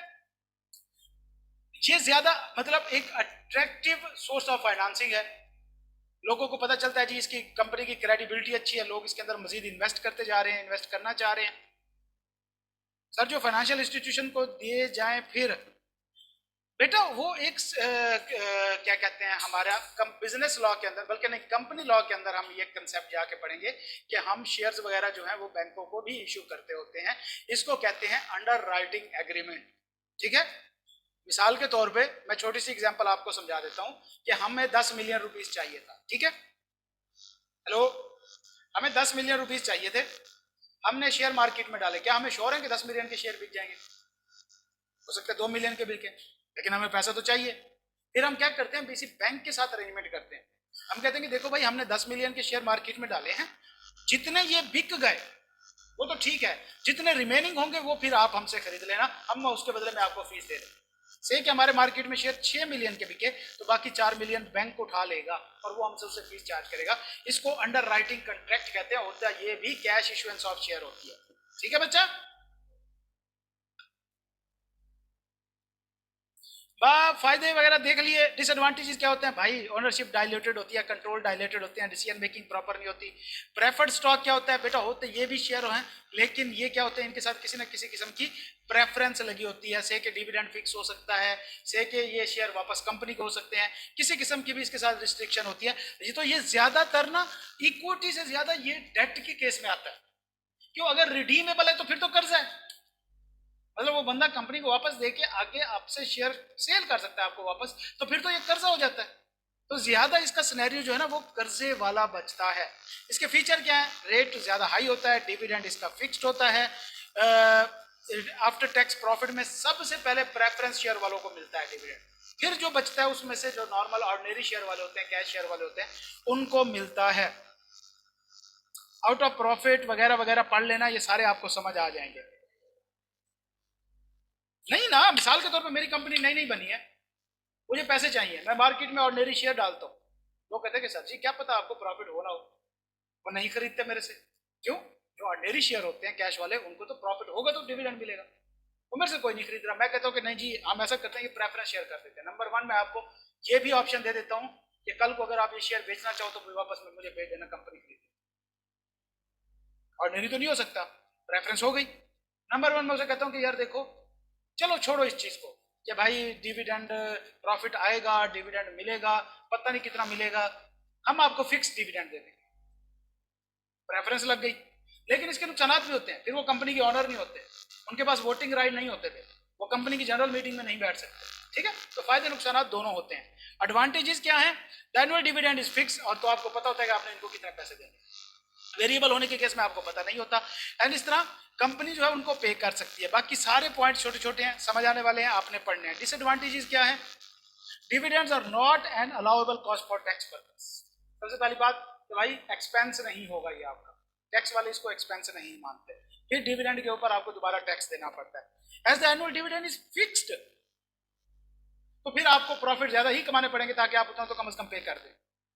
ये ज्यादा मतलब एक अट्रैक्टिव सोर्स ऑफ फाइनेंसिंग है, लोगों को पता चलता है जी इसकी कंपनी की क्रेडिबिलिटी अच्छी है, लोग इसके अंदर मजीद इन्वेस्ट करते जा रहे हैं, इन्वेस्ट करना चाह रहे हैं। सर जो फाइनेंशियल इंस्टीट्यूशन को दिए जाएं, फिर बेटा वो एक क्या कहते हैं हमारा बिजनेस लॉ के अंदर, बल्कि नहीं कंपनी लॉ के अंदर हम ये कंसेप्ट जाके पढ़ेंगे कि हम शेयर्स वगैरह जो है वो बैंकों को भी इशू करते होते हैं, इसको कहते हैं अंडर राइटिंग एग्रीमेंट, ठीक है। मिसाल के तौर पे मैं छोटी सी एग्जांपल आपको समझा देता हूं कि हमें 10 मिलियन रुपीस चाहिए था, ठीक है। हेलो, हमें 10 मिलियन रुपीस चाहिए थे, हमने शेयर मार्केट में डाले, क्या हमें श्योर है कि 10 मिलियन के शेयर बिक जाएंगे? हो सकता है 2 मिलियन के बिके, लेकिन हमें पैसा तो चाहिए। फिर हम क्या करते हैं, किसी बैंक के साथ अरेंजमेंट करते हैं, हम कहते हैं कि देखो भाई हमने 10 मिलियन के शेयर मार्केट में डाले हैं, जितने ये बिक गए वो तो ठीक है, जितने रिमेनिंग होंगे वो फिर आप हमसे खरीद लेना, हम उसके बदले में आपको फीस दे दें। से कि हमारे मार्केट में शेयर 6 मिलियन के बिके, तो बाकी 4 मिलियन बैंक उठा लेगा और वो हमसे उससे फीस चार्ज करेगा। इसको अंडर राइटिंग कंट्रैक्ट कहते हैं, होता ये भी कैश इशुएंस ऑफ शेयर होती है, ठीक है बच्चा। फायदे वगैरह देख लिए, डिसएडवांटेजेस क्या होते हैं भाई? ओनरशिप डायल्यूटेड होती है, कंट्रोल डायल्यूटेड होते हैं, डिसीजन मेकिंग प्रॉपर नहीं होती। प्रेफर्ड स्टॉक क्या होता है बेटा? होते ये भी शेयर हैं, लेकिन ये क्या होते हैं, इनके साथ किसी न किसी किस्म की प्रेफरेंस लगी होती है, से के डिविडेंड फिक्स हो सकता है, से के ये शेयर वापस कंपनी को हो सकते हैं, किसी किस्म की भी इसके साथ रिस्ट्रिक्शन होती है। ये तो ये ज्यादातर ना इक्विटी से ज्यादा ये डेट के केस में आता है। क्यों? अगर रिडीमेबल है तो फिर तो कर्ज है, मतलब वो बंदा कंपनी को वापस देके आगे आपसे शेयर सेल कर सकता है आपको वापस, तो फिर तो ये कर्जा हो जाता है। तो ज्यादा इसका सिनेरियो जो है ना वो कर्जे वाला बचता है। इसके फीचर क्या है? रेट ज्यादा हाई होता है, डिविडेंड इसका फिक्स्ड होता है, आफ्टर टैक्स प्रॉफिट में सबसे पहले प्रेफरेंस शेयर वालों को मिलता है डिविडेंड, फिर जो बचता है उसमें से जो नॉर्मल ऑर्डिनरी शेयर वाले होते हैं, कैश शेयर वाले होते हैं, उनको मिलता है। आउट ऑफ प्रॉफिट वगैरह वगैरह पढ़ लेना, ये सारे आपको समझ आ जाएंगे। नहीं ना, मिसाल के तौर पे मेरी कंपनी नई नई बनी है, मुझे पैसे चाहिए, मैं मार्केट में ऑर्डिनरी शेयर डालता हूँ, लोग कहते हैं कि सर जी क्या पता आपको प्रॉफिट हो ना हो, वो नहीं खरीदते मेरे से। क्यों? जो ऑर्डिनरी शेयर होते हैं कैश वाले, उनको तो प्रॉफिट होगा तो डिविडेंड मिलेगा, वो मेरे से कोई नहीं खरीद रहा। मैं कहता हूँ कि नहीं जी हम ऐसा करते हैं कि प्रेफरेंस शेयर कर देते हैं। नंबर 1 मैं आपको ये भी ऑप्शन दे देता हूँ कि कल को अगर आप ये शेयर बेचना चाहो तो वापस में मुझे भेज देना, कंपनी खरीद। ऑर्डिनरी तो नहीं हो सकता, प्रेफरेंस हो गई। नंबर 1 मैं उसे कहता हूँ कि यार देखो चलो छोड़ो इस चीज को कि भाई डिविडेंड प्रॉफिट आएगा, डिविडेंड मिलेगा, पता नहीं कितना मिलेगा, हम आपको फिक्स डिविडेंड दे देंगे, प्रेफरेंस लग गई। लेकिन इसके नुकसान भी होते हैं, फिर वो कंपनी के ऑनर नहीं होते, उनके पास वोटिंग राइट नहीं होते थे, वो कंपनी की जनरल मीटिंग में नहीं बैठ सकते, ठीक है। तो फायदे नुकसान दोनों होते हैं। एडवांटेजेस क्या है? The annual dividend is fix, और तो आपको पता होता है कि आपने इनको कितने पैसे देने। वेरिएबल होने के केस में आपको पता नहीं होता, एंड इस तरह कंपनी जो है उनको पे कर सकती है। बाकी सारे पॉइंट छोटे छोटे हैं, समझ आने वाले हैं, आपने पढ़ने हैं। डिसएडवांटेजेस क्या है? Dividends are not an allowable cost for tax purpose. सबसे पहली बात कि भाई एक्सपेंस नहीं होगा ये आपका, टैक्स वाले इसको एक्सपेंस नहीं मानते, फिर डिविडेंड के ऊपर आपको दोबारा टैक्स देना पड़ता है। As the annual dividend is fixed, तो फिर आपको प्रॉफिट ज्यादा ही कमाने पड़ेंगे ताकि आप उतना तो कम से कम पे कर दें,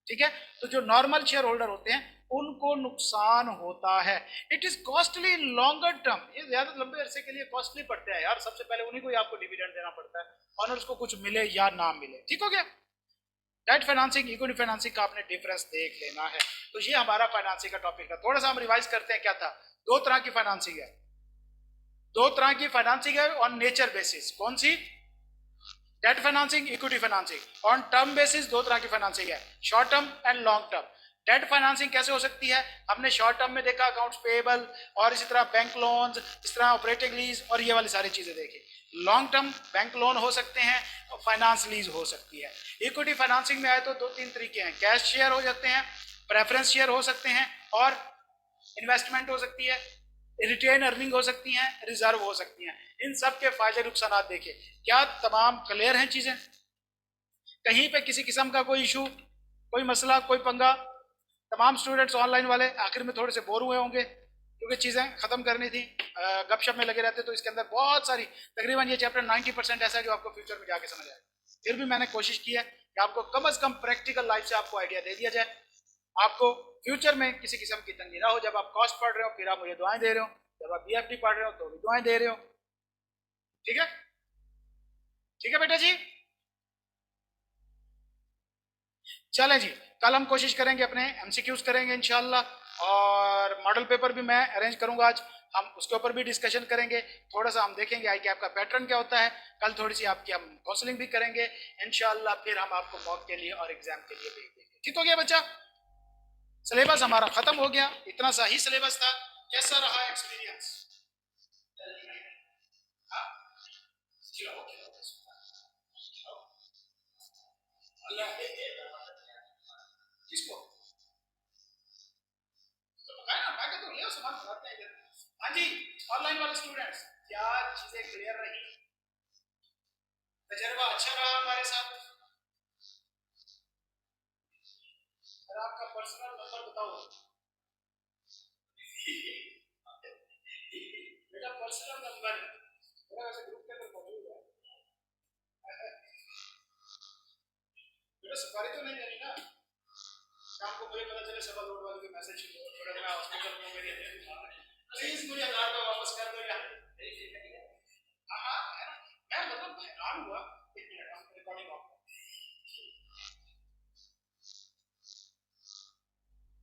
ठीक है। तो जो नॉर्मल शेयर होल्डर होते हैं उनको नुकसान होता है। It is costly in longer term, ये ज्यादा लंबे अरसे के लिए कॉस्टली पड़ते हैं यार, सबसे पहले उन्हीं को ही आपको डिविडेंड देना पड़ता है, ऑनर्स को कुछ मिले या ना मिले, ठीक हो गया। डेट फाइनेंसिंग, इक्विटी फाइनेंसिंग का आपने डिफरेंस देख लेना है। तो ये हमारा फाइनेंसिंग का टॉपिक है। थोड़ा सा हम रिवाइज करते हैं, क्या था? 2 तरह की फाइनेंसिंग है, 2 तरह की फाइनेंसिंग है ऑन नेचर बेसिस। कौन सी? Debt financing, equity financing. On term basis 2 तरह की फाइनेंसिंग है, short term and long term. Debt financing कैसे हो सकती है? हमने शॉर्ट टर्म में देखा अकाउंट्स पेएबल, और इसी तरह बैंक लोन्स, इस तरह ऑपरेटिंग लीज और ये वाली सारी चीजें देखी। लॉन्ग टर्म बैंक लोन हो सकते हैं और फाइनेंस लीज हो सकती है। इक्विटी फाइनेंसिंग में आए तो 2-3 तरीके हैं, कैश शेयर हो जाते हैं, प्रेफरेंस शेयर हो सकते हैं, और इन्वेस्टमेंट हो सकती है, रिटेन अर्निंग हो सकती हैं, रिजर्व हो सकती हैं। इन सब के फायदे नुकसान देखिए, क्या तमाम क्लियर हैं चीजें? कहीं पे किसी किस्म का कोई इशू, कोई मसला, कोई पंगा? तमाम स्टूडेंट्स ऑनलाइन वाले आखिर में थोड़े से बोर हुए होंगे क्योंकि चीजें खत्म करनी थी। गपशप में लगे रहते हैं, तो इसके अंदर बहुत सारी, तकरीबन ये चैप्टर 90% ऐसा है जो आपको फ्यूचर में जाके समझ आएगा। फिर भी मैंने कोशिश की है कि आपको कम से कम प्रैक्टिकल लाइफ से आपको आइडिया दे दिया जाए, आपको फ्यूचर में किसी किस्म की तंगी ना हो। जब आप कॉस्ट पढ़ रहे हो फिर आप मुझे दुआएं दे रहे हो, जब आप BFD पढ़ रहे हो तो भी दुआएं दे रहे हो। ठीक है, ठीक है बेटा जी। चलें जी, कल हम कोशिश करेंगे अपने MCQs करेंगे इंशाल्लाह, और मॉडल पेपर भी मैं अरेंज करूंगा आज, हम उसके ऊपर भी डिस्कशन करेंगे। थोड़ा सा हम देखेंगे आई कैप का पैटर्न क्या होता है। कल थोड़ी सी आपकी हम काउंसलिंग भी करेंगे इंशाल्लाह, फिर हम आपको मॉक के लिए और एग्जाम के लिए भेज देंगे। ठीक हो गया बच्चा, सिलेबस हमारा खत्म हो गया, इतना सा ही सिलेबस था। कैसा रहा एक्सपीरियंस? किसको तो बताया ना, मैं कहता हूँ ले सामान बनाते हैं इधर। हाँ जी, ऑनलाइन वाले स्टूडेंट्स, क्या चीजें क्लियर रही? तजर्बा अच्छा रहा हमारे साथ? और आपका पर्सनल नंबर बताओ बेटा, पर्सनल नंबर मेरा वैसे ग्रुप के अंदर मौजूद है। बेटा सफारी तो नहीं देनी ना, शाम को मुझे पता चले सवा 2 बजे के मैसेज थोड़ा मैं हॉस्पिटल में, मेरी प्लीज मुझे 1000